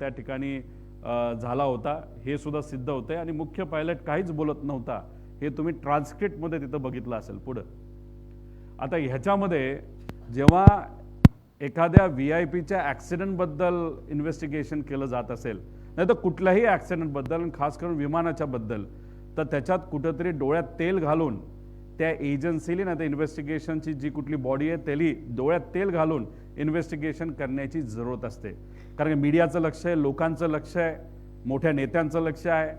त्या ठिकाणी झाला होता हे सुद्धा सिद्ध होतंय आणि मुख्य पायलट काहीच बोलत नव्हता हे तुम्ही ट्रान्सक्रिप्टमध्ये तिथं बघितलं असेल पुढं. आता ह्याच्यामध्ये जेव्हा एखाद्या VIPच्या ॲक्सिडेंटबद्दल इन्व्हेस्टिगेशन केलं जात असेल नाही तर कुठल्याही ॲक्सिडेंटबद्दल खास करून विमानाच्या बद्दल तर त्याच्यात कुठंतरी डोळ्यात तेल घालून त्या एजन्सीली नाही तर इन्व्हेस्टिगेशनची जी कुठली बॉडी आहे त्याली डोळ्यात तेल घालून इन्व्हेस्टिगेशन करण्याची जरूरत असते. कारण मीडियाचं लक्ष आहे, लोकांचं लक्ष आहे, मोठ्या नेत्यांचं लक्ष आहे.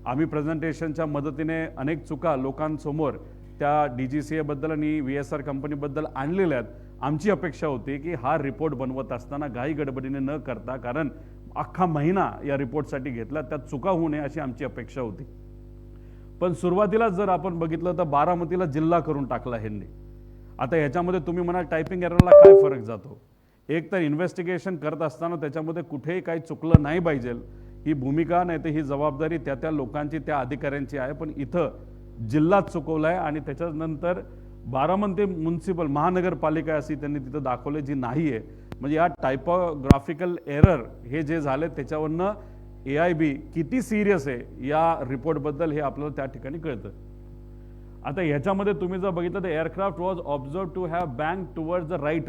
आम्ही प्रेझेंटेशनच्या मदतीने अनेक चुका लोकांसमोर त्या DGCA बद्दल आणि VSR कंपनीबद्दल आणलेल्या आहेत. आमची अपेक्षा होती की हा रिपोर्ट बनवत असताना घाई गडबडीने न करता, कारण अख्खा महिना या रिपोर्टसाठी घेतला, त्यात चुका होऊ नये अशी आमची अपेक्षा होती. पण सुरुवातीला जर आपण बघितलं तर बारामतीला जिल्हा करून टाकला ह्यांनी. आता ह्याच्यामध्ये तुम्ही म्हणाल टायपिंग एररला काय फरक जातो. एक तर इन्व्हेस्टिगेशन करत असताना त्याच्यामध्ये कुठेही काही चुकलं नाही पाहिजे ही भूमिका नाही तर ही जबाबदारी त्या लोकांची त्या अधिकाऱ्यांची आहे. पण इथं जिल्हाच चुकवला आहे आणि त्याच्यानंतर बारामती म्युन्सिपल महानगरपालिका अशी त्यांनी तिथं दाखवले जी नाही आहे. म्हणजे या टायपोग्राफिकल एरर हे जे झाले त्याच्यावरनं AIB किती सिरियस आहे या रिपोर्टबद्दल हे आपल्याला त्या ठिकाणी कळतं. आता ह्याच्यामध्ये तुम्ही जर बघितलं तर aircraft was observe to have bank towards the right,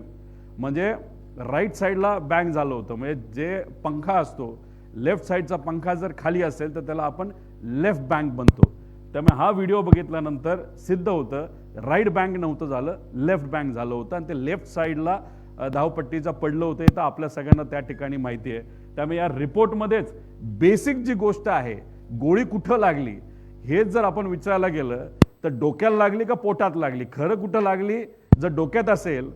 म्हणजे राईट साईडला बँक झालं होतं. म्हणजे जे पंखा असतो लेफ्ट साईडचा पंखा जर खाली असेल तर त्याला आपण लेफ्ट बँक बनतो. त्यामुळे हा व्हिडिओ बघितल्यानंतर सिद्ध होतं राईट बँक नव्हतं झालं, लेफ्ट बँक झालं होतं आणि ते लेफ्ट साईडला धावपट्टीचा पडलं होतं. तर आपल्या सगळ्यांना त्या ठिकाणी माहिती आहे. त्यामुळे या रिपोर्टमध्येच बेसिक जी गोष्ट आहे गोळी कुठं लागली हे जर आपण विचारायला गेलं तर डोक्याला लागली का पोटात लागली, खरं कुठं लागली, जर डोक्यात असेल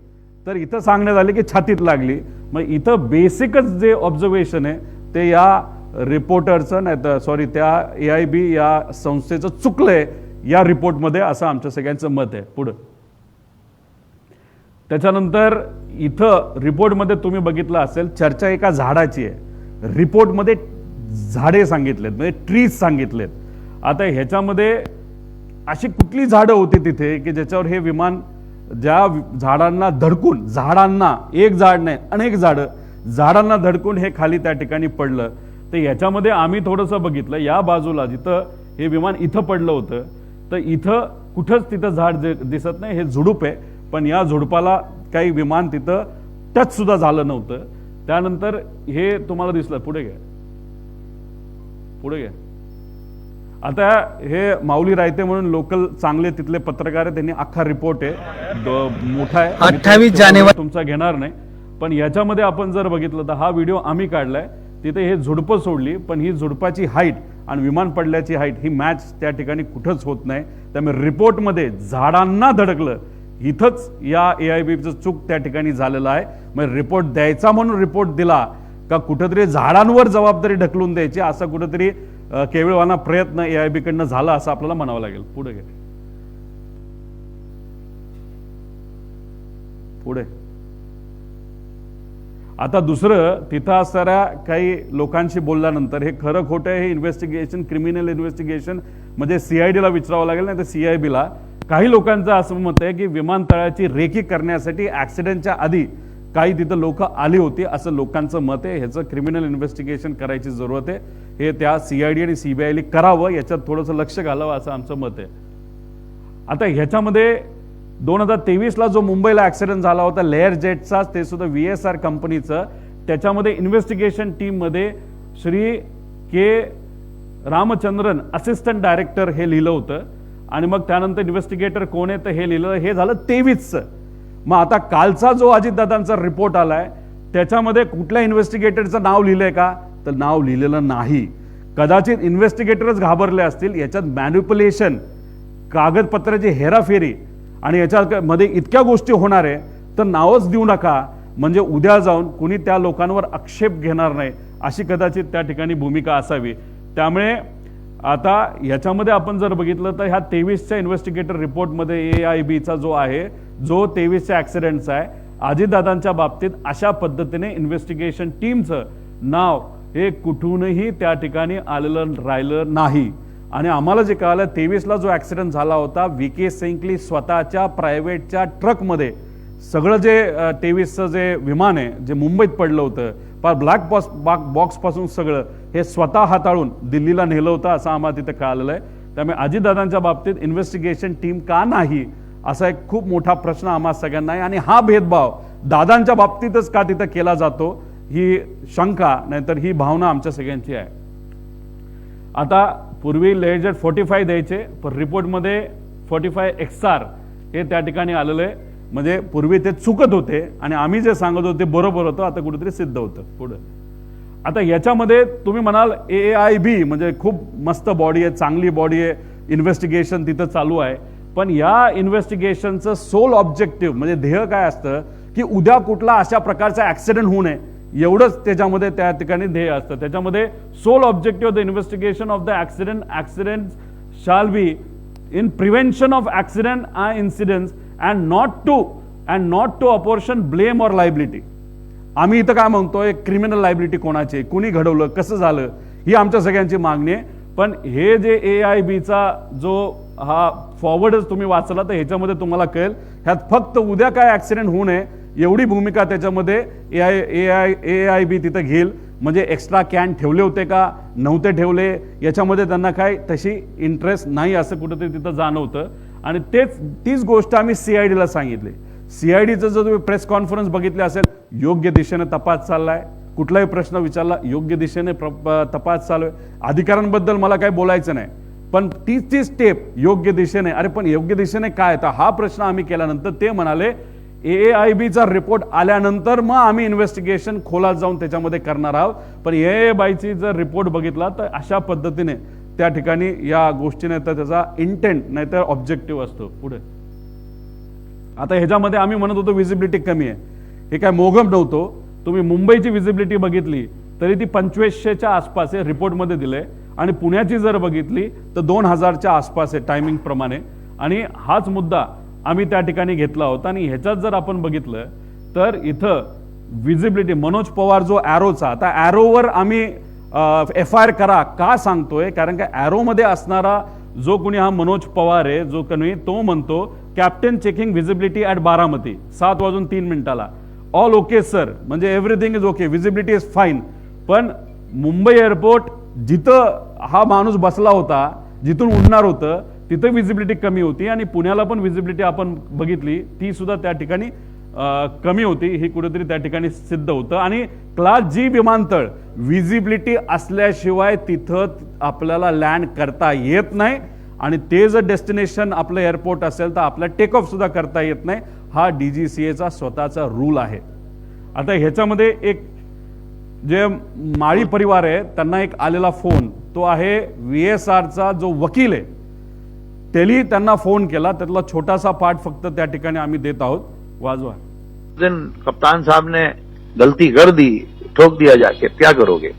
तर इथं सांगण्यात आले की छातीत लागली. मग इथं बेसिकच जे ऑब्झर्वेशन आहे ते या रिपोर्टरचं नाही तर सॉरी त्या AIB या संस्थेचं चुकलंय या रिपोर्टमध्ये असं आमच्या सगळ्यांचं मत आहे. पुढं त्याच्यानंतर इथं रिपोर्टमध्ये तुम्ही बघितलं असेल चर्चा एका झाडाची आहे. रिपोर्टमध्ये झाडे सांगितलेत म्हणजे ट्रीज सांगितलेत. आता ह्याच्यामध्ये अशी कुठली झाडं होती तिथे की ज्याच्यावर हे विमान ज्या झाडांना धडकून, झाडांना एक झाड नाही अनेक झाडांना धडकून हे खाली त्या ठिकाणी पडलं. तर याच्यामध्ये आम्ही थोडंसं बघितलं या बाजूला जिथं हे विमान इथं पडलं होतं तर इथं कुठंच तिथं झाड दिसत नाही, हे झुडूप आहे. पण या झुडपाला काही विमान तिथं टच सुद्धा झालं नव्हतं. त्यानंतर हे तुम्हाला दिसलं. पुढे घ्या. आता हे माऊली रायते म्हणून लोकल चांगले तिथले पत्रकार आहेत, त्यांनी अख्खा रिपोर्ट आहे मोठा आहे 28 जानेवारी तुमचा घेणार नाही. पण याच्यामध्ये आपण जर बघितलं तर हा व्हिडिओ आम्ही काढलाय. तिथे हे झुडपं सोडली पण ही झुडपाची हाईट आणि विमान पडल्याची हाईट ही मॅच त्या ठिकाणी कुठंच होत नाही. त्यामुळे रिपोर्टमध्ये झाडांना धडकलं इथंच या AIBचं चूक त्या ठिकाणी झालेलं आहे. मग रिपोर्ट द्यायचा म्हणून रिपोर्ट दिला का कुठंतरी झाडांवर जबाबदारी ढकलून द्यायची असा कुठंतरी केवळवाना प्रयत्न AIB कडनं झाला असं आपल्याला म्हणावं लागेल. पुढे आता दुसरं तिथं असणाऱ्या काही लोकांशी बोलल्यानंतर हे खरं खोटं आहे हे इन्व्हेस्टिगेशन क्रिमिनल इन्व्हेस्टिगेशन म्हणजे CIDला विचारावं लागेल नाही तर CIBला. काही लोकांचं असं मत आहे की विमानतळाची रेकी करण्यासाठी ऍक्सिडेंटच्या आधी काही तिथं लोक आली होती असं लोकांचं मत आहे. ह्याचं क्रिमिनल इन्व्हेस्टिगेशन करायची जरूरत आहे. हे त्या CID आणि CBIने करावं, याच्यात थोडंसं लक्ष घालावं असं आमचं मत आहे. आता ह्याच्यामध्ये 2023ला जो मुंबईला ऍक्सिडेंट झाला होता लेअर जेटचा ते सुद्धा VSR कंपनीचं, त्याच्यामध्ये इन्व्हेस्टिगेशन टीममध्ये श्री के रामचंद्रन असिस्टंट डायरेक्टर हे लिहिलं होतं आणि मग त्यानंतर इन्व्हेस्टिगेटर कोण आहे तर हे लिहिलं. हे झालं 23चं. मग आता कालचा जो अजितदादांचा रिपोर्ट आलाय त्याच्यामध्ये कुठल्या इन्व्हेस्टिगेटरचं नाव लिहिलंय का तर नाव लिहिलेलं नाही. कदाचित इन्व्हेस्टिगेटरच घाबरले असतील. याच्यात मॅन्युप्युलेशन, कागदपत्राची हेराफेरी आणि याच्यामध्ये इतक्या गोष्टी होणार आहे तर नावच देऊ नका म्हणजे उद्या जाऊन कुणी त्या लोकांवर आक्षेप घेणार नाही अशी कदाचित त्या ठिकाणी भूमिका असावी. त्यामुळे आता याच्यामध्ये आपण जर बघितलं तर ह्या 23च्या इन्व्हेस्टिगेटर रिपोर्टमध्ये AIBचा जो आहे जो 23च्या ऍक्सिडेंटचा आहे अजितदादांच्या बाबतीत अशा पद्धतीने इन्व्हेस्टिगेशन टीमचं नाव हे कुठूनही त्या ठिकाणी आलेलं राहिलं नाही. आणि आम्हाला जे कळालं 23ला जो ऍक्सिडेंट झाला होता VK सेंकली स्वतःच्या प्रायव्हेटच्या ट्रकमध्ये सगळं जे 23चं जे विमान आहे जे मुंबईत पडलं होतं ब्लॅक बॉक्स पासून सगळं हे स्वतः हाताळून दिल्लीला नेलं होतं असं आम्हाला तिथे कळालेलं आहे. त्यामुळे अजितदादांच्या बाबतीत इन्व्हेस्टिगेशन टीम का नाही असा एक खूप मोठा प्रश्न आम्हा सगळ्यांना आहे. आणि हा भेदभाव दादांच्या बाबतीतच का तिथं केला जातो ही शंका नाहीतर ही भावना आमच्या सगळ्यांची आहे. आता पूर्वी लेजर 45 द्यायचे पण रिपोर्टमध्ये 45 XR हे त्या ठिकाणी आलेलं आहे. म्हणजे पूर्वी ते चुकत होते आणि आम्ही जे सांगत होतो ते बरोबर होतं, आता कुठेतरी सिद्ध होतं. पुढे आता याच्यामध्ये तुम्ही म्हणाल AIB म्हणजे खूप मस्त बॉडी आहे, चांगली बॉडी आहे, इन्व्हेस्टिगेशन तिथं चालू आहे. पण या इन्व्हेस्टिगेशनचं सोल ऑब्जेक्टिव्ह म्हणजे ध्येय काय असतं की उद्या कुठला अशा प्रकारचा ऍक्सिडेंट होऊ नये एवढंच त्याच्यामध्ये त्या ठिकाणी ध्येय असतं. त्याच्यामध्ये sole objective the investigation of the accident shall be in prevention of accident and incidents and not to apportion blame or liability. आम्ही इथं काय म्हणतोय क्रिमिनल लायबिलिटी कोणाची, कुणी घडवलं, कसं झालं, ही आमच्या सगळ्यांची मागणी आहे. पण हे जे AIBचा जो हा फॉरवर्डच तुम्ही वाचला तर ह्याच्यामध्ये तुम्हाला कळेल ह्यात फक्त उद्या काय ऍक्सिडेंट होऊ नये एवढी भूमिका त्याच्यामध्ये AIB तिथं घेईल. म्हणजे एक्स्ट्रा कॅन ठेवले होते का नव्हते ठेवले याच्यामध्ये त्यांना काय तशी इंटरेस्ट नाही असं कुठेतरी तिथं जाणवतं. आणि तीच गोष्ट आम्ही CIDला सांगितली. CIDचं जर तुम्ही प्रेस कॉन्फरन्स बघितली असेल योग्य दिशेने तपास चाललाय, कुठलाही प्रश्न विचारला योग्य दिशेने तपास चालू आहे. अधिकाऱ्यांबद्दल मला काही बोलायचं नाही पण ती स्टेप योग्य दिशेने. अरे पण योग्य दिशेने काय, तर हा प्रश्न आम्ही केल्यानंतर ते म्हणाले AIBचा रिपोर्ट आल्यानंतर मग आम्ही इन्व्हेस्टिगेशन खोलात जाऊन त्याच्यामध्ये करणार आहोत. पण AIBची जर रिपोर्ट बघितला तर अशा पद्धतीने त्या ठिकाणी या गोष्टीने तर त्याचा इंटेंट नाहीतर ऑब्जेक्टिव्ह असतो. पुढे आता ह्याच्यामध्ये आम्ही म्हणत होतो विजिबिलिटी कमी आहे, हे काय मोघम नव्हतो. तुम्ही मुंबईची विजिबिलिटी बघितली तरी ती 2500च्या आसपास आहे रिपोर्टमध्ये दिले आणि पुण्याची जर बघितली तर 2000च्या आसपास आहे टायमिंग प्रमाणे. आणि हाच मुद्दा आम्ही त्या ठिकाणी घेतला होता. आणि ह्याच्यात जर आपण बघितलं तर इथं विजिबिलिटी मनोज पवार जो ॲरोचा, आता ॲरोवर आम्ही FIR करा का सांगतोय कारण का ॲरोमध्ये असणारा जो कोणी हा मनोज पवार आहे जो कोणी तो म्हणतो captain checking visibility at Baramati 7:03 all okay sir, म्हणजे everything is okay, visibility is fine. पण मुंबई एअरपोर्ट जिथं हा माणूस बसला होता जिथून उडणार होतं तिथं विजिबिलिटी कमी होती आणि पुण्याला पण विजिबिलिटी आपण बघितली ती सुद्धा त्या ठिकाणी कमी होती. ही कुठेतरी त्या ठिकाणी सिद्ध होतं. आणि क्लास G विमानतळ विजिबिलिटी असल्याशिवाय तिथं आपल्याला लँड करता येत नाही आणि ते जर डेस्टिनेशन आपलं एअरपोर्ट असेल तर आपला टेक ऑफ सुद्धा करता येत नाही. हा DGCAचा स्वतःचा रूल आहे. आता ह्याच्यामध्ये एक जे माळी परिवार आहे त्यांना एक आलेला फोन तो आहे VSRचा जो वकील आहे त्यांनी त्यांना फोन केला, त्यातला छोटासा पार्ट फक्त त्या ठिकाणी आम्ही देत आहोत, वाजवा. दिन कप्तान साहब ने गलती कर दी, ठोक दिया जाके, क्या करोगे?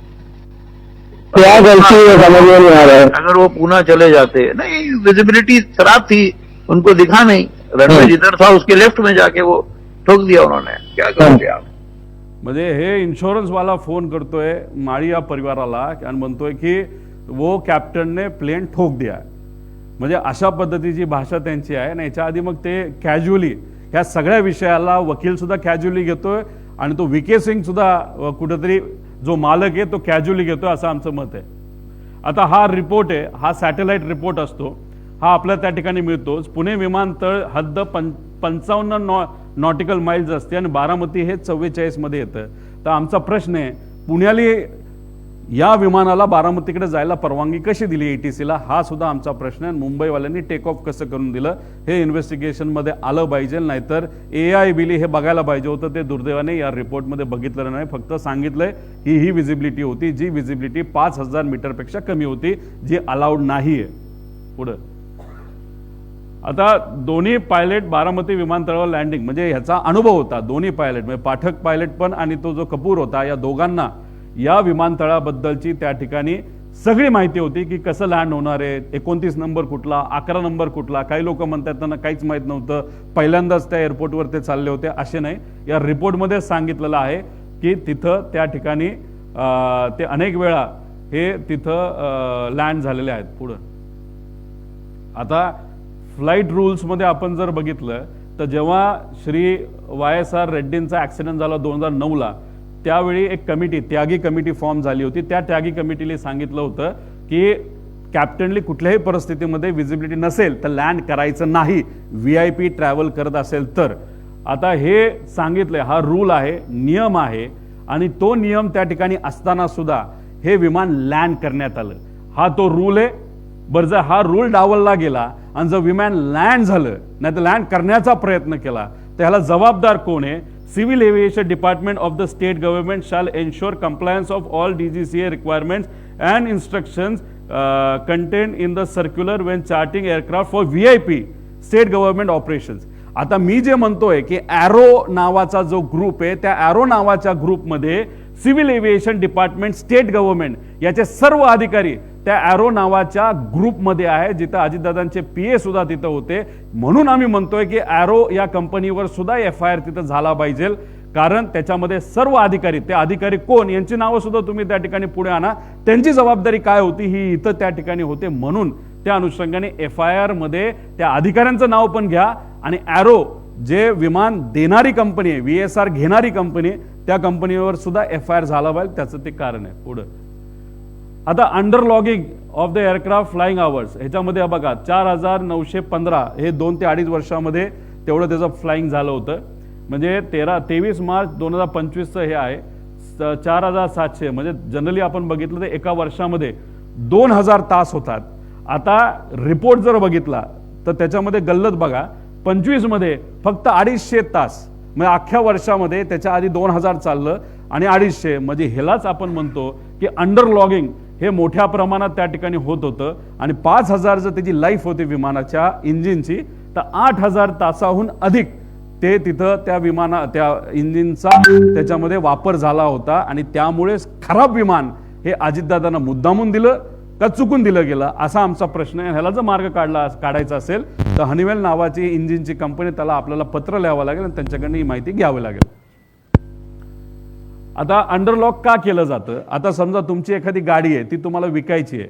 क्या गलती है समझ में नहीं आ रहा है. अगर वो पुणे चले जाते, नहीं विजिबिलिटी खराब थी, उनको दिखा नहीं, रनवे जिधर था उसके लेफ्ट में जाके वो ठोक दिया उन्होंने, क्या करोगे आप? म्हणजे हे इन्शुरन्स वाला फोन करतोय माळी या परिवाराला आणि म्हणतोय की वो कॅप्टनने प्लेन ठोक दिया. म्हणजे अशा पद्धतीची भाषा त्यांची आहे. आणि याच्या आधी मग ते कॅज्युअली ह्या सगळ्या विषयाला वकील सुद्धा कॅज्युअली घेतोय आणि तो VK सिंग सुद्धा कुठेतरी जो मालक आहे तो कॅज्युअली घेतोय असं आमचं मत आहे. आता हा रिपोर्ट आहे, हा सॅटेलाइट रिपोर्ट असतो, हा आपल्या त्या ठिकाणी मिळतोच. पुणे विमानतळ हद्द 55 नॉटिकल माइल्स असते आणि बारामती हे 44 मध्ये येतं. तर आमचा प्रश्न आहे पुण्याली या विमानाला बारामतीकडे जायला परवानगी कशी दिली ATCला, हा सुद्धा आमचा प्रश्न आहे. मुंबईवाल्यांनी टेक ऑफ कसं करून दिलं हे इन्व्हेस्टिगेशनमध्ये आलं पाहिजे. नाहीतर AIBली हे बघायला पाहिजे होतं, ते दुर्दैवाने या रिपोर्टमध्ये बघितलं नाही. फक्त सांगितलंय ही विजिबिलिटी होती, जी विजिबिलिटी 5000 मीटरपेक्षा कमी होती, जी अलाउड नाही आहे. पुढं आता दोन्ही पायलट बारामती विमानतळावर लँडिंग म्हणजे ह्याचा अनुभव होता. दोन्ही पायलट म्हणजे पाठक पायलट पण आणि तो जो कपूर होता या दोघांना या विमानतळाबद्दलची त्या ठिकाणी सगळी माहिती होती की कसं लँड होणार आहे, 29 नंबर कुठला, 11 नंबर कुठला. काही लोक म्हणतात त्यांना काहीच माहीत नव्हतं, पहिल्यांदाच त्या एअरपोर्टवर ते चालले होते. असे नाही, या रिपोर्टमध्ये सांगितलेलं आहे की तिथं त्या ठिकाणी ते अनेक वेळा हे तिथं लँड झालेले आहेत. पुढं आता फ्लाईट रूल्समध्ये आपण जर बघितलं तर जेव्हा श्री YSR रेड्डींचा ॲक्सिडेंट झाला 2009ला त्यावेळी एक कमिटी, त्यागी कमिटी फॉर्म झाली होती. त्या त्यागी कमिटीने सांगितलं होतं की कॅप्टनली कुठल्याही परिस्थितीमध्ये विजिबिलिटी नसेल तर लँड करायचं नाही, VIP ट्रॅव्हल करत असेल तर. आता हे सांगितलंय, हा रूल आहे, नियम आहे, आणि तो नियम त्या ठिकाणी असताना सुद्धा हे विमान लँड करण्यात आलं. हा तो रूल आहे. बरं, जर हा रूल डावलला गेला आणि जर विमान लँड झालं नाही तर लँड करण्याचा प्रयत्न केला तर ह्याला जबाबदार कोण आहे? Civil aviation department of the state government shall ensure compliance of all DGCA requirements and instructions contain in the circular Wien charting aircraft for VIP state government operations. आता मी जे म्हणतोय की ॲरो नावाचा जो ग्रुप आहे, त्या ॲरो नावाच्या ग्रुपमध्ये civil aviation department, state government याचे सर्व अधिकारी त्या ॲरो नावाच्या ग्रुपमध्ये आहे, जिथं अजितदादांचे PA सुद्धा तिथं होते. म्हणून आम्ही म्हणतोय की ॲरो या कंपनीवर सुद्धा FIR तिथं झाला पाहिजे, कारण त्याच्यामध्ये सर्व अधिकारी, ते अधिकारी कोण यांची नावं सुद्धा तुम्ही त्या ठिकाणी पुढे आणा, त्यांची जबाबदारी काय होती ही इथं त्या ठिकाणी होते. म्हणून त्या अनुषंगाने FIR मध्ये त्या अधिकाऱ्यांचं नाव पण घ्या, आणि ॲरो जे विमान देणारी कंपनी आहे, VSR घेणारी कंपनी, त्या कंपनीवर सुद्धा FIR झाला पाहिजे. त्याचं ते कारण आहे. पुढं आता under logging off the aircraft flying hours, ह्याच्यामध्ये बघा 4915 हे 2 ते 2.5 वर्षामध्ये तेवढं त्याचं फ्लाइंग झालं होतं. म्हणजे 23 मार्च 2025चं हे आहे 4700. म्हणजे जनरली आपण बघितलं तर एका वर्षामध्ये 2000 तास होतात. आता रिपोर्ट जर बघितला तर त्याच्यामध्ये गल्लत बघा, 25 मध्ये फक्त 250 तास, म्हणजे अख्ख्या वर्षामध्ये त्याच्या आधी 2000 चाललं आणि 250, म्हणजे ह्यालाच आपण म्हणतो की अंडर लॉगिंग हे मोठ्या प्रमाणात त्या ठिकाणी होत होतं. आणि 5000 जर त्याची लाईफ होती विमानाच्या इंजिनची, तर 8000 तासाहून अधिक ते तिथं त्या इंजिनचा त्याच्यामध्ये वापर झाला होता. आणि त्यामुळे खराब विमान हे अजितदादांना मुद्दामून दिलं का चुकून दिलं गेलं, असा आमचा प्रश्न आहे. ह्याला जर मार्ग काढायचा असेल तर हनीवेल नावाची इंजिनची कंपनी, त्याला आपल्याला पत्र लिहावं लागेल आणि त्यांच्याकडनं ही माहिती घ्यावी लागेल. आता अंडरलॉक का केलं जातं? आता समजा तुमची एखादी गाडी आहे, ती तुम्हाला विकायची आहे,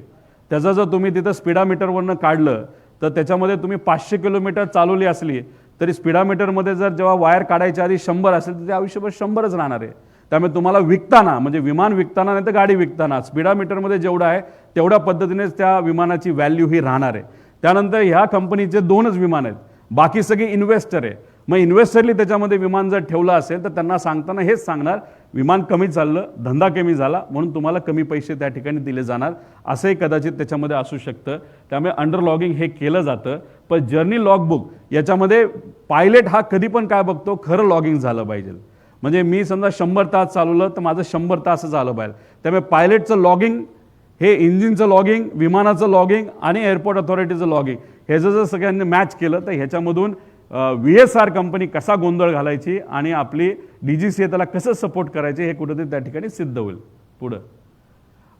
त्याचं जर तुम्ही तिथं स्पीडामीटरवरनं काढलं तर त्याच्यामध्ये तुम्ही 500 किलोमीटर चालवली असली तरी स्पीडामीटरमध्ये जर जेव्हा वायर काढायच्या आधी 100 असेल तर ते आयुष्यभर 100च राहणार आहे. त्यामुळे तुम्हाला विकताना, म्हणजे विमान विकताना नाही तर गाडी विकताना, स्पीडामीटरमध्ये जेवढं आहे तेवढ्या पद्धतीनेच त्या विमानाची व्हॅल्यू ही राहणार आहे. त्यानंतर ह्या कंपनीचे 2च विमान आहेत, बाकी सगळे इन्व्हेस्टर आहे. मग इन्व्हेस्टरली त्याच्यामध्ये विमान जर ठेवलं असेल तर त्यांना सांगताना हेच सांगणार, विमान कमी चाललं, धंदा कमी झाला, म्हणून तुम्हाला कमी पैसे त्या ठिकाणी दिले जाणार, असंही कदाचित त्याच्यामध्ये असू शकतं. त्यामुळे अंडर लॉगिंग हे केलं जातं. पण जर्नी लॉगबुक याच्यामध्ये पायलट हा कधी पण काय बघतो, खरं लॉगिंग झालं पाहिजे. म्हणजे मी समजा 100 तास चालवलं तर माझं 100 तास झालं पाहिजे. त्यामुळे पायलटचं लॉगिंग, हे इंजिनचं लॉगिंग, विमानाचं लॉगिंग आणि एअरपोर्ट अथॉरिटीचं लॉगिंग, ह्याचं जर सगळ्यांनी मॅच केलं तर ह्याच्यामधून VSR कंपनी कसा गोंधळ घालायची आणि आपली DGCA त्याला कसं सपोर्ट करायचे हे कुठेतरी त्या ठिकाणी सिद्ध होईल. पुढं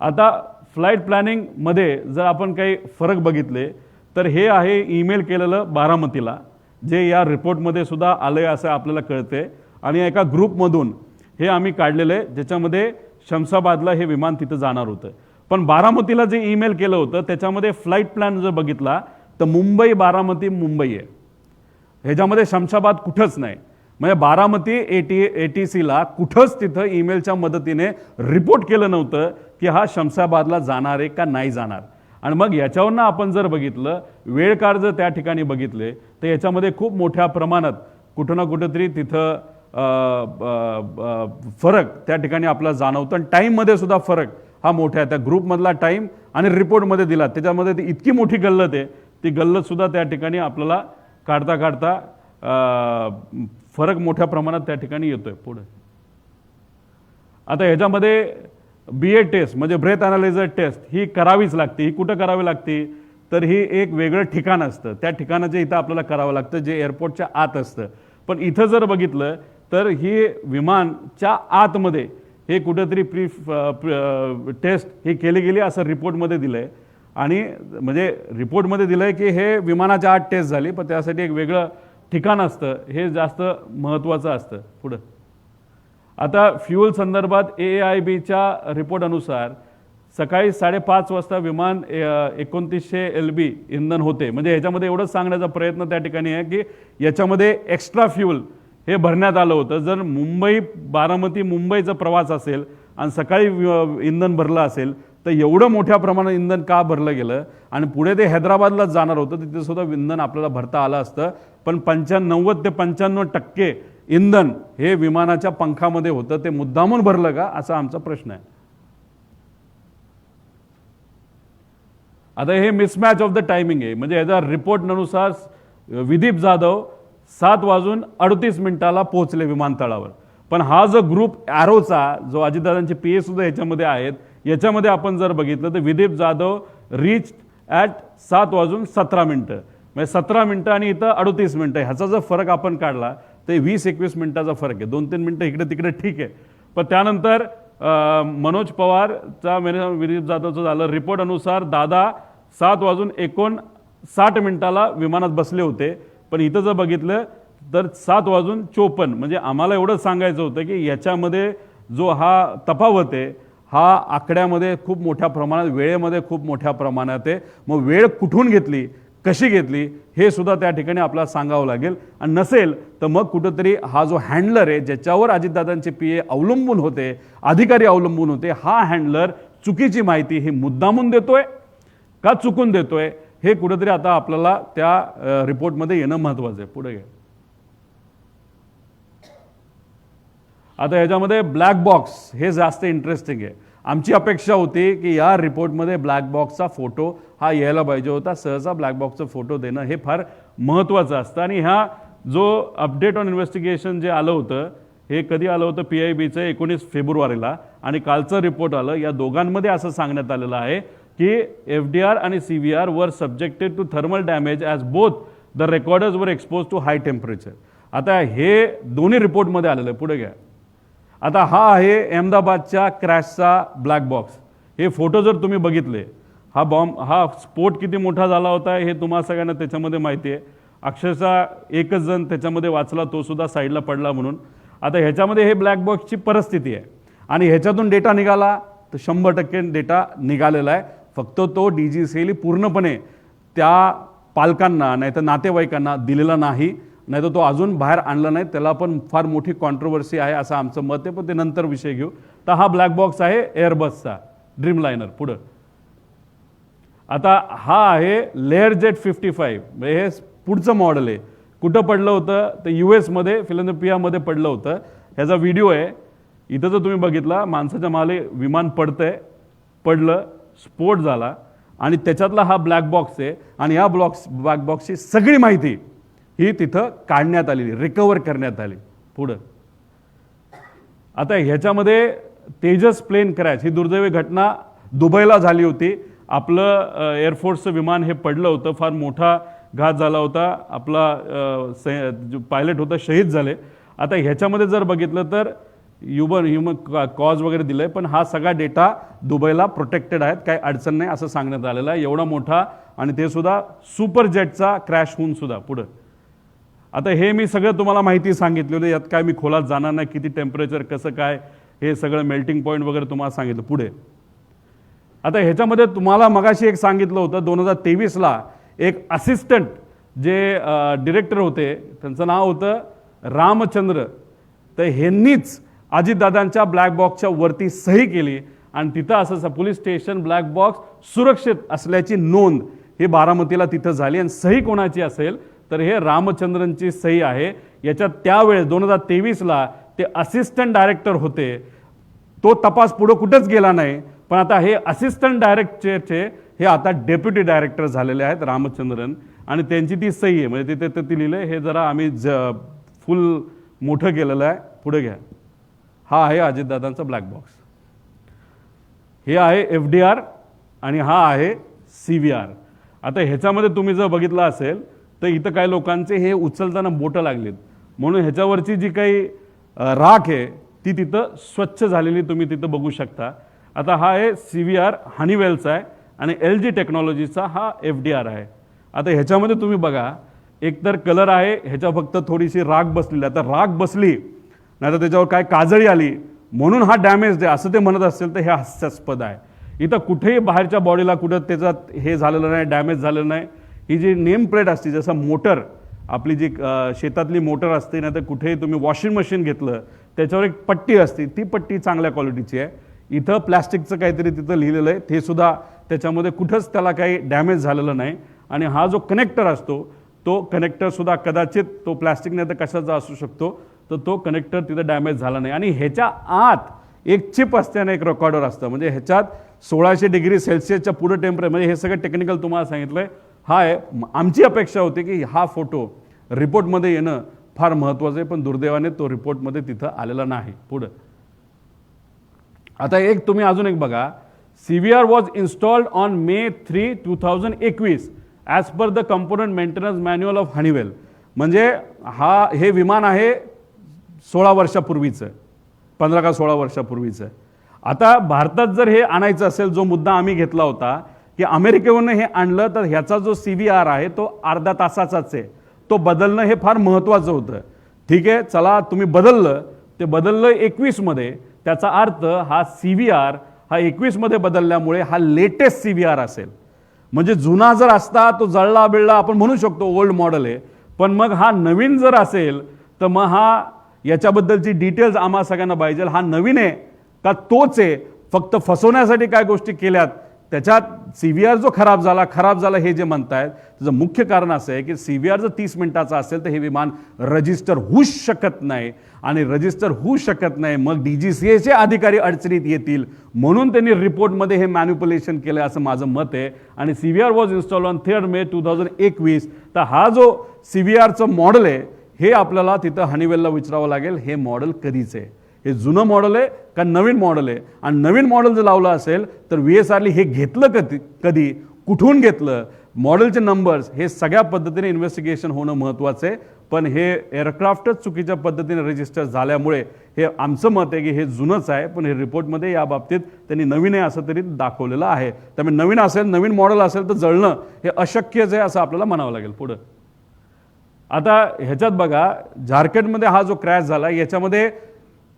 आता फ्लाईट प्लॅनिंगमध्ये जर आपण काही फरक बघितले तर हे आहे ईमेल केलेलं बारामतीला, जे या रिपोर्टमध्ये सुद्धा आलं आहे असं आपल्याला कळते. आणि एका ग्रुपमधून हे आम्ही काढलेलं आहे, ज्याच्यामध्ये शमशाबादला हे विमान तिथं जाणार होतं. पण बारामतीला जे ईमेल केलं होतं त्याच्यामध्ये फ्लाईट प्लॅन जर बघितला तर मुंबई बारामती मुंबई आहे, ह्याच्यामध्ये शमशाबाद कुठंच नाही. म्हणजे बारामती ATCला कुठंच तिथं ईमेलच्या मदतीने रिपोर्ट केलं नव्हतं की हा शमशाबादला जाणार आहे का नाही जाणार. आणि मग याच्यावरनं आपण जर बघितलं, वेळ काळ जर त्या ठिकाणी बघितले तर याच्यामध्ये खूप मोठ्या प्रमाणात कुठं ना कुठंतरी तिथं फरक त्या ठिकाणी आपल्याला जाणवतं. आणि टाईममध्ये सुद्धा फरक हा मोठा आहे. त्या ग्रुपमधला टाईम आणि रिपोर्टमध्ये दिला त्याच्यामध्ये ती इतकी मोठी गल्लत आहे, ती गल्लत सुद्धा त्या ठिकाणी आपल्याला काढता काढता फरक मोठ्या प्रमाणात त्या ठिकाणी येतोय. पुढे आता ह्याच्यामध्ये BA टेस्ट म्हणजे ब्रेथ अनालायझर टेस्ट ही करावीच लागते. ही कुठं करावी लागते तर ही एक वेगळं ठिकाण असतं, त्या ठिकाणाचे इथं आपल्याला करावं लागतं जे एअरपोर्टच्या आत असतं. पण इथं जर बघितलं तर ही विमानच्या आतमध्ये हे कुठेतरी टेस्ट ही केली गेली असं रिपोर्टमध्ये दिलं आहे. आणि म्हणजे रिपोर्टमध्ये दिलं आहे की हे विमानाच्या आत टेस्ट झाली, पण त्यासाठी एक वेगळं ठिकाण असतं, हे जास्त महत्त्वाचं असतं. पुढं आता फ्युल संदर्भात AAIBच्या रिपोर्ट अनुसार सकाळी 5:30 वाजता विमान 2900 LB इंधन होते. म्हणजे ह्याच्यामध्ये एवढंच सांगण्याचा प्रयत्न त्या ठिकाणी आहे की याच्यामध्ये एक्स्ट्रा फ्युल हे भरण्यात आलं होतं. जर मुंबई बारामती मुंबईचा प्रवास असेल आणि सकाळी इंधन भरलं असेल तर एवढं मोठ्या प्रमाणात इंधन का भरलं गेलं, आणि पुढे ते हैदराबादला जाणार होतं, तिथे सुद्धा इंधन आपल्याला भरता आलं असतं. पण 90 ते 95% इंधन हे विमानाच्या पंखामध्ये होतं. ते मुद्दामून भरलं का, असा आमचा प्रश्न आहे. आता हे मिसमॅच ऑफ द टायमिंग आहे. म्हणजे याचा रिपोर्टनुसार विदीप जाधव 7:38 पोहोचले विमानतळावर. पण हा जो ग्रुप ॲरोचा, जो अजितदादांचे पीए सुद्धा याच्यामध्ये आहेत, याच्यामध्ये आपण जर बघितलं तर विदीप जाधव रीच ॲट 7:17. म्हणजे 17 मिनिटं आणि इथं 38 मिनिटं. ह्याचा जर फरक आपण काढला तर 20-21 मिनिटाचा फरक आहे. 2-3 मिनिटं इकडे तिकडे ठीक आहे. पण त्यानंतर मनोज पवारचा विदीप जाधवचं झालं. रिपोर्ट अनुसार दादा 7:59 विमानात बसले होते. पण इथं जर बघितलं तर 7:54. म्हणजे आम्हाला एवढंच सांगायचं होतं की याच्यामध्ये जो हा तफावत आहे हा आकड्यामध्ये खूप मोठ्या प्रमाणात, वेळेमध्ये खूप मोठ्या प्रमाणात आहे. मग वेळ कुठून घेतली, कशी घेतली, हे सुद्धा त्या ठिकाणी आपल्याला सांगावं लागेल. आणि नसेल तर मग कुठंतरी हा जो हँडलर आहे, ज्याच्यावर अजितदादांचे पीए अवलंबून होते, अधिकारी अवलंबून होते, हा हँडलर चुकीची माहिती ही मुद्दामून देतोय का चुकून देतोय, हे कुठेतरी आता आपल्याला त्या रिपोर्टमध्ये येणं महत्त्वाचं आहे. पुढे घ्या. आता ह्याच्यामध्ये ब्लॅक बॉक्स हे जास्त इंटरेस्टिंग आहे. आमची अपेक्षा होती की या रिपोर्टमध्ये ब्लॅक बॉक्सचा फोटो हा यायला पाहिजे होता. सहसा ब्लॅक बॉक्सचा फोटो देणं हे फार महत्त्वाचं असतं. आणि हा जो अपडेट ऑन इन्व्हेस्टिगेशन जे आलं होतं, हे कधी आलं होतं, PIBचं 19 फेब्रुवारीला. आणि कालचं रिपोर्ट आलं. या दोघांमध्ये असं सांगण्यात आलेलं आहे की FDR आणि CVR वर subjected to thermal damage as both the recorders वर एक्सपोज टू हाय टेम्परेचर. आता हे दोन्ही रिपोर्टमध्ये आलेलं आहे. पुढे घ्या. आता हा आहे अहमदाबादच्या क्रॅशचा ब्लॅक बॉक्स. हे फोटो जर तुम्ही बघितले, हा स्फोट किती मोठा झाला होता हे तुम्हाला सगळ्यांना त्याच्यामध्ये माहिती आहे. अक्षरशः एकच जण त्याच्यामध्ये वाचला, तो सुद्धा साईडला पडला म्हणून. आता ह्याच्यामध्ये हे ब्लॅक बॉक्सची परिस्थिती आहे. आणि ह्याच्यातून डेटा निघाला तर 100% डेटा निघालेला आहे. फक्त तो DGCL पूर्णपणे त्या पालकांना नाही तर नातेवाईकांना दिलेला नाही, नाही तर तो अजून बाहेर आणला नाही. त्याला पण फार मोठी कॉन्ट्रोवर्सी आहे असं आमचं मत आहे, पण ते नंतर विषय घेऊ. तर हा ब्लॅक बॉक्स आहे एअरबसचा ड्रीमलायनर. पुढं आता हा आहे लेअरजेट 55. म्हणजे हे पुढचं मॉडेल आहे. कुठं पडलं होतं तर US फिलाडेल्फियामध्ये पडलं होतं. ह्याचा व्हिडिओ आहे. इथं जर तुम्ही बघितला, माणसाच्या माले विमान पडलं, स्फोट झाला आणि त्याच्यातला हा ब्लॅक बॉक्स आहे. आणि या ब्लॅक बॉक्सची सगळी माहिती ही तिथं काढण्यात आलेली, रिकवर करण्यात आली. पुढं आता ह्याच्यामध्ये तेजस प्लेन क्रॅश ही दुर्दैवी घटना दुबईला झाली होती. आपलं एअरफोर्सचं विमान हे पडलं होतं. फार मोठा घात झाला होता. आपला जो पायलट होता शहीद झाले. आता ह्याच्यामध्ये जर बघितलं तर ह्युमन कॉज वगैरे दिलं आहे, पण हा सगळा डेटा दुबईला प्रोटेक्टेड आहेत, काही अडचण नाही असं सांगण्यात आलेलं आहे. एवढा मोठा, आणि ते सुद्धा सुपर जेटचा क्रॅश होऊन सुद्धा. पुढं आता हे मी सगळं तुम्हाला माहिती सांगितलेलं, यात काय मी खोलात जाणार नाही. किती टेम्परेचर, कसं काय, हे सगळं मेल्टिंग पॉईंट वगैरे तुम्हाला सांगितलं. पुढे आता ह्याच्यामध्ये तुम्हाला मगाशी एक सांगितलं होतं, 2023ला एक असिस्टंट जे डिरेक्टर होते, त्यांचं नाव होतं रामचंद्र. तर ह्यांनीच अजितदादांच्या ब्लॅक बॉक्सच्या वरती सही केली आणि तिथं असं पोलीस स्टेशन ब्लॅक बॉक्स सुरक्षित असल्याची नोंद ही बारामतीला तिथं झाली. आणि सही कोणाची असेल तर हे रामचंद्रनची सही आहे. याच्यात त्यावेळेस 2023ला ते असिस्टंट डायरेक्टर होते. तो तपास पुढं कुठंच गेला नाही. पण आता हे असिस्टंट डायरेक्टरचे हे आता डेप्युटी डायरेक्टर झालेले आहेत रामचंद्रन. आणि त्यांची ती सही आहे. म्हणजे तिथे ते लिहिलं. हे जरा आम्ही फुल मोठं केलेलं आहे. पुढे घ्या. हा आहे अजितदादांचा ब्लॅक बॉक्स. हे आहे FDR आणि हा आहे CVR. आता ह्याच्यामध्ये तुम्ही जर बघितलं असेल तर इथं काही लोकांचे हे उचलताना बोटं लागलीत, म्हणून ह्याच्यावरची जी काही राख आहे ती तिथं स्वच्छ झालेली तुम्ही तिथं बघू शकता. आता हा आहे CVR हनीवेलचा आहे आणि LG टेक्नॉलॉजीचा हा FDR आहे. आता ह्याच्यामध्ये तुम्ही बघा, एकतर कलर आहे, ह्याच्या फक्त थोडीशी राख बसलेली. आता राख बसली नाही तर त्याच्यावर काय काजळी आली म्हणून हा डॅमेज आहे असं ते म्हणत असेल तर हे हास्यास्पद आहे. इथं कुठेही बाहेरच्या बॉडीला कुठं त्याच्यात हे झालेलं नाही, डॅमेज झालेलं नाही. ही जी नेम प्लेट असते, जसं मोटर आपली जी शेतातली मोटर असते ना, तर कुठेही तुम्ही वॉशिंग मशीन घेतलं त्याच्यावर एक पट्टी असते, ती पट्टी चांगल्या क्वालिटीची आहे. इथं प्लॅस्टिकचं काहीतरी तिथं लिहिलेलं आहे, ते सुद्धा त्याच्यामध्ये कुठंच त्याला काही डॅमेज झालेलं नाही. आणि हा जो कनेक्टर असतो तो कनेक्टर सुद्धा कदाचित तो प्लॅस्टिक नाही तर कशाचा असू शकतो, तर तो कनेक्टर तिथं डॅमेज झाला नाही. आणि ह्याच्या आत एक चिप असते आणि एक रेकॉर्डर असतं, म्हणजे ह्याच्यात 1600 डिग्री सेल्सिअसच्या पुढे टेम्परेचर, म्हणजे हे सगळं टेक्निकल तुम्हाला सांगितलंय. हा आहे, आमची अपेक्षा होती की हा फोटो रिपोर्टमध्ये येणं फार महत्त्वाचं आहे, पण दुर्दैवाने तो रिपोर्टमध्ये तिथं आलेला नाही. पुढं आता एक तुम्ही अजून एक बघा, CVR was installed on May 3, 2021 as per the component maintenance manual of Honeywell. म्हणजे हे विमान आहे 16 वर्षापूर्वीचं, 15 का 16 वर्षापूर्वीचं. आता भारतात जर हे आणायचं असेल, जो मुद्दा आम्ही घेतला होता की अमेरिकेवरून हे आणलं तर ह्याचा जो CVR आहे तो अर्धा तासाचाच आहे, तो बदलणं हे फार महत्त्वाचं होतं. ठीक आहे, चला तुम्ही बदललं, ते बदललं 21 मध्ये, त्याचा अर्थ हा CVR हा 21 मध्ये बदलल्यामुळे हा लेटेस्ट CVR असेल. म्हणजे जुना जर असता तो जळला बिळला आपण म्हणू शकतो ओल्ड मॉडेल आहे, पण मग हा नवीन जर असेल तर मग हा याच्याबद्दलची डिटेल्स आम्हा सगळ्यांना पाहिजे. हा नवीन आहे का तोच आहे, फक्त फसवण्यासाठी काय गोष्टी केल्यात, त्याच्यात CVR जो खराब झाला हे जे म्हणतायत त्याचं मुख्य कारण असं आहे की CVR जर 30 मिनिटाचा असेल तर हे विमान रजिस्टर होऊच शकत नाही. आणि रजिस्टर होऊ शकत नाही मग DGCAचे अधिकारी अडचणीत येतील, म्हणून त्यांनी रिपोर्टमध्ये हे मॅन्युप्युलेशन केलं असं माझं मत आहे. आणि CVR was install on 3 May 2021. तर हा जो CVRचं मॉडेल आहे हे आपल्याला तिथं हनीवेलला विचारावं लागेल, हे मॉडेल कधीच आहे, हे जुनं मॉडेल आहे का नवीन मॉडेल आहे. आणि नवीन मॉडेल जर लावलं असेल तर VSRने हे घेतलं कधी, कुठून घेतलं, मॉडेलचे नंबर्स, हे सगळ्या पद्धतीने इन्व्हेस्टिगेशन होणं महत्त्वाचं आहे. पण हे एअरक्राफ्टच चुकीच्या पद्धतीने रजिस्टर झाल्यामुळे हे आमचं मत आहे की हे जुनंच आहे, पण हे रिपोर्टमध्ये या बाबतीत त्यांनी नवीन आहे असं तरी दाखवलेलं आहे. त्यामुळे नवीन असेल, नवीन मॉडेल असेल तर जळणं हे अशक्यच आहे असं आपल्याला म्हणावं लागेल. पुढं आता ह्याच्यात बघा, झारखंडमध्ये हा जो क्रॅश झाला याच्यामध्ये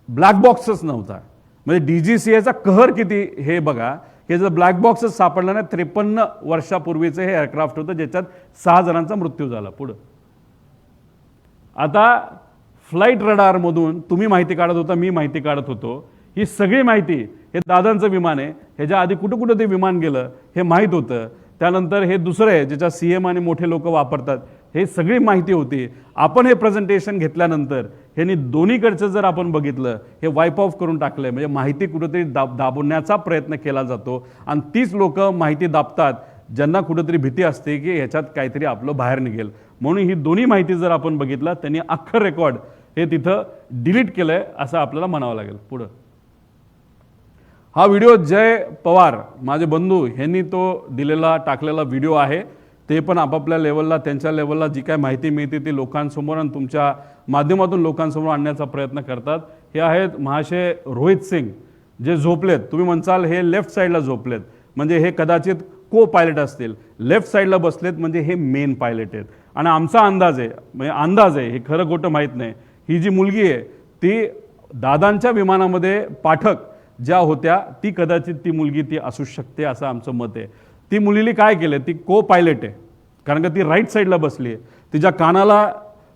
ब्लॅक बॉक्सच नव्हता. म्हणजे DGCAचा कहर किती हे बघा, हे जर ब्लॅक बॉक्सच सापडला नाही, 53 वर्षापूर्वीचं हे एअरक्राफ्ट होतं ज्याच्यात 6 जणांचा मृत्यू झाला. पुढं आता फ्लाईट रडारमधून तुम्ही माहिती काढत होता, मी माहिती काढत होतो, ही सगळी माहिती, हे दादांचं विमान आहे, ह्याच्या आधी कुठं ते विमान गेलं हे माहीत होतं. त्यानंतर हे दुसरं आहे ज्याच्या CM आणि मोठे लोक वापरतात, हे सगळी माहिती होती. आपण हे प्रेझेंटेशन घेतल्यानंतर ह्यांनी दोन्हीकडचं जर आपण बघितलं हे वाईप ऑफ करून टाकलं आहे. म्हणजे माहिती कुठंतरी दाबवण्याचा प्रयत्न केला जातो आणि तीच लोक माहिती दाबतात ज्यांना कुठंतरी भीती असते की ह्याच्यात काहीतरी आपलं बाहेर निघेल. म्हणून ही दोन्ही माहिती जर आपण बघितलं त्यांनी अख्खं रेकॉर्ड हे तिथं डिलीट केलं आहे असं आपल्याला म्हणावं लागेल. पुढं हा व्हिडिओ जय पवार माझे बंधू यांनी तो दिलेला टाकलेला व्हिडिओ आहे. ते पण आपापल्या लेवलला, त्यांच्या लेवलला जी काय माहिती मिळते ती लोकांसमोर आणि तुमच्या माध्यमातून लोकांसमोर आणण्याचा प्रयत्न करतात. हे आहेत महाशय रोहित सिंग जे झोपलेत. तुम्ही म्हणसाल हे लेफ्ट साईडला झोपलेत, म्हणजे हे कदाचित को पायलट असतील. लेफ्ट साईडला बसलेत म्हणजे हे मेन पायलट आहेत. आणि आमचा अंदाज आहे, म्हणजे अंदाज आहे, हे खरं खोटं माहीत नाही, ही जी मुलगी आहे ती दादांच्या विमानामध्ये पाठक ज्या होत्या ती कदाचित ती मुलगी ती असू शकते असं आमचं मत आहे. ती मुलीने काय केलं, ती को पायलट आहे कारण का ती राईट साईडला बसली आहे. तिच्या कानाला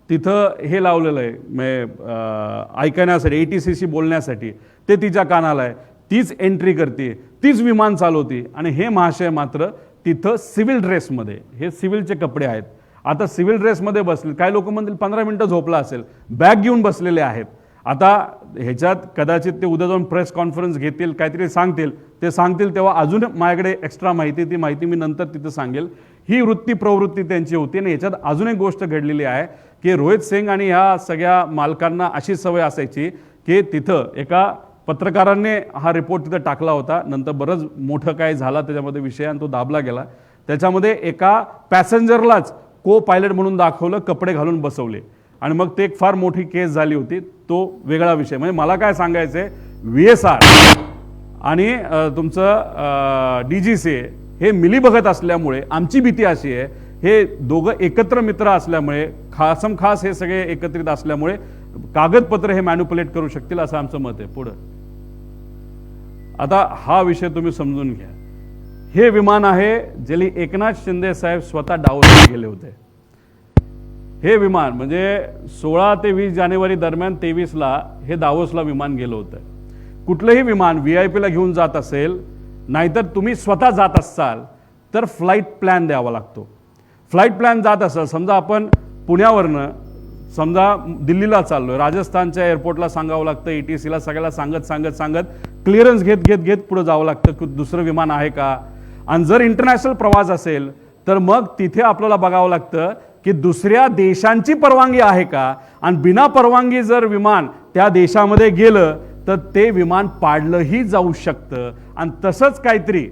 तिथं हे लावलेलं आहे म्हणजे ऐकण्यासाठी, ATCC बोलण्यासाठी, ते तिच्या कानाला आहे. तीच एंट्री करते, तीच विमान चालवते. आणि हे महाशय मात्र तिथं सिव्हिल ड्रेसमध्ये, हे सिव्हिलचे कपडे आहेत. आता सिव्हिल ड्रेसमध्ये बसले, काय लोक म्हणतील 15 मिनटं झोपला असेल, बॅग घेऊन बसलेले आहेत. आता ह्याच्यात कदाचित ते उद्या जाऊन प्रेस कॉन्फरन्स घेतील, काहीतरी सांगतील, ते सांगतील तेव्हा अजून माझ्याकडे एक्स्ट्रा माहिती, ती माहिती मी नंतर तिथं सांगेल. ही वृत्ती प्रवृत्ती त्यांची होती. आणि ह्याच्यात अजून एक गोष्ट घडलेली आहे की रोहित सिंग आणि ह्या सगळ्या मालकांना अशी सवय असायची की तिथं एका पत्रकारांनी हा रिपोर्ट तिथं टाकला होता, नंतर बरंच मोठं काय झाला त्याच्यामध्ये विषय आणि तो दाबला गेला. त्याच्यामध्ये एका पॅसेंजरलाच को पायलट म्हणून दाखवलं, कपडे घालून बसवले आणि मग ते एक फार मोठी केस झाली होती. तो वेगळा विषय. म्हणजे मला काय सांगायचं आहे, VSR आणि तुमचं DGCA हे मिलीभगत असल्यामुळे आमची भीती अशी आहे, हे दोघं एकत्र मित्र असल्यामुळे, खास हे सगळे एकत्रित असल्यामुळे कागदपत्र हे मॅन्युप्युलेट करू शकतील असं आमचं मत आहे. पुढं आता हा विषय तुम्ही समजून घ्या. हे विमान आहे ज्याला एकनाथ शिंदे साहेब स्वतः डावलून गेले होते. हे विमान म्हणजे 16 ते 20 जानेवारी दरम्यान 23ला हे दावोसला विमान गेलं होतं. कुठलंही विमान VIP ला घेऊन जात असेल, नाहीतर तुम्ही स्वतः जात असाल तर फ्लाईट प्लॅन द्यावा लागतो. फ्लाईट प्लॅन जात असेल, समजा आपण पुण्यावरनं समजा दिल्लीला चाललोय, राजस्थानच्या एअरपोर्टला सांगावं लागतं, ETCला सगळ्याला सांगत क्लिअरन्स घेत पुढे जावं लागतं की दुसरं विमान आहे का. आणि जर इंटरनॅशनल प्रवास असेल तर मग तिथे आपल्याला बघावं लागतं की दुसऱ्या देशांची परवानगी आहे का. आणि बिना परवानगी जर विमान त्या देशामध्ये गेलं तर ते विमान पाडलंही जाऊ शकतं. आणि तसंच काहीतरी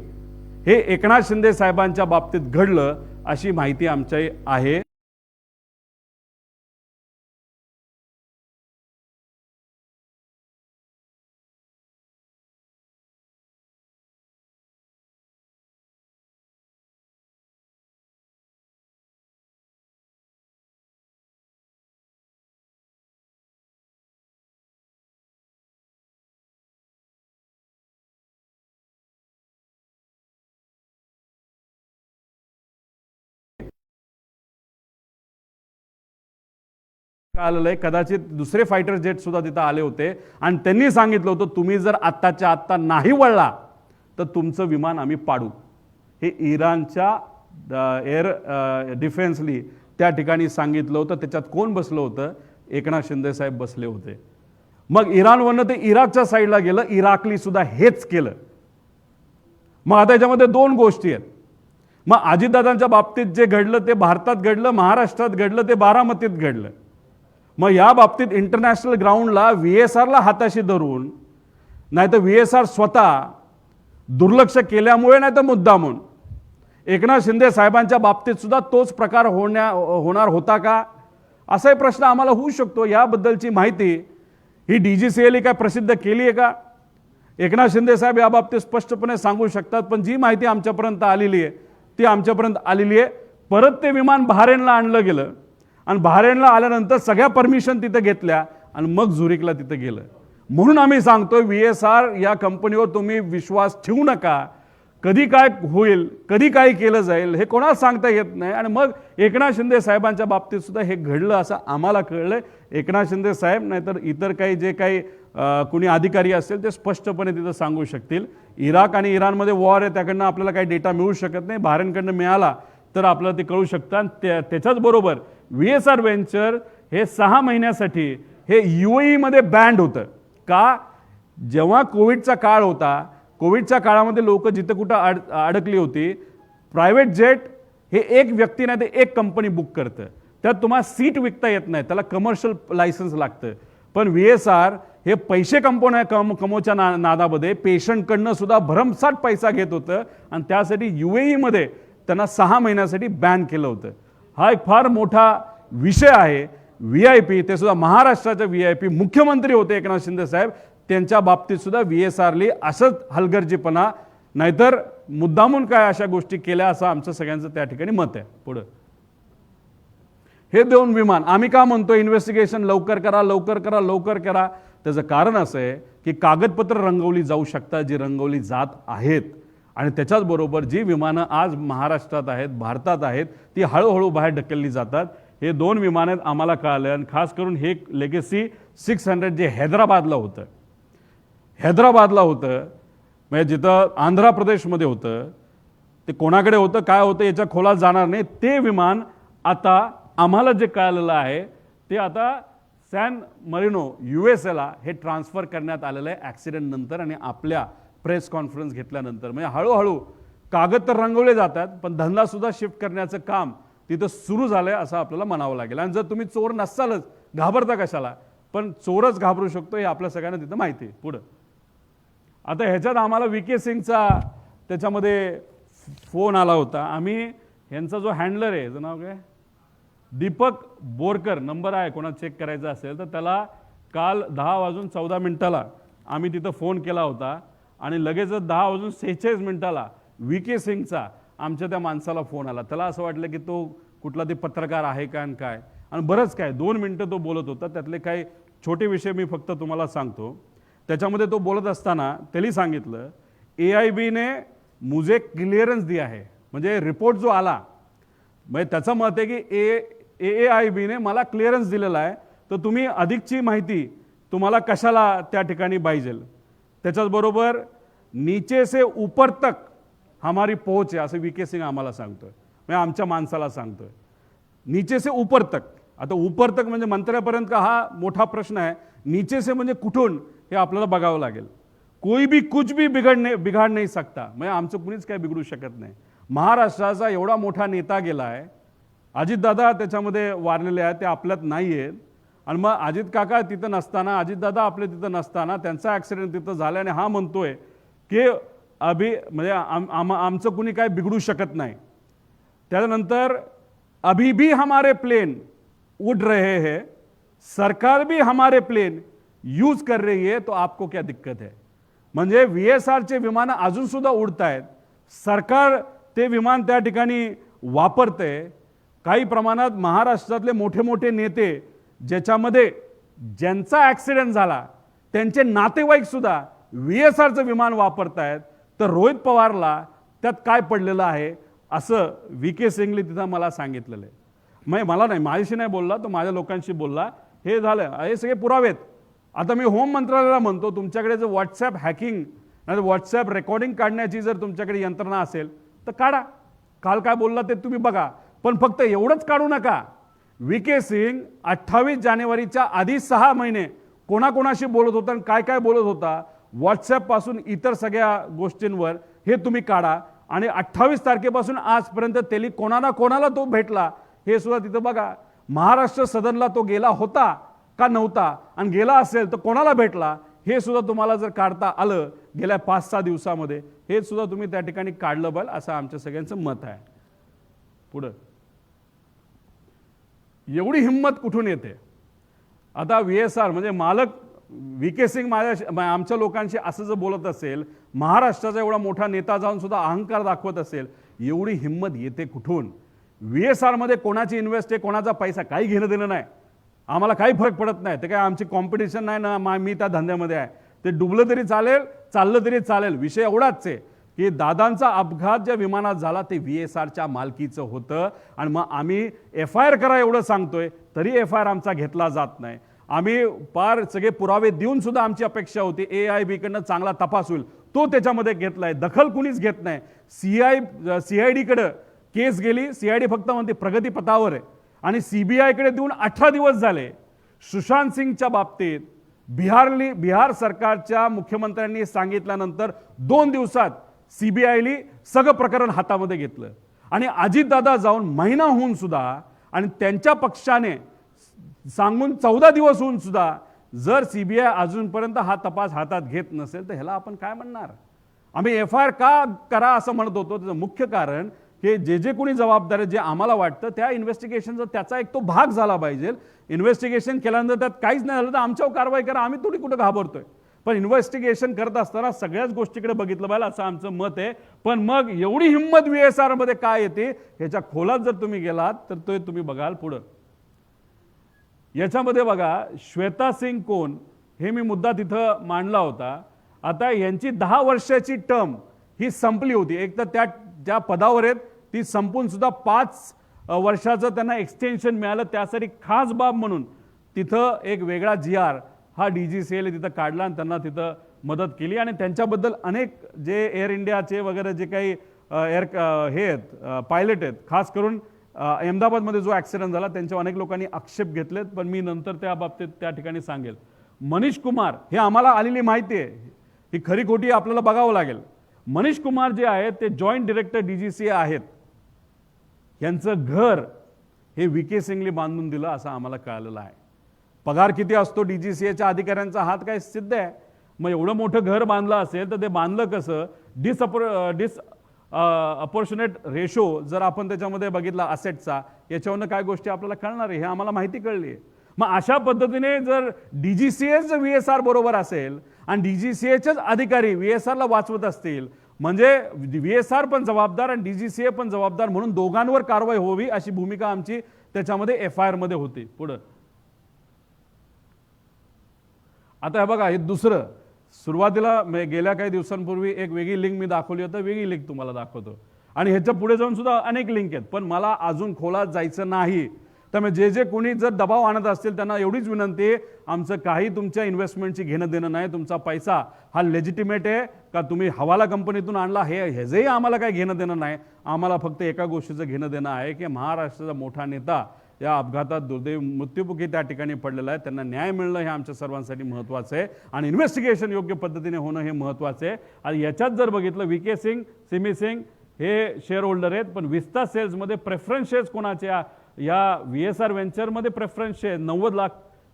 हे एकनाथ शिंदे साहेबांच्या बाबतीत घडलं अशी माहिती आमच्या आहे. आलेलं कदाचित दुसरे फायटर जेट सुद्धा तिथं आले होते आणि त्यांनी सांगितलं होतं तुम्ही जर आत्ताच्या आत्ता नाही वळला तर तुमचं विमान आम्ही पाडू. हे इराणच्या एअर डिफेन्सली त्या ठिकाणी सांगितलं होतं. त्याच्यात कोण बसलं होतं? एकनाथ शिंदे साहेब बसले होते. मग इराणवरनं ते इराकच्या साईडला गेलं, इराकली सुद्धा हेच केलं. मग आता याच्यामध्ये दोन गोष्टी आहेत. मग अजितदादांच्या बाबतीत जे घडलं ते भारतात घडलं, महाराष्ट्रात घडलं, ते बारामतीत घडलं. मग या बाबतीत इंटरनॅशनल ग्राउंडला VSRला हाताशी धरून, नाही तर VSR स्वतः दुर्लक्ष केल्यामुळे, नाही तर मुद्दामून एकनाथ शिंदे साहेबांच्या बाबतीत सुद्धा तोच प्रकार होणार होता का, असाही प्रश्न आम्हाला होऊ शकतो. याबद्दलची माहिती ही DGCLने काय प्रसिद्ध केली आहे का? एकनाथ शिंदे साहेब या बाबतीत स्पष्टपणे सांगू शकतात. पण जी माहिती आमच्यापर्यंत आलेली आहे ती आमच्यापर्यंत आलेली आहे. परत ते विमान बहारेनला आणलं गेलं आणि बहारेनला आल्यानंतर सगळ्या परमिशन तिथे घेतल्या आणि मग झुरिकला तिथे गेलं. म्हणून आम्ही सांगतोय VSR या कंपनीवर तुम्ही विश्वास ठेवू नका. कधी काय होईल, कधी काय केलं जाईल हे कोणाला सांगता येत नाही. आणि मग एकनाथ शिंदे साहेबांच्या बाबतीत सुद्धा हे घडलं असं आम्हाला कळलंय. एकनाथ शिंदे साहेब नाहीतर इतर काही जे काही कुणी अधिकारी असतील ते स्पष्टपणे तिथं सांगू शकतील. इराक आणि इराणमध्ये वॉर आहे, त्याकडनं आपल्याला काही डेटा मिळू शकत नाही. बहारेनकडनं मिळाला तर आपल्याला ते कळू शकतं. आणि त्याच्याच बरोबर VSR व्हेंचर हे 6 महिन्यासाठी हे UAE मध्ये बँड होतं. का? जेव्हा कोविडचा काळ होता, कोविडच्या काळामध्ये लोक जिथं कुठं अडकली होती, प्रायव्हेट जेट हे एक व्यक्ती नाही ते एक कंपनी बुक करतं. त्यात तुम्हाला सीट विकता येत नाही, त्याला कमर्शियल लायसन्स लागतं. पण VSR हे पैसे कमवच्या नादामध्ये पेशंटकडनं सुद्धा भरमसाठ पैसा घेत होतं आणि त्यासाठी UAE मध्ये त्यांना 6 महिन्यासाठी बॅन केलं होतं. हा एक फार मोठा विषय आहे. VIP ते सुद्धा महाराष्ट्राचे VIP मुख्यमंत्री होते एकनाथ शिंदे साहेब, त्यांच्या बाबतीत सुद्धा VSRली असंच हलगर्जीपणा नाहीतर मुद्दामून काय अशा गोष्टी केल्या असं आमचं सगळ्यांचं त्या ठिकाणी मत आहे. पुढं हे 2 विमान आम्ही का म्हणतो इन्व्हेस्टिगेशन लवकर करा. त्याचं कारण असं आहे की कागदपत्र रंगवली जाऊ शकतात, जी रंगवली जात आहेत. आणि त्याच्याच बरोबर जी विमानं आज महाराष्ट्रात आहेत, भारतात आहेत, ती हळूहळू बाहेर ढकलली जातात. हे 2 विमानं आम्हाला कळालं. आणि खास करून हे लेगसी 600 जे हैदराबादला होतं म्हणजे जिथं आंध्र प्रदेशमध्ये होतं, ते कोणाकडे होतं काय होतं याच्या खोलात जाणार नाही. ते विमान आता आम्हाला जे कळालेलं आहे ते आता सॅन मरिनो USAला हे ट्रान्सफर करण्यात आलेलं आहे ॲक्सिडेंट नंतर आणि आपल्या प्रेस कॉन्फरन्स घेतल्यानंतर. म्हणजे हळूहळू कागद तर रंगवले जातात पण धंदासुद्धा शिफ्ट करण्याचं काम तिथं सुरू झालं आहे असं आपल्याला म्हणावं लागेल. आणि जर तुम्ही चोर नसालच घाबरता कशाला, पण चोरच घाबरू शकतो हे आपल्या सगळ्यांना तिथं माहिती आहे. पुढं आता ह्याच्यात आम्हाला VK सिंगचा त्याच्यामध्ये फोन आला होता. आम्ही ह्यांचा जो हँडलर आहे, याचं नाव काय, दीपक बोरकर नंबर आहे, कोणाला चेक करायचा असेल तर त्याला काल 10:14 आम्ही तिथं फोन केला होता आणि लगेचच 10:46 VK सिंगचा आमच्या त्या माणसाला फोन आला. त्याला असं वाटलं की तो कुठला ते पत्रकार आहे का आणि काय, आणि बरंच काय 2 मिनटं तो बोलत होता. त्यातले काही छोटे विषय मी फक्त तुम्हाला सांगतो. त्याच्यामध्ये तो बोलत असताना त्यांनी सांगितलं AIBने मुझे क्लिअरन्स दिया है, म्हणजे रिपोर्ट जो आला म्हणजे त्याचं मत आहे की AAIBने मला क्लिअरन्स दिलेला आहे, तर तुम्ही अधिकची माहिती तुम्हाला कशाला त्या ठिकाणी पाहिजे, त्याच्याचबरोबर नीचे से ऊपर तक हमारी पोहोच आहे असं VK सिंग आम्हाला सांगतोय, म्हणजे आमच्या माणसाला सांगतोय, नीचे से ऊपर तक. आता ऊपर तक म्हणजे मंत्र्यापर्यंत का हा मोठा प्रश्न आहे, नीचे से म्हणजे कुठून हे आपल्याला बघावं लागेल. कोई भी कुछ भी बिघाड नाही सकता, म्हणजे आमचं कुणीच काय बिघडू शकत नाही. महाराष्ट्राचा एवढा मोठा नेता गेला आहे, अजितदादा त्याच्यामध्ये वारलेले आहेत, ते आपल्यात नाही आहेत, आणि मग अजित काका तिथं नसताना, अजितदादा आपले तिथं नसताना त्यांचा ॲक्सिडेंट तिथं झाला आणि हा म्हणतोय की म्हणजे आमचं कुणी काय बिघडू शकत नाही. त्यानंतर अभी भी हमारे प्लेन उड़ रहे हैं, सरकार भी हमारे प्लेन यूज कर रही है, तो आपको क्या दिक्कत है. म्हणजे VSRचे विमान अजून सुद्धा उडत आहेत, सरकार ते विमान त्या ठिकाणी वापरते. काही प्रमाणात महाराष्ट्रातले मोठे मोठे नेते ज्याच्यामध्ये ज्यांचा ॲक्सिडेंट झाला त्यांचे नातेवाईक सुद्धा VSRचं विमान वापरतायत, तर रोहित पवारला त्यात काय पडलेलं आहे असं VK सिंगने तिथं मला सांगितलेलं आहे. मग मला नाही, माझ्याशी नाही बोलला, तो माझ्या लोकांशी बोलला. हे झालं, हे सगळे पुरावेत. आता मी होम मंत्रालयाला म्हणतो, तुमच्याकडे जर व्हॉट्सॲप हॅकिंग नाही व्हॉट्सॲप रेकॉर्डिंग काढण्याची जर तुमच्याकडे यंत्रणा असेल तर काढा. काल काय बोलला ते तुम्ही बघा, पण फक्त एवढंच काढू नका. VK सिंग 28 जानेवारीच्या आधी 6 महिने कोणाकोणाशी बोलत होता आणि काय काय बोलत होता, व्हॉट्सॲपपासून इतर सगळ्या गोष्टींवर हे तुम्ही काढा. आणि 28 तारखेपासून आजपर्यंत तेली कोणाला तो भेटला हे सुद्धा तिथं बघा. महाराष्ट्र सदनला तो गेला होता का नव्हता, आणि गेला असेल तर कोणाला भेटला हे सुद्धा तुम्हाला जर काढता आलं गेल्या 5-6 दिवसामध्ये, हे सुद्धा तुम्ही त्या ठिकाणी काढलं पाहिजे असं आमच्या सगळ्यांचं मत आहे. पुढं एवढी हिंमत कुठून येते. आता VSR म्हणजे मालक VK सिंग आमच्या लोकांशी असं जर बोलत असेल, महाराष्ट्राचा एवढा मोठा नेता जाऊन सुद्धा अहंकार दाखवत असेल, एवढी हिंमत येते कुठून. VSR मध्ये कोणाची इन्व्हेस्ट आहे, कोणाचा पैसा काही घेणं देणं नाही, आम्हाला काही फरक पडत नाही. ते काय आमची कॉम्पिटिशन नाही ना, मी त्या धंद्यामध्ये आहे. ते डुबलं तरी चालेल, चाललं तरी चालेल. विषय एवढाच आहे की दादांचा अपघात ज्या विमानात झाला ते VSRच्या मालकीचं होतं, आणि मग आम्ही FIR करा एवढं सांगतोय तरी FIR आमचा घेतला जात नाही. आम्ही पार सगळे पुरावे देऊन सुद्धा आमची अपेक्षा होती AIB कडनं चांगला तपास होईल, तो त्याच्यामध्ये घेतलाय. दखल कुणीच घेत नाही. CID कडे केस गेली, CID फक्त म्हणते प्रगतीपथावर आहे, आणि CBI कडे देऊन 18 दिवस झाले. सुशांत सिंगच्या बाबतीत बिहार सरकारच्या मुख्यमंत्र्यांनी सांगितल्यानंतर 2 दिवसात CBIने सगळं प्रकरण हातामध्ये घेतलं, आणि अजितदादा जाऊन महिना होऊन सुद्धा आणि त्यांच्या पक्षाने सांगून 14 दिवस होऊन सुद्धा जर CBI अजूनपर्यंत हा तपास हातात घेत नसेल तर ह्याला आपण काय म्हणणार. आम्ही FIR का करा असं म्हणत होतो, त्याचं मुख्य कारण की जे कोणी जबाबदार आहे, जे आम्हाला वाटतं त्या इन्व्हेस्टिगेशनचा त्याचा एक तो भाग झाला पाहिजे. इन्व्हेस्टिगेशन केल्यानंतर त्यात काहीच नाही झालं तर आमच्यावर कारवाई करा, आम्ही थोडी कुठं घाबरतोय. पण इन्व्हेस्टिगेशन करत असताना सगळ्याच गोष्टीकडे बघितलं पाहिजे असं आमचं मत आहे. पण मग एवढी हिंमत VSR मध्ये काय येते ह्याच्या खोलात जर तुम्ही गेलात तर ते तुम्ही बघाल. पुढं याच्यामध्ये बघा, श्वेता सिंग कोण हे मी मुद्दा तिथं मांडला होता. आता यांची 10 वर्षाची टर्म ही संपली होती. एक तर त्या पदावर आहेत ती संपून सुद्धा 5 वर्षाचं त्यांना एक्सटेन्शन मिळालं. त्यासाठी खास बाब म्हणून तिथं एक वेगळा GR हा DGCA तिथं काढला आणि त्यांना तिथं मदत केली. आणि त्यांच्याबद्दल अनेक जे एअर इंडियाचे वगैरे जे काही हे आहेत पायलट आहेत, खास करून अहमदाबादमध्ये जो ॲक्सिडेंट झाला त्यांच्या अनेक लोकांनी आक्षेप घेतलेत, पण मी नंतर त्या बाबतीत त्या ठिकाणी सांगेल. मनीष कुमार हे आम्हाला आलेली माहिती आहे, ही खरी खोटी आपल्याला बघावं लागेल. मनीष कुमार जे आहेत ते जॉईंट डिरेक्टर DGCA आहेत. यांचं घर हे VK सिंगने बांधून दिलं असं आम्हाला कळलेलं आहे. पगार किती असतो DGCAच्या अधिकाऱ्यांचा हात काय सिद्ध आहे. मग एवढं मोठं घर बांधलं असेल तर ते बांधलं कसं. अपॉर्च्युनेट रेशो जर आपण त्याच्यामध्ये बघितला असेटचा, याच्यावरनं काय गोष्टी आपल्याला कळणार आहे हे आम्हाला माहिती कळली आहे. मग अशा पद्धतीने जर DGCAच VSR बरोबर असेल आणि DGCAचेच अधिकारी VSRला वाचवत असतील, म्हणजे VSR पण जबाबदार आणि DGCA पण जबाबदार, म्हणून दोघांवर कारवाई होवी अशी भूमिका आमची त्याच्यामध्ये FIR मध्ये होती. पुढं आता हे बघा, हे दुसरं सुरुवातीला गेल्या काही दिवसांपूर्वी एक वेगळी लिंक मी दाखवली होती, वेगळी लिंक तुम्हाला दाखवतो. आणि ह्याच्या पुढे जाऊन सुद्धा अनेक लिंक आहेत, पण मला अजून खोलात जायचं नाही. त्यामुळे जे कोणी जर दबाव आणत असतील त्यांना एवढीच विनंती आहे, आमचं काही तुमच्या इन्व्हेस्टमेंटची घेणं देणं नाही. तुमचा पैसा हा लेजिटिमेट आहे का तुम्ही हवाला कंपनीतून आणला ह्याचंही आम्हाला काही घेणं देणं नाही. आम्हाला फक्त एका गोष्टीचं घेणं देणं आहे की महाराष्ट्राचा मोठा नेता या अपघातात दुर्दैवी मृत्युमुखी त्या ठिकाणी पडलेला आहे. त्यांना न्याय मिळणं हे आमच्या सर्वांसाठी महत्त्वाचं आहे आणि इन्व्हेस्टिगेशन योग्य पद्धतीने होणं हे महत्त्वाचं आहे. आणि याच्यात जर बघितलं VK सिंग, सिमी सिंग हे शेअर होल्डर आहेत, पण विस्ता सेल्समध्ये प्रेफरन्स शेअर्स कोणाचे या VSR व्हेंचरमध्ये प्रेफरन्स शेअर 90 लाख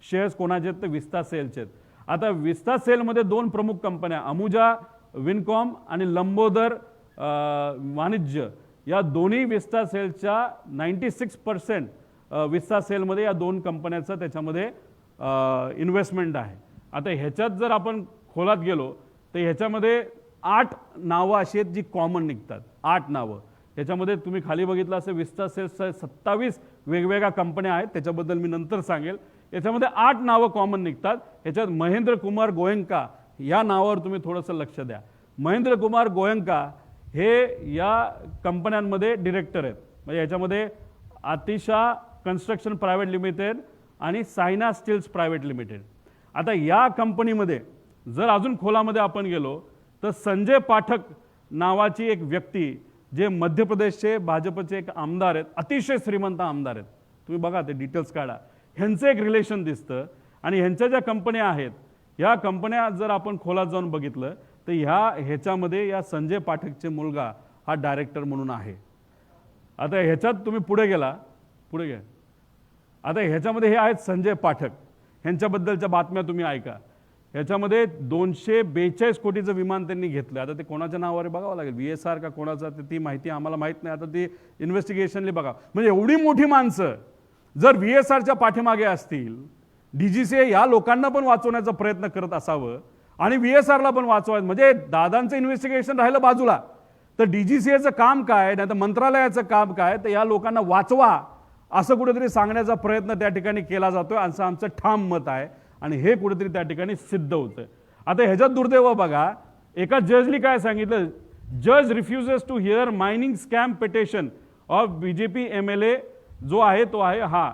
शेअर्स कोणाचे आहेत तर विस्ता सेलचे आहेत. आता विस्ता सेलमध्ये 2 प्रमुख कंपन्या अंबुजा विनकॉम आणि लंबोदर वाणिज्य या दोन्ही विस्ता सेलच्या 96% विस्ता सेलमध्ये या 2 कंपन्याचं त्याच्यामध्ये इन्व्हेस्टमेंट आहे. आता ह्याच्यात जर आपण खोलात गेलो तर ह्याच्यामध्ये 8 नावं अशी आहेत जी कॉमन निघतात. 8 नावं ह्याच्यामध्ये तुम्ही खाली बघितलं असं विस्ता सेल्सच्या 27 वेगवेगळ्या कंपन्या आहेत, त्याच्याबद्दल मी नंतर सांगेल. याच्यामध्ये 8 नावं कॉमन निघतात. ह्याच्यात महेंद्र कुमार गोयंका या नावावर तुम्ही थोडंसं लक्ष द्या. महेंद्र कुमार गोयंका हे या कंपन्यांमध्ये डिरेक्टर आहेत. म्हणजे याच्यामध्ये आतिशा कन्स्ट्रक्शन प्रायव्हेट लिमिटेड आणि सायना स्टील्स प्रायव्हेट लिमिटेड. आता या कंपनीमध्ये जर अजून खोलामध्ये आपण गेलो तर संजय पाठक नावाची एक व्यक्ती जे मध्य प्रदेशचे भाजपचे एक आमदार आहेत, अतिशय श्रीमंत आमदार आहेत. तुम्ही बघा ते डिटेल्स काढा. ह्यांचं एक रिलेशन दिसतं आणि ह्यांच्या ज्या कंपन्या आहेत या कंपन्या जर आपण खोलात जाऊन बघितलं तर ह्याच्यामध्ये या संजय पाठकचे मुलगा हा डायरेक्टर म्हणून आहे. आता ह्याच्यात तुम्ही पुढे घ्या. आता ह्याच्यामध्ये हे आहेत संजय पाठक, ह्यांच्याबद्दलच्या बातम्या तुम्ही ऐका. ह्याच्यामध्ये 242 कोटीचं विमान त्यांनी घेतलं. आता ते कोणाच्या नावावर बघावं लागेल, VSR का कोणाचा ती माहिती आम्हाला माहीत नाही. आता ती इन्व्हेस्टिगेशनली बघा. म्हणजे एवढी मोठी माणसं जर VSRच्या पाठीमागे असतील, DGCA या लोकांना पण वाचवण्याचा प्रयत्न करत असावं आणि VSRला पण वाचवायचं, म्हणजे दादांचं इन्व्हेस्टिगेशन राहिलं बाजूला तर DGCAचं काम काय, नाही तर मंत्रालयाचं काम काय, तर या लोकांना वाचवा असं कुठेतरी सांगण्याचा प्रयत्न त्या ठिकाणी केला जातोय असं आमचं ठाम मत आहे आणि हे कुठेतरी त्या ठिकाणी सिद्ध होतं. आता ह्याच्यात दुर्दैव बघा, एका जजनी काय सांगितलं, जज refuses to hear mining scam petition of BJP MLA जो आहे तो आहे हा,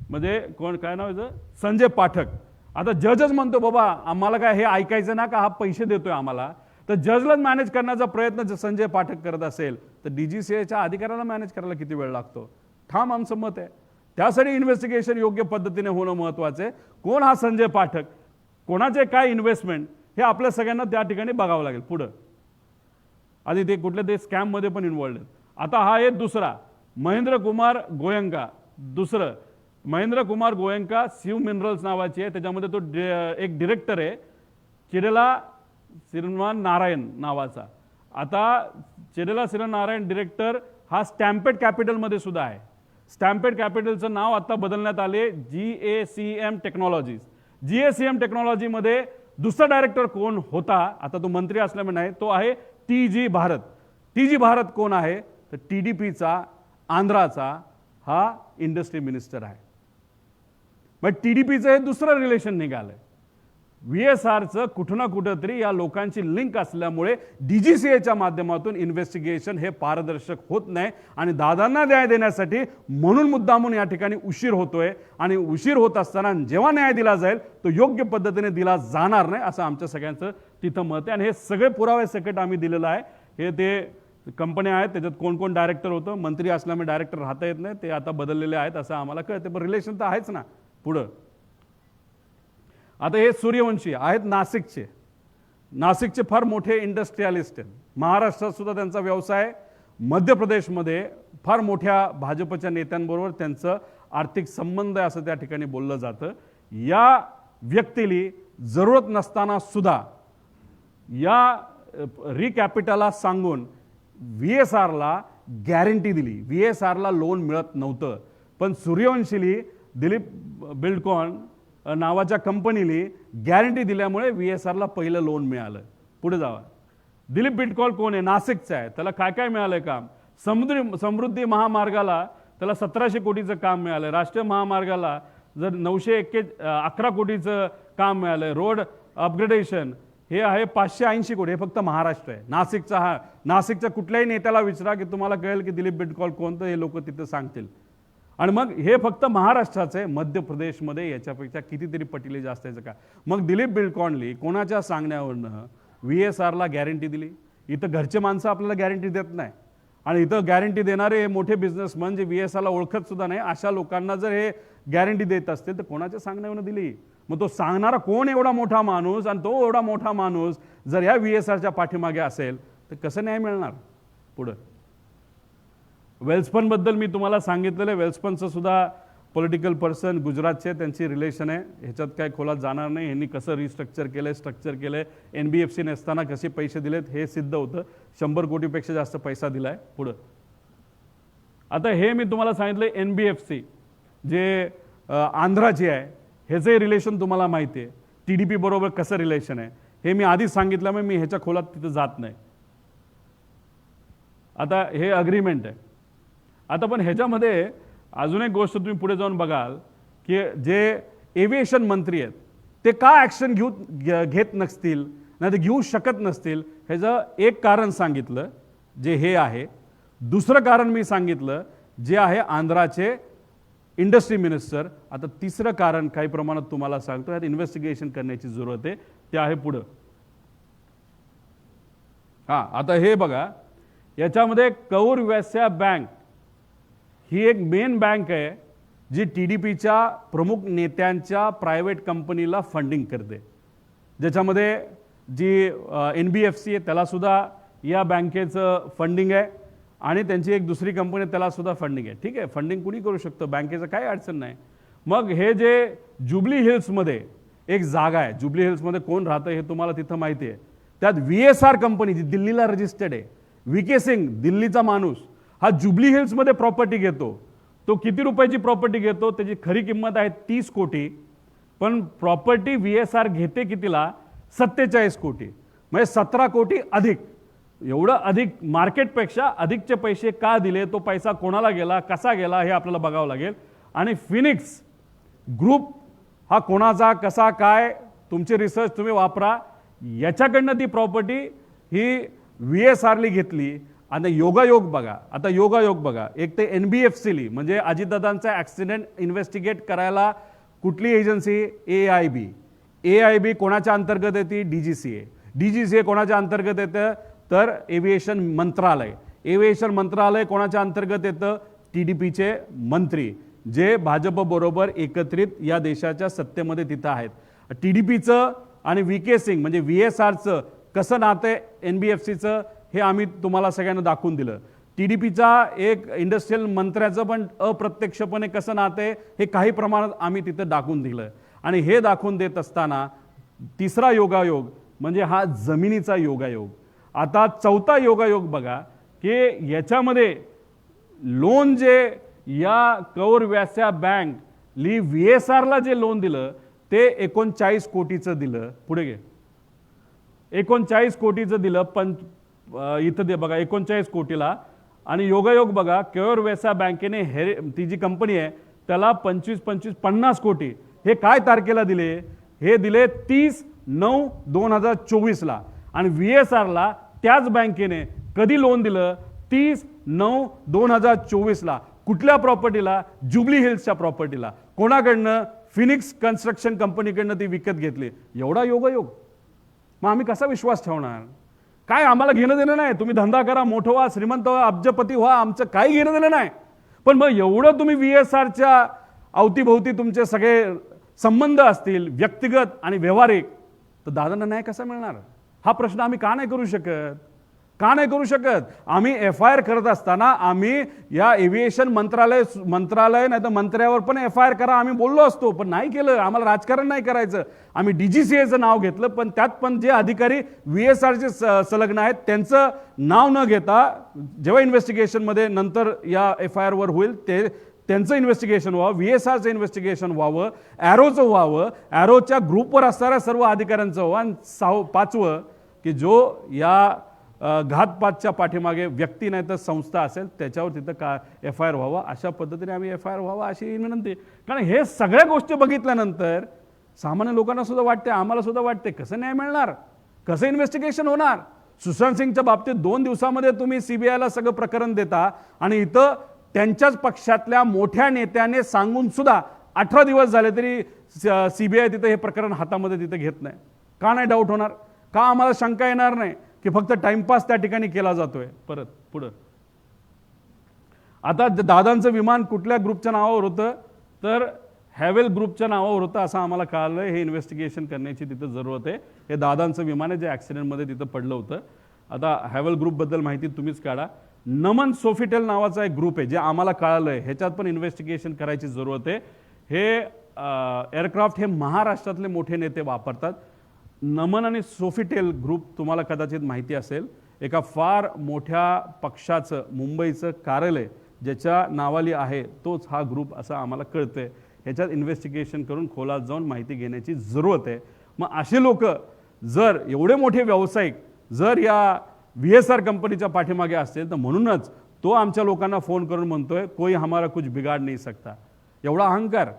म्हणजे कोण काय नाव याचं, संजय पाठक. आता जजच म्हणतो बाबा आम्हाला काय हे ऐकायचं ना का हा पैसे देतोय आम्हाला, तर जजलाच मॅनेज करण्याचा प्रयत्न जर संजय पाठक करत असेल तर DGCAच्या अधिकाऱ्याला मॅनेज करायला किती वेळ लागतो. ठाम आमचं मत आहे. त्यासाठी इन्व्हेस्टिगेशन योग्य पद्धतीने होणं महत्त्वाचं आहे. कोण हा संजय पाठक, कोणाचे काय इन्व्हेस्टमेंट हे आपल्या सगळ्यांना त्या ठिकाणी बघावं लागेल. पुढं आधी ते कुठल्या ते स्कॅममध्ये पण इन्व्हॉल्ड आहेत. आता हा आहे दुसरा महेंद्र कुमार गोयंका. दुसरं महेंद्र कुमार गोयंका शिव मिनरल्स नावाची आहे, त्याच्यामध्ये तो एक डिरेक्टर आहे चिरेला श्रीमान नारायण नावाचा. आता चिरेला श्रीमान नारायण डिरेक्टर हा स्टॅम्पेड कॅपिटलमध्ये सुद्धा आहे. स्टॅम्पेड कॅपिटलचं नाव आता बदलण्यात आले GACM टेक्नॉलॉजीज. GACM टेक्नॉलॉजीमध्ये दुसरा डायरेक्टर कोण होता, आता तो मंत्री असल्यामुळे नाही, तो आहे TG भारत. TG भारत कोण आहे तर TDPचा आंध्राचा हा इंडस्ट्री मिनिस्टर आहे. मग TDPचं हे दुसरं रिलेशन निघालंय. VSRचं कुठं ना कुठं तरी या लोकांची लिंक असल्यामुळे DGCAच्या माध्यमातून इन्व्हेस्टिगेशन हे पारदर्शक होत नाही आणि दादांना न्याय देण्यासाठी म्हणून मुद्दामून या ठिकाणी उशीर होतोय आणि उशीर होत असताना जेव्हा न्याय दिला जाईल तो योग्य पद्धतीने दिला जाणार नाही असं आमच्या सगळ्यांचं तिथं मत आहे. आणि हे सगळे पुरावे सकट आम्ही दिलेलं आहे. हे ते कंपन्या आहेत, त्याच्यात कोण कोण डायरेक्टर होतं, मंत्री असल्यामुळे डायरेक्टर राहता येत नाही, ते आता बदललेले आहेत असं आम्हाला कळतं, पण रिलेशन तर आहेच ना. पुढं आता हे सूर्यवंशी आहेत नाशिकचे फार मोठे इंडस्ट्रियलिस्ट आहेत. महाराष्ट्रात सुद्धा त्यांचा व्यवसाय, मध्य प्रदेशमध्ये फार मोठ्या भाजपच्या नेत्यांबरोबर त्यांचं आर्थिक संबंध आहे असं त्या ठिकाणी बोललं जातं. या व्यक्तीली जरूरत नसताना सुद्धा या रिकॅपिटलला सांगून VSRला गॅरंटी दिली. VSRला लोन मिळत नव्हतं, पण सूर्यवंशीली दिलीप बिल्डकॉन नावाच्या कंपनीली गॅरंटी दिल्यामुळे VSRला पहिलं लोन मिळालं. पुढे जावा. दिलीप बिल्डकॉन कोण आहे, नाशिकचा आहे. त्याला काय काय मिळालंय काम, समृद्धी महामार्गाला त्याला 1700 कोटीचं काम मिळालं. राष्ट्रीय महामार्गाला जर 911 कोटीचं काम मिळालंय. रोड अपग्रेडेशन हे आहे 580 कोटी. हे फक्त महाराष्ट्र आहे. नाशिकचा हा, नाशिकच्या कुठल्याही नेत्याला विचारा की तुम्हाला कळेल की दिलीप बिल्डकॉन कोणतं, हे लोक तिथं सांगतील. आणि मग हे फक्त महाराष्ट्राचं आहे, मध्य प्रदेशमध्ये याच्यापेक्षा कितीतरी पटीले जास्त याचं का. मग दिलीप बिल्डकॉननी कोणाच्या सांगण्यावरनं VSRला गॅरंटी दिली. इथं घरचे माणसं आपल्याला गॅरंटी देत नाही आणि इथं गॅरंटी देणारे मोठे बिझनेसमन जे VSRला ओळखत सुद्धा नाही अशा लोकांना जर हे गॅरंटी देत असतील तर कोणाच्या सांगण्यावरनं दिली. मग तो सांगणारा कोण एवढा मोठा माणूस, आणि तो एवढा मोठा माणूस जर या VSRच्या पाठीमागे असेल तर कसं न्याय मिळणार पुढं. वेल्सपनबद्दल मी तुम्हाला सांगितलेलं आहे. वेल्सपनचं सुद्धा पॉलिटिकल पर्सन गुजरातचे, त्यांची रिलेशन आहे, ह्याच्यात काय खोलात जाणार नाही. यांनी कसं रिस्ट्रक्चर केलं, स्ट्रक्चर केलं, NBFC नसताना कसे पैसे दिलेत हे सिद्ध होतं. 100 कोटीपेक्षा जास्त पैसा दिला आहे पुढं. आता हे मी तुम्हाला सांगितलं NBFC जे आंध्राची आहे ह्याचंही रिलेशन तुम्हाला माहिती आहे. TDP बरोबर कसं रिलेशन आहे हे मी आधीच सांगितल्यामुळे मी ह्याच्या खोलात तिथं जात नाही. आता हे अग्रीमेंट आहे. आता पण ह्याच्यामध्ये अजून एक गोष्ट तुम्ही पुढे जाऊन बघाल की जे एव्हिएशन मंत्री आहेत ते का ॲक्शन घेत नसतील, नाही तर घेऊ शकत नसतील, ह्याचं एक कारण सांगितलं जे हे आहे. दुसरं कारण मी सांगितलं जे आहे आंध्राचे इंडस्ट्री मिनिस्टर. आता तिसरं कारण काही प्रमाणात तुम्हाला सांगतो, यात इन्व्हेस्टिगेशन करण्याची जरूरत आहे, ते आहे पुढं. हां, आता हे बघा, याच्यामध्ये कौर वैश्य बँक ही एक मेन बँक आहे जी TDPच्या प्रमुख नेत्यांच्या प्रायव्हेट कंपनीला फंडिंग करते. ज्याच्यामध्ये जी NBFC आहे त्यालासुद्धा या बँकेचं फंडिंग आहे आणि त्यांची एक दुसरी कंपनी त्यालासुद्धा फंडिंग आहे. ठीक आहे, फंडिंग कुणी करू शकतं, बँकेचं काही अडचण नाही. मग हे जे जुबली हिल्समध्ये एक जागा आहे, जुबली हिल्समध्ये कोण राहतं हे तुम्हाला तिथं माहिती आहे. त्यात VSR कंपनी जी दिल्लीला रजिस्टर्ड आहे, VK सिंग दिल्लीचा माणूस हा जुबली हिल्समध्ये प्रॉपर्टी घेतो. तो किती रुपयाची प्रॉपर्टी घेतो, त्याची खरी किंमत आहे 30 कोटी, पण प्रॉपर्टी VSR घेते कितीला, 47 कोटी, म्हणजे 17 कोटी अधिक. एवढं अधिक मार्केटपेक्षा अधिकचे पैसे का दिले, तो पैसा कोणाला गेला, कसा गेला हे आपल्याला बघावं लागेल. आणि फिनिक्स ग्रुप हा कोणाचा, कसा, काय, तुमचे रिसर्च तुम्ही वापरा. याच्याकडनं ती प्रॉपर्टी ही VSRली घेतली. आणि योगायोग बघा, आता योगायोग बघा, एक ते NBFCली म्हणजे अजितदादांचा ॲक्सिडेंट इन्व्हेस्टिगेट करायला कुठली एजन्सी, AIB कोणाच्या अंतर्गत येते, DGCA कोणाच्या अंतर्गत येतं तर एव्हिएशन मंत्रालय. एव्हिएशन मंत्रालय कोणाच्या अंतर्गत येतं, TDPचे मंत्री जे भाजप बरोबर एकत्रित या देशाच्या सत्तेमध्ये तिथं आहेत. TDPचं आणि VK सिंग म्हणजे VSRचं कसं नातं आहे NBFCचं हे आम्ही तुम्हाला सगळ्यांना दाखवून दिलं. TDPचा एक इंडस्ट्रियल मंत्र्याचं पण अप्रत्यक्षपणे कसं नातं आहे हे काही प्रमाणात आम्ही तिथं दाखवून दिलं. आणि हे दाखवून देत असताना तिसरा योगायोग म्हणजे हा जमिनीचा योगायोग. आता चौथा योगायोग बघा की याच्यामध्ये लोन जे या कौर वैश्य बँकली VSRला जे लोन दिलं ते 39 कोटीचं दिलं. पुढे घे, 39 कोटीचं दिलं. पण इथं दे बघा 39 कोटीला. आणि योगायोग बघा, कौर वैश्य बँकेने ती जी कंपनी आहे त्याला 25-50 कोटी हे काय तारखेला दिले, हे दिले 30/9/2024ला. आणि VSRला त्याच बँकेने कधी लोन दिलं, 30/9/2024ला. कुठल्या प्रॉपर्टीला, जुबली हिल्सच्या प्रॉपर्टीला. कोणाकडनं, फिनिक्स कन्स्ट्रक्शन कंपनीकडनं ती विकत घेतली. एवढा योगायोग. मग आम्ही कसा विश्वास ठेवणार. काय आम्हाला घेणं देणं नाही, तुम्ही धंदा करा, मोठं व्हा, श्रीमंत व्हा, अब्जपती व्हा, आमचं काही घेणं देणं नाही. पण मग एवढं तुम्ही VSRच्या अवतीभोवती तुमचे सगळे संबंध असतील व्यक्तिगत आणि व्यावहारिक, तर दादांना न्याय कसा मिळणार. हा प्रश्न आम्ही का नाही करू शकत, का नाही करू शकत. आम्ही FIR करत असताना आम्ही या एव्हिएशन मंत्रालय नाही तर मंत्र्यावर पण FIR करा आम्ही बोललो असतो, पण नाही केलं. आम्हाला राजकारण नाही करायचं. आम्ही DGCAचं नाव घेतलं, पण त्यात पण जे अधिकारी VSRचे संलग्न आहेत त्यांचं नाव न घेता जेव्हा इन्व्हेस्टिगेशनमध्ये नंतर या FIRवर होईल ते त्यांचं इन्व्हेस्टिगेशन व्हावं, VSRचं इन्व्हेस्टिगेशन व्हावं, ॲरोचं व्हावं, ॲरोच्या ग्रुपवर असणाऱ्या सर्व अधिकाऱ्यांचं व्हावं. आणि 5वं की जो या घातपातच्या पाठीमागे व्यक्ती नाही तर संस्था असेल त्याच्यावर तिथं का FIR व्हावा. अशा पद्धतीने आम्ही FIR व्हावा अशी विनंती. कारण हे सगळ्या गोष्टी बघितल्यानंतर सामान्य लोकांना सुद्धा वाटते, आम्हाला सुद्धा वाटते, कसं न्याय मिळणार, कसं इन्व्हेस्टिगेशन होणार. सुशांत सिंगच्या बाबतीत 2 दिवसामध्ये तुम्ही CBIला सगळं प्रकरण देता आणि इथं त्यांच्याच पक्षातल्या मोठ्या नेत्याने सांगून सुद्धा 18 दिवस झाले तरी CBI तिथं हे प्रकरण हातामध्ये तिथं घेत नाही. का नाही डाऊट होणार? का आम्हाला शंका येणार नाही की फक्त टाइमपास त्या ठिकाणी केला जातोय? परत पुढं आता दादांचं विमान कुठल्या ग्रुपच्या नावावर होतं? तर हॅवेल ग्रुपच्या नावावर होतं असं आम्हाला कळलं. हे इन्व्हेस्टिगेशन करण्याची तिथं जरूरत आहे. हे दादांचं विमान आहे जे ॲक्सिडेंटमध्ये तिथं पडलं होतं. आता हॅवेल ग्रुपबद्दल माहिती तुम्हीच काढा. नमन सोफिटेल नावाचा एक ग्रुप आहे जे आम्हाला कळलं आहे, ह्याच्यात पण इन्व्हेस्टिगेशन करायची जरूरत आहे. हे एअरक्राफ्ट हे महाराष्ट्रातले मोठे नेते वापरतात. नमन आणि सोफिटेल ग्रुप तुम्हाला कदाचित माहिती असेल, एका फार मोठ्या पक्षाचं मुंबईचं कार्यालय ज्याच्या नावाली आहे तोच हा ग्रुप असं आम्हाला कळतंय. ह्याच्यात इन्व्हेस्टिगेशन करून खोलात जाऊन माहिती घेण्याची जरूरत आहे. मग असे लोक जर एवढे मोठे व्यावसायिक जर या VSR कंपनीच्या पाठीमागे असतील तर म्हणूनच तो आमच्या लोकांना फोन करून म्हणतोय कोई हमारा कुछ बिगाड नाही सकता. एवढा अहंकार.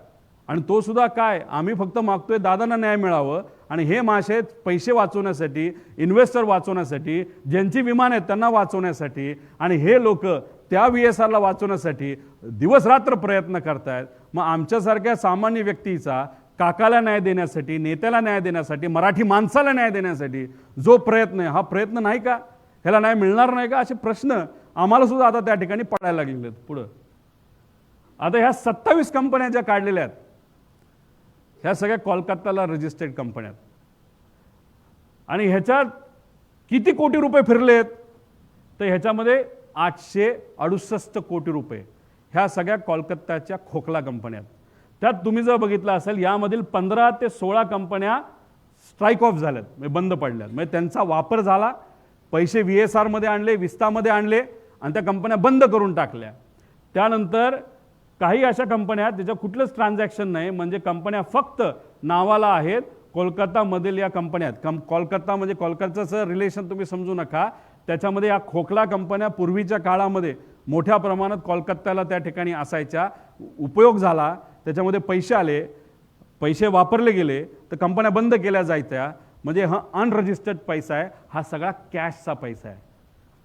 आणि तो सुद्धा काय, आम्ही फक्त मागतोय दादांना न्याय मिळावं आणि हे मासे पैसे वाचवण्यासाठी, इन्व्हेस्टर वाचवण्यासाठी, ज्यांची विमान आहेत त्यांना वाचवण्यासाठी आणि हे लोक त्या VSRला वाचवण्यासाठी दिवसरात्र प्रयत्न करतायत. मग आमच्यासारख्या सामान्य व्यक्तीचा काकाला न्याय देण्यासाठी, नेत्याला न्याय देण्यासाठी, मराठी माणसाला न्याय देण्यासाठी जो प्रयत्न आहे हा प्रयत्न नाही का? ह्याला न्याय मिळणार नाही का? असे प्रश्न आम्हाला सुद्धा आता त्या ठिकाणी पडायला लागलेले आहेत. पुढं आता ह्या 27 कंपन्या ज्या काढलेल्या आहेत ह्या सगळ्या कोलकाताला रजिस्टर्ड कंपन्या आहेत. आणि ह्याच्यात किती कोटी रुपये फिरलेत? तर ह्याच्यामध्ये 868 कोटी रुपये ह्या सगळ्या कोलकाताच्या खोकला कंपन्या आहेत. त्यात तुम्ही जर बघितलं असेल यामधील 15 ते 16 कंपन्या स्ट्राईक ऑफ झाल्यात, म्हणजे बंद पडल्यात. म्हणजे त्यांचा वापर झाला, पैसे VSR मध्ये आणले, विस्तामध्ये आणले आणि त्या कंपन्या बंद करून टाकल्या. त्यानंतर काही अशा कंपन्या त्याच्या कुठलंच ट्रान्झॅक्शन नाही, म्हणजे कंपन्या फक्त नावाला आहेत. कोलकातामधील या कंपन्यात कोलकाता म्हणजे कोलकाताचं रिलेशन तुम्ही समजू नका. त्याच्यामध्ये या खोकला कंपन्या पूर्वीच्या काळामध्ये मोठ्या प्रमाणात कोलकात्याला त्या ठिकाणी असायच्या, उपयोग झाला, त्याच्यामध्ये पैसे आले, पैसे वापरले गेले तर कंपन्या बंद केल्या जायच्या. म्हणजे हा अनरजिस्टर्ड पैसा आहे, हा सगळा कॅशचा पैसा आहे.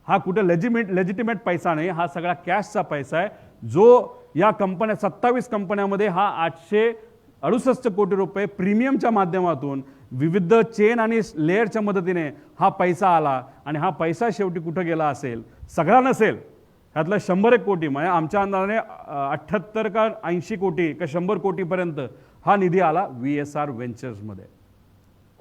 हा कुठे लेजिटिमेट पैसा नाही, हा सगळा कॅशचा पैसा आहे जो या कंपन्या 27 कंपन्यामध्ये हा 868 कोटी रुपये प्रीमियमच्या माध्यमातून विविध चेन आणि लेअरच्या मदतीने हा पैसा आला. आणि हा पैसा शेवटी कुठं गेला असेल? सगळा नसेल, ह्यातलं 100 कोटी म्हणजे आमच्या अंदाजाने 78 का 80 कोटी का 100 कोटीपर्यंत हा निधी आला VSR व्हेंचर्समध्ये.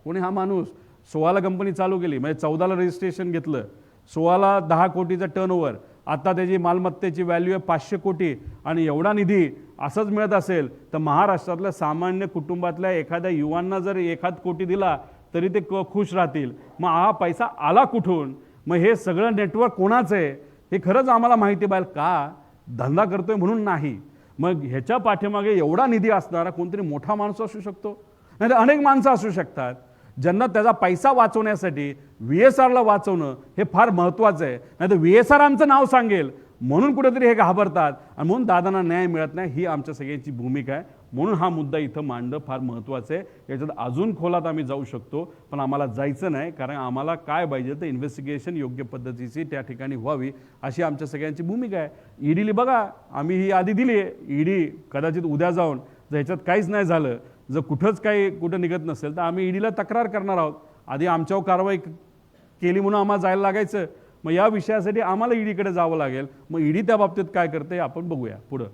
कोणी हा माणूस 16ला कंपनी चालू केली, म्हणजे 14ला रजिस्ट्रेशन घेतलं, 16ला 10 कोटीचा टर्नओव्हर, आता त्याची मालमत्तेची व्हॅल्यू आहे 500 कोटी. आणि एवढा निधी असंच मिळत असेल तर महाराष्ट्रातल्या सामान्य कुटुंबातल्या एखाद्या युवांना जर 1 कोटी दिला तरी ते खुश राहतील. मग हा पैसा आला कुठून? मग हे सगळं नेटवर्क कोणाचं आहे हे खरंच आम्हाला माहिती पाहिजे. का धंदा करतोय म्हणून नाही, मग ह्याच्या पाठीमागे एवढा निधी असणारा कोणतरी मोठा माणूस असू शकतो, नाही तर अनेक माणसं असू शकतात ज्यांना त्याचा पैसा वाचवण्यासाठी VSRला वाचवणं हे फार महत्त्वाचं आहे. नाही तर VSR आमचं नाव सांगेल म्हणून कुठेतरी हे घाबरतात आणि म्हणून दादांना न्याय मिळत नाही. ही आमच्या सगळ्यांची भूमिका आहे. म्हणून हा मुद्दा इथं मांडणं फार महत्त्वाचं आहे. याच्यात अजून खोलात आम्ही जाऊ शकतो पण आम्हाला जायचं नाही, कारण आम्हाला काय पाहिजे तर इन्व्हेस्टिगेशन योग्य पद्धतीची त्या ठिकाणी व्हावी अशी आमच्या सगळ्यांची भूमिका आहे. ईडीला बघा आम्ही ही यादी दिली आहे. ईडी कदाचित उद्या जाऊन जर ह्याच्यात काहीच नाही झालं, जर कुठं निघत नसेल तर आम्ही ईडीला तक्रार करणार आहोत. आधी आमच्यावर कारवाई केली म्हणून आम्हाला जायला लागायचं, मग या विषयासाठी आम्हाला ईडीकडे जावं लागेल. मग ईडी त्या बाबतीत काय करते आपण बघूया पुढं.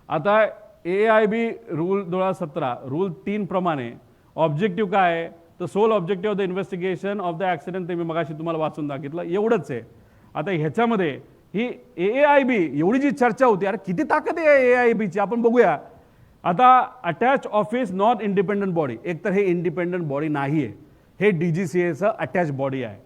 आता AIB रूल 2017 रूल 3 प्रमाणे ऑब्जेक्टिव्ह काय आहे तर sole objective of the investigation of the accident, ते मी मगाशी तुम्हाला वाचून दाखवलं एवढंच आहे. आता ह्याच्यामध्ये ही AIB एवढी जी चर्चा होती, अरे किती ताकद आहे AIBची आपण बघूया. आता attach office not independent body, एकतर हे इंडिपेंडंट बॉडी नाही आहे, हे DGCAचं अटॅच बॉडी आहे.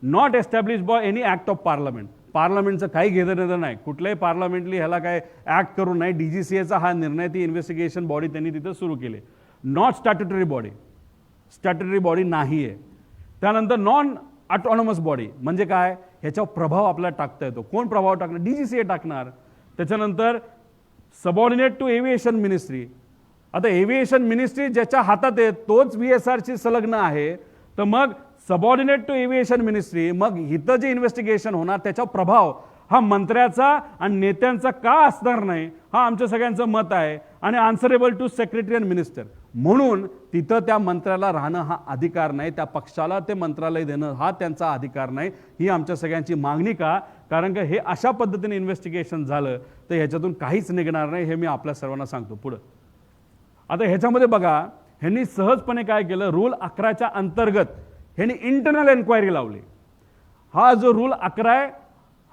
Not establish by any act of parliament, पार्लमेंटचं काही घेणं नाही, कुठल्याही पार्लमेंटली ह्याला काय ॲक्ट करून नाही. DGCAचा हा निर्णय, ती इन्व्हेस्टिगेशन बॉडी त्यांनी तिथं सुरू केली. Not statutory body, statutory body नाही आहे. त्यानंतर नॉन ऑटोनॉमस बॉडी म्हणजे काय, ह्याच्यावर प्रभाव आपल्याला टाकता येतो. कोण प्रभाव टाकणार? DGCA टाकणार. त्याच्यानंतर सबऑर्डिनेट टू एव्हिएशन मिनिस्ट्री, आता एव्हिएशन मिनिस्ट्री ज्याच्या हातात आहे तोच VSRची संलग्न आहे, तर मग सबऑर्डिनेट टू एव्हिएशन मिनिस्ट्री, मग इथं जे इन्व्हेस्टिगेशन होणार त्याचा प्रभाव हा मंत्र्याचा आणि नेत्यांचा का असणार नाही, हा आमच्या सगळ्यांचं मत आहे. आणि answerable to secretary and minister म्हणून तिथं त्या मंत्र्याला राहणं हा अधिकार नाही, त्या पक्षाला ते मंत्रालय देणं हा त्यांचा अधिकार नाही. ही आमच्या सगळ्यांची मागणी का, कारण का हे अशा पद्धतीने इन्व्हेस्टिगेशन झालं तर ह्याच्यातून काहीच निघणार नाही, हे मी आपल्या सर्वांना सांगतो. पुढं आता ह्याच्यामध्ये बघा, ह्यांनी सहजपणे काय केलं, रूल 11च्या अंतर्गत ह्यांनी इंटरनल एन्क्वायरी लावली. हा जो रूल 11 आहे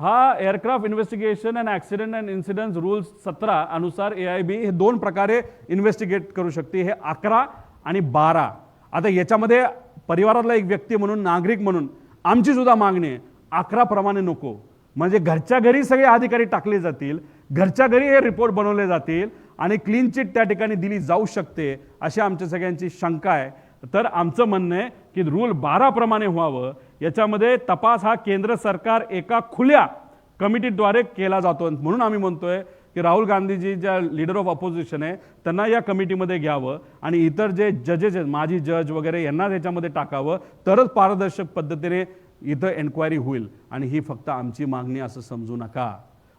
हा aircraft investigation and accident and incidents rule 17 अनुसार AIB हे 2 प्रकारे इन्व्हेस्टिगेट करू शकते, हे 11 आणि 12. आता याच्यामध्ये परिवारातला एक व्यक्ती म्हणून, नागरिक म्हणून आमची सुद्धा मागणी आहे 11 प्रमाणे नको, म्हणजे घरच्या घरी सगळे अधिकारी टाकले जातील, घरच्या घरी हे रिपोर्ट बनवले जातील आणि क्लीन चिट त्या ठिकाणी दिली जाऊ शकते, अशी आमच्या सगळ्यांची शंका आहे. तर आमचं म्हणणं आहे की रूल 12 प्रमाणे व्हावं. याच्यामध्ये तपास हा केंद्र सरकार एका खुल्या कमिटीद्वारे केला जातो, म्हणून आम्ही म्हणतोय की राहुल गांधीजी ज्या लीडर ऑफ ऑपोजिशन आहे त्यांना या कमिटीमध्ये घ्यावं आणि इतर जे जजेस आहेत, माजी जज वगैरे, यांना त्याच्यामध्ये टाकावं, तरच पारदर्शक पद्धतीने इथं एन्क्वायरी होईल. आणि ही फक्त आमची मागणी असं समजू नका.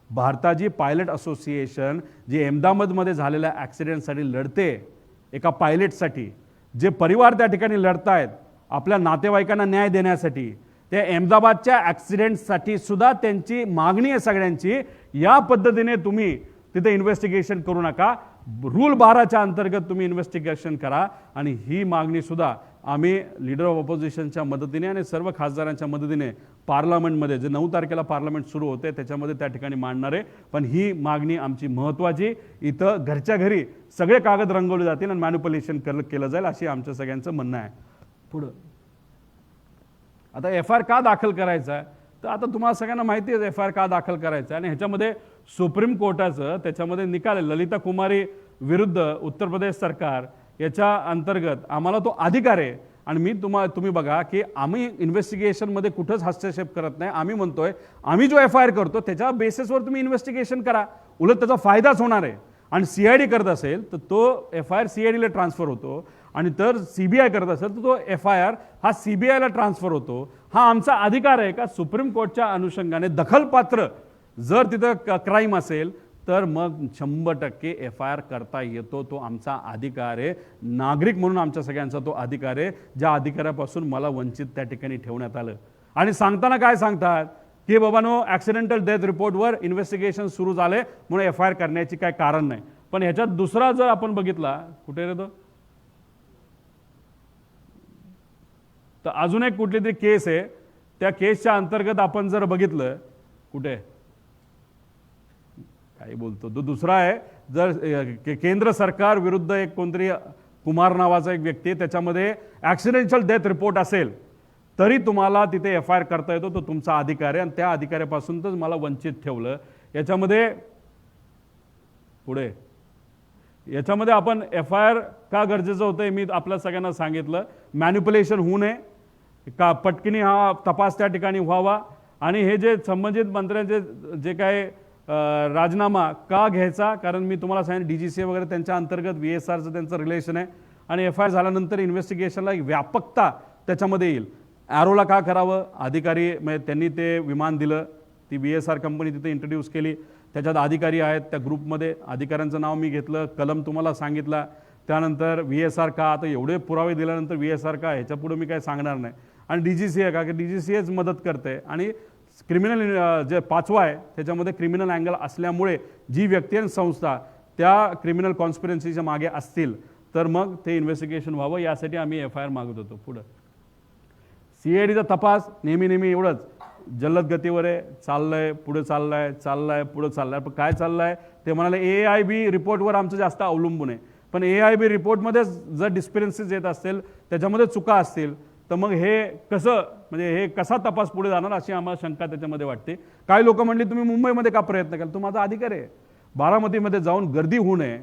भारताची पायलट असोसिएशन जे अहमदाबादमध्ये झालेल्या ॲक्सिडेंटसाठी लढते, एका पायलटसाठी जे परिवार त्या ठिकाणी लढतायत आपल्या नातेवाईकांना न्याय देण्यासाठी, त्या अहमदाबादच्या ॲक्सिडेंटसाठी सुद्धा त्यांची मागणी आहे सगळ्यांची, या पद्धतीने तुम्ही तिथे इन्व्हेस्टिगेशन करू नका, रूल 12च्या अंतर्गत तुम्ही इन्व्हेस्टिगेशन करा. आणि ही मागणी सुद्धा आम्ही लीडर ऑफ ऑपोजिशनच्या मदतीने आणि सर्व खासदारांच्या मदतीने पार्लमेंटमध्ये, जे 9 तारखेला पार्लमेंट सुरू होते त्याच्यामध्ये त्या ठिकाणी मांडणार आहे. पण ही मागणी आमची महत्त्वाची, इथं घरच्या घरी सगळे कागद रंगवले जातील आणि मॅन्युप्युलेशन केलं जाईल, अशी आमचं सगळ्यांचं म्हणणं आहे. पुढं आता FIR का दाखल करायचा आहे, तर आता तुम्हाला सगळ्यांना माहिती आहे FIR का दाखल करायचं आहे. आणि ह्याच्यामध्ये सुप्रीम कोर्टाचं त्याच्यामध्ये निकाल आहे, ललिता कुमारी विरुद्ध उत्तर प्रदेश सरकार, याच्या अंतर्गत आम्हाला तो अधिकार आहे. आणि तुम्ही बघा की आम्ही इन्व्हेस्टिगेशनमध्ये कुठंच हस्तक्षेप करत नाही. आम्ही म्हणतोय आम्ही जो FIR करतो त्याच्या बेसिसवर तुम्ही इन्व्हेस्टिगेशन करा, उलट त्याचा फायदाच होणार आहे. आणि CID करत असेल तर तो FIR CIDला ट्रान्सफर होतो, आणि तर CBI करत असेल तर तो FIR हा CBIला ट्रान्सफर होतो. हा आमचा अधिकार आहे का सुप्रीम कोर्टच्या अनुषंगाने दखलपात्र जर तिथं क्राईम असेल तर मग 100% FIR करता येतो, तो आमचा अधिकार आहे. नागरिक म्हणून आमच्या सगळ्यांचा तो अधिकार आहे, ज्या अधिकारापासून मला वंचित त्या ठिकाणी ठेवण्यात आलं. आणि सांगताना काय सांगतात की बाबांनो ॲक्सिडेंटल डेथ रिपोर्टवर इन्व्हेस्टिगेशन सुरू झाले म्हणून FIR करण्याची काय कारण नाही. पण ह्याच्यात दुसरा जर आपण बघितला, कुठे रे तो, तर अजून एक कुठली तरी केस आहे, त्या केसच्या अंतर्गत आपण जर बघितलं, कुठे काय बोलतो तो दुसरा आहे, जर केंद्र सरकार विरुद्ध एक कोणतरी कुमार नावाचा एक व्यक्ती, त्याच्यामध्ये ॲक्सिडेंटल डेथ रिपोर्ट असेल तरी तुम्हाला तिथे FIR करता येतो, तो तुमचा अधिकार आहे. आणि त्या अधिकाऱ्यापासून तर मला वंचित ठेवलं. याच्यामध्ये पुढे याच्यामध्ये आपण FIR का गरजेचं होतं हे मी आपल्या सगळ्यांना सांगितलं. मॅन्युप्युलेशन होऊ नये, का पटकिनी हा तपास त्या ठिकाणी व्हावा. आणि हे जे संबंधित मंत्र्यांचे जे काय राजीनामा का घ्यायचा, कारण मी तुम्हाला सांगितलं DGCA वगैरे त्यांच्या अंतर्गत VSRचं त्यांचं रिलेशन आहे. आणि FIR झाल्यानंतर इन्व्हेस्टिगेशनला एक व्यापकता त्याच्यामध्ये येईल. ॲरोला का करावं, अधिकारी म्हणजे त्यांनी ते विमान दिलं, ती VSR कंपनी तिथे इंट्रोड्यूस केली, त्याच्यात अधिकारी आहेत, त्या ग्रुपमध्ये अधिकाऱ्यांचं नाव मी घेतलं, कलम तुम्हाला सांगितला. त्यानंतर VSR का, आता एवढे पुरावे दिल्यानंतर VSR का, ह्याच्या पुढे मी काय सांगणार नाही. आणि DGCA का, की DGCAच मदत करते. आणि क्रिमिनल जे 5वा आहे त्याच्यामध्ये क्रिमिनल अँगल असल्यामुळे जी व्यक्ती आणि संस्था त्या क्रिमिनल कॉन्स्पिरन्सीच्या मागे असतील तर मग ते इन्व्हेस्टिगेशन व्हावं, यासाठी आम्ही FIR मागत होतो. पुढं CIDचा तपास नेहमी एवढंच जलद गतीवर आहे, चाललंय पुढे चाललंय पुढे चाललंय. पण काय चाललंय ते म्हणाले AIB रिपोर्टवर आमचं जास्त अवलंबून आहे. पण AIB रिपोर्टमध्ये जर डिस्पेरन्सीज येत असतील, त्याच्यामध्ये चुका असतील, तर मग हे कसं, म्हणजे हे कसा तपास पुढे जाणार, अशी आम्हाला शंका त्याच्यामध्ये वाटते. काही लोक म्हणली तुम्ही मुंबईमध्ये का प्रयत्न केला, तो माझा अधिकार आहे. बारामतीमध्ये जाऊन गर्दी होऊ नये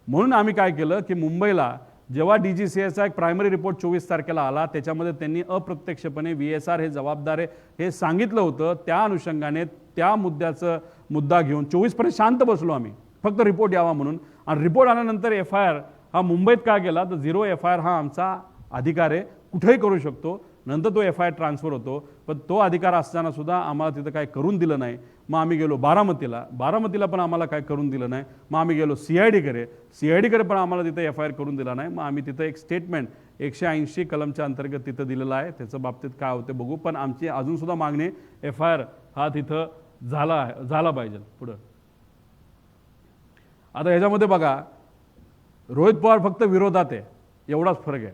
म्हणून आम्ही काय केलं की मुंबईला जेव्हा DGCAचा एक प्रायमरी रिपोर्ट 24 तारखेला आला, त्याच्यामध्ये त्यांनी अप्रत्यक्षपणे VSR हे जबाबदार आहे हे सांगितलं होतं. त्या अनुषंगाने त्या मुद्दा घेऊन 24पर्यंत शांत बसलो आम्ही, फक्त रिपोर्ट यावा म्हणून. आणि रिपोर्ट आल्यानंतर FIR हा मुंबईत का गेला, तर 0 FIR हा आमचा अधिकार आहे, कुठेही करू शकतो. नंतर तो FIR ट्रान्सफर होतो. पण तो अधिकार असताना सुद्धा आम्हाला तिथं काय करून दिलं नाही. मग आम्ही गेलो बारामतीला पण आम्हाला काय करून दिलं नाही. मग आम्ही गेलो CID कडे पण आम्हाला तिथे FIR करून दिला नाही. मग आम्ही तिथं एक स्टेटमेंट 180 कलमच्या अंतर्गत तिथं दिलेलं आहे. त्याच्या बाबतीत काय होते बघू. पण आमची अजून सुद्धा मागणी FIR हा तिथं झाला पाहिजे. पुढं आता ह्याच्यामध्ये बघा, रोहित पवार फक्त विरोधात आहे, एवढाच फरक आहे.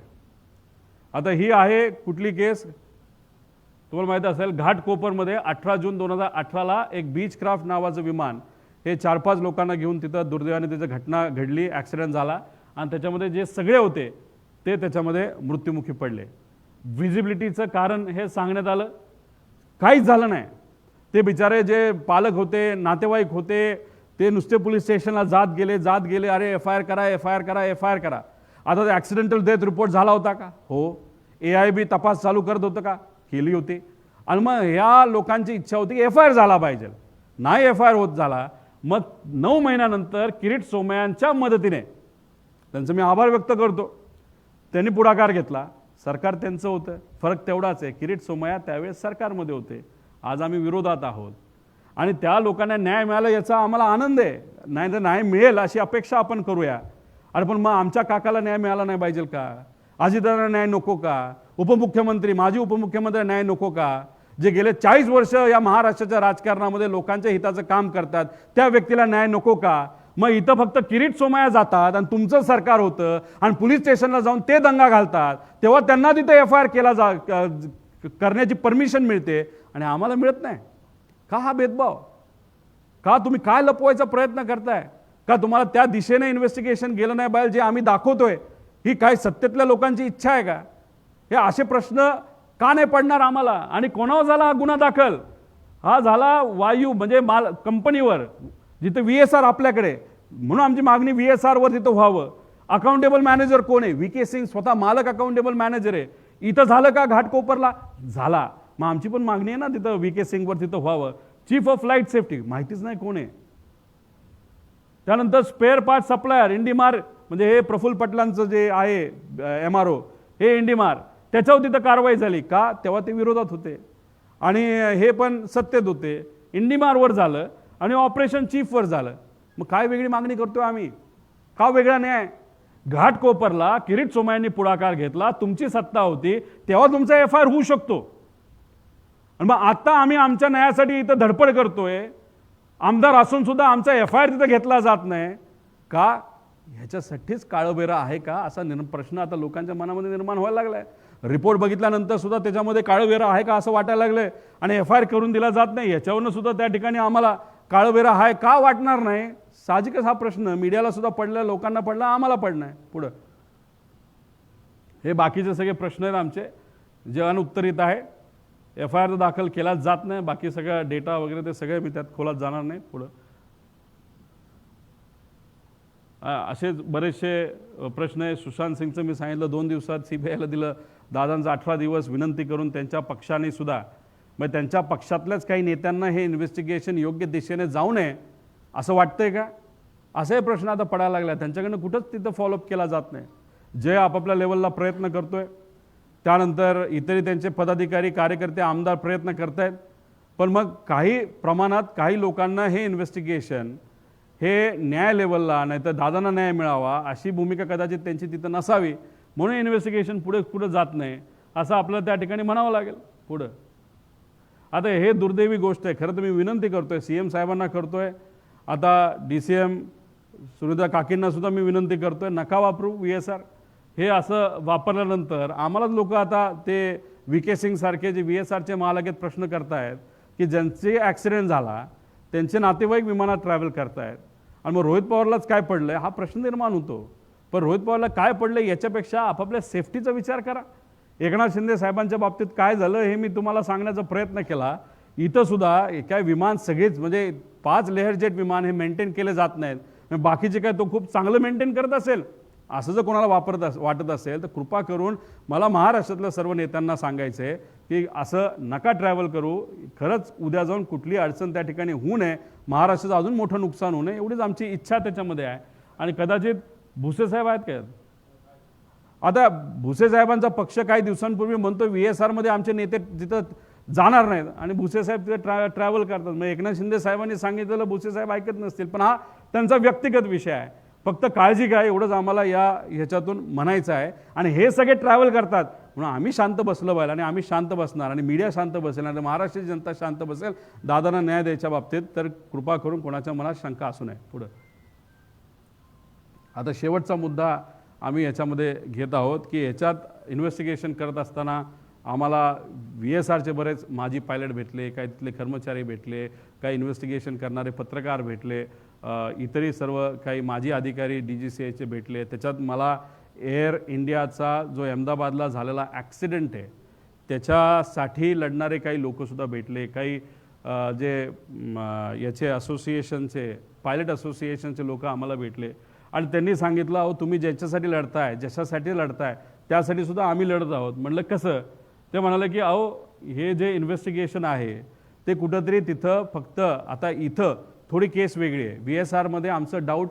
आता ही आहे कुठली केस तुम्हाला माहिती असेल, घाटकोपरमध्ये 18 जून 2018ला एक बीच क्राफ्ट नावाचं विमान हे 4-5 लोकांना घेऊन तिथं दुर्दैवाने त्याची घटना घडली, ॲक्सिडेंट झाला आणि त्याच्यामध्ये जे सगळे होते ते त्याच्यामध्ये मृत्युमुखी पडले. व्हिजिबिलिटीचं कारण हे सांगण्यात आलं, काहीच झालं नाही. ते बिचारे जे पालक होते, नातेवाईक होते, ते नुसते पोलीस स्टेशनला जात गेले, अरे FIR करा. आता ते ॲक्सिडेंटल डेथ रिपोर्ट झाला होता का? हो. AIB तपास चालू करत होतं का? केली होती. आणि मग ह्या लोकांची इच्छा होती की FIR झाला पाहिजे, नाही FIR होत झाला. मग 9 महिन्यानंतर किरीट सोमय्यांच्या मदतीने, त्यांचं मी आभार व्यक्त करतो, त्यांनी पुढाकार घेतला. सरकार त्यांचं होतं, फरक तेवढाच आहे, किरीट सोमय्या त्यावेळेस सरकारमध्ये होते, आज आम्ही विरोधात आहोत. आणि त्या लोकांना न्याय मिळाला याचा आम्हाला आनंद आहे. नाही तर न्याय मिळेल अशी अपेक्षा आपण करूया. अरे पण मग आमच्या काकाला न्याय मिळाला नाही पाहिजे का? अजितदादांना न्याय नको का? उपमुख्यमंत्री, माजी उपमुख्यमंत्री न्याय नको का? जे गेले 40 वर्ष या महाराष्ट्राच्या राजकारणामध्ये लोकांच्या हिताचं काम करतात, त्या व्यक्तीला न्याय नको का? मग इथं फक्त किरीट सोमय्या जातात आणि तुमचं सरकार होतं आणि पोलीस स्टेशनला जाऊन ते दंगा घालतात, तेव्हा त्यांना तिथे FIR करण्याची परमिशन मिळते आणि आम्हाला मिळत नाही. का हा भेदभाव? का तुम्ही काय लपवायचा प्रयत्न करताय? का तुम्हाला त्या दिशेने इन्व्हेस्टिगेशन गेलं नाही पाहिजे जे आम्ही दाखवतोय? ही काय सत्तेतल्या लोकांची इच्छा आहे का? हे असे प्रश्न का नाही पडणार आम्हाला? आणि कोणावर झाला हा गुन्हा दाखल? हा झाला वायू म्हणजे कंपनीवर, जिथे VSR आपल्याकडे, म्हणून आमची मागणी VSR वर तिथं व्हावं. अकाउंटेबल मॅनेजर कोण आहे? VK सिंग स्वतः मालक अकाउंटेबल मॅनेजर आहे. इथं झालं का? घाटकोपरला झाला. मग आमची पण मागणी आहे ना तिथं VK सिंगवर तिथं व्हावं. चीफ ऑफ फ्लाईट सेफ्टी माहितीच नाही कोण आहे. त्यानंतर स्पेअर पार्ट सप्लायर इंडिमार, म्हणजे हे प्रफुल्ल पटलांचं जे आहे MRO, हे इंडिमार, त्याच्यावर तिथं कारवाई झाली का? तेव्हा ते विरोधात होते आणि हे पण सत्तेत होते. इंडिमारवर झालं आणि ऑपरेशन चीफवर झालं. मग काय वेगळी मागणी करतोय आम्ही? का वेगळा न्याय? घाटकोपरला किरीट सोमय्यांनी पुढाकार घेतला, तुमची सत्ता होती, तेव्हा तुमचा FIR होऊ शकतो. आणि मग आता आम्ही आमच्या न्यायासाठी इथं धडपड करतोय, आमदार असून सुद्धा आमचा FIR तिथं घेतला जात नाही का? ह्याच्यासाठीच काळबेरा आहे का असा प्रश्न आता लोकांच्या मनामध्ये निर्माण व्हायला लागलाय. रिपोर्ट बघितल्यानंतर सुद्धा त्याच्यामध्ये काळबेरा आहे का असं वाटायला लागलंय आणि FIR करून दिला जात नाही. याच्यावरनं सुद्धा त्या ठिकाणी आम्हाला काळबेरा आहे का वाटणार नाही? साहजिकच हा प्रश्न मीडियाला सुद्धा पडला, लोकांना पडला, आम्हाला पडणार. पुढं हे बाकीचे सगळे प्रश्न आहेत आमचे जे अनुत्तरित आहे. FIR दाखल केला जात नाही, बाकी सगळा डेटा वगैरे ते सगळे मी त्यात खोलात जाणार नाही. पुढं असेच बरेचसे प्रश्न आहे. सुशांत सिंगचं मी सांगितलं 2 दिवसात CBIला दिलं. दादांचं 18 दिवस विनंती करून त्यांच्या पक्षाने सुद्धा, मग त्यांच्या पक्षातल्याच काही नेत्यांना हे इन्व्हेस्टिगेशन योग्य दिशेने जाऊ नये असं वाटतंय का? असाही प्रश्न आता पडायला लागला. त्यांच्याकडनं कुठंच तिथं फॉलोअप केला जात नाही. जे आपापल्या लेवलला प्रयत्न करतोय, त्यानंतर इतरही त्यांचे पदाधिकारी, कार्यकर्ते, आमदार प्रयत्न करत आहेत. पण मग काही प्रमाणात काही लोकांना हे इन्व्हेस्टिगेशन हे न्याय लेवलला, नाही तर दादांना न्याय मिळावा अशी भूमिका कदाचित त्यांची तिथं नसावी, म्हणून इन्व्हेस्टिगेशन पुढे जात नाही असं आपल्याला त्या ठिकाणी म्हणावं लागेल. पुढं आता हे दुर्दैवी गोष्ट आहे. खरं तर मी विनंती करतोय, CM साहेबांना करतोय, आता DCM सुनीता काकींना सुद्धा मी विनंती करतोय, नका वापरू VSR. हे असं वापरल्यानंतर आम्हालाच लोक आता ते VK सिंग सारखे जे VSRचे महालागेत प्रश्न करतायत की ज्यांचे ॲक्सिडेंट झाला त्यांचे नातेवाईक विमानात ट्रॅव्हल करतायत आणि मग रोहित पवारलाच काय पडलंय हा प्रश्न निर्माण होतो. पण रोहित पवारला काय पडलंय याच्यापेक्षा आपापल्या सेफ्टीचा विचार करा. एकनाथ शिंदे साहेबांच्या बाबतीत काय झालं हे मी तुम्हाला सांगण्याचा प्रयत्न केला. इथं सुद्धा काय विमान सगळेच म्हणजे 5 लेअर जेट विमान हे मेंटेन केले जात नाहीत. बाकीचे काय तो खूप चांगलं मेंटेन करत असेल असं जर कोणाला वाटत असेल तर कृपा करून मला महाराष्ट्रातल्या सर्व नेत्यांना सांगायचं आहे की असं नका ट्रॅव्हल करू. खरंच उद्या जाऊन कुठली अडचण त्या ठिकाणी होऊ नये, महाराष्ट्राचं अजून मोठं नुकसान होऊ नये एवढीच आमची इच्छा त्याच्यामध्ये आहे. आणि कदाचित भुसे साहेब आहेत काय? आता भुसे साहेबांचा पक्ष काही दिवसांपूर्वी म्हणतो VSR मध्ये आमचे नेते तिथं जाणार नाहीत आणि भुसे साहेब तिथे ट्रॅव्हल करतात. मग एकनाथ शिंदे साहेबांनी सांगितलेलं भुसे साहेब ऐकत नसतील, पण हा त्यांचा व्यक्तिगत विषय आहे. फक्त काळजी घ्या एवढंच आम्हाला ह्याच्यातून म्हणायचं आहे. आणि हे सगळे ट्रॅव्हल करतात म्हणून आम्ही शांत बसलं पाहिजे आणि आम्ही शांत बसणार आणि मीडिया शांत बसेल आणि महाराष्ट्राची जनता शांत बसेल दादांना न्याय द्यायच्या बाबतीत. तर कृपा करून कोणाच्या मनात शंका असू नये. पुढं आता शेवटचा मुद्दा आम्ही याच्यामध्ये घेत आहोत की ह्याच्यात इन्व्हेस्टिगेशन करत असताना आम्हाला VSRचे बरेच माजी पायलट भेटले, काही तिथले कर्मचारी भेटले, काही इन्व्हेस्टिगेशन करणारे पत्रकार भेटले, इतरही सर्व काही माजी अधिकारी DGCAचे भेटले. त्याच्यात मला एअर इंडियाचा जो अहमदाबादला झालेला ॲक्सिडेंट आहे त्याच्यासाठी लढणारे काही लोकसुद्धा भेटले, काही जे याचे असोसिएशनचे पायलट असोसिएशनचे लोक आम्हाला भेटले आणि त्यांनी सांगितलं अहो तुम्ही ज्याच्यासाठी लढताय ज्याच्यासाठी लढताय त्यासाठी सुद्धा आम्ही लढत आहोत. म्हटलं कसं? ते म्हणाले की अहो हे जे इन्व्हेस्टिगेशन आहे ते कुठंतरी तिथं फक्त आता इथं थोडी केस वेगळी आहे. VSRमध्ये आमचं डाऊट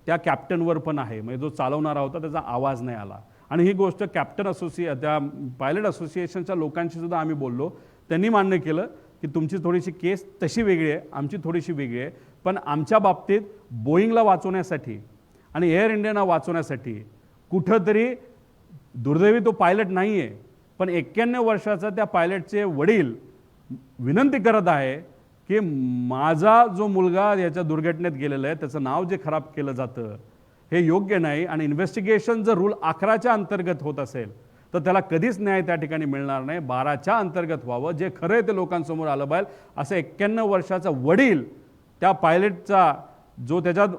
त्या कॅप्टनवर पण आहे, म्हणजे जो चालवणारा होता त्याचा आवाज नाही आला. आणि ही गोष्ट कॅप्टन त्या पायलट असोसिएशनच्या लोकांशी सुद्धा आम्ही बोललो. त्यांनी मान्य केलं की तुमची थोडीशी केस तशी वेगळी आहे, आमची थोडीशी वेगळी आहे. पण आमच्या बाबतीत बोईंगला वाचवण्यासाठी आणि एअर इंडियाला वाचवण्यासाठी कुठंतरी दुर्दैवी तो पायलट नाही आहे, पण 91 वर्षाचा त्या पायलटचे वडील विनंती करत आहे की माझा जो मुलगा याच्या दुर्घटनेत गेलेला आहे त्याचं नाव जे खराब केलं जातं हे योग्य नाही. आणि इन्व्हेस्टिगेशन जर रूल 11च्या अंतर्गत होत असेल तर त्याला कधीच न्याय त्या ठिकाणी मिळणार नाही. 12च्या अंतर्गत व्हावं, जे खरं आहे ते लोकांसमोर आलं पाहिजे. असं 91 वर्षाचा वडील त्या पायलटचा जो त्याच्यात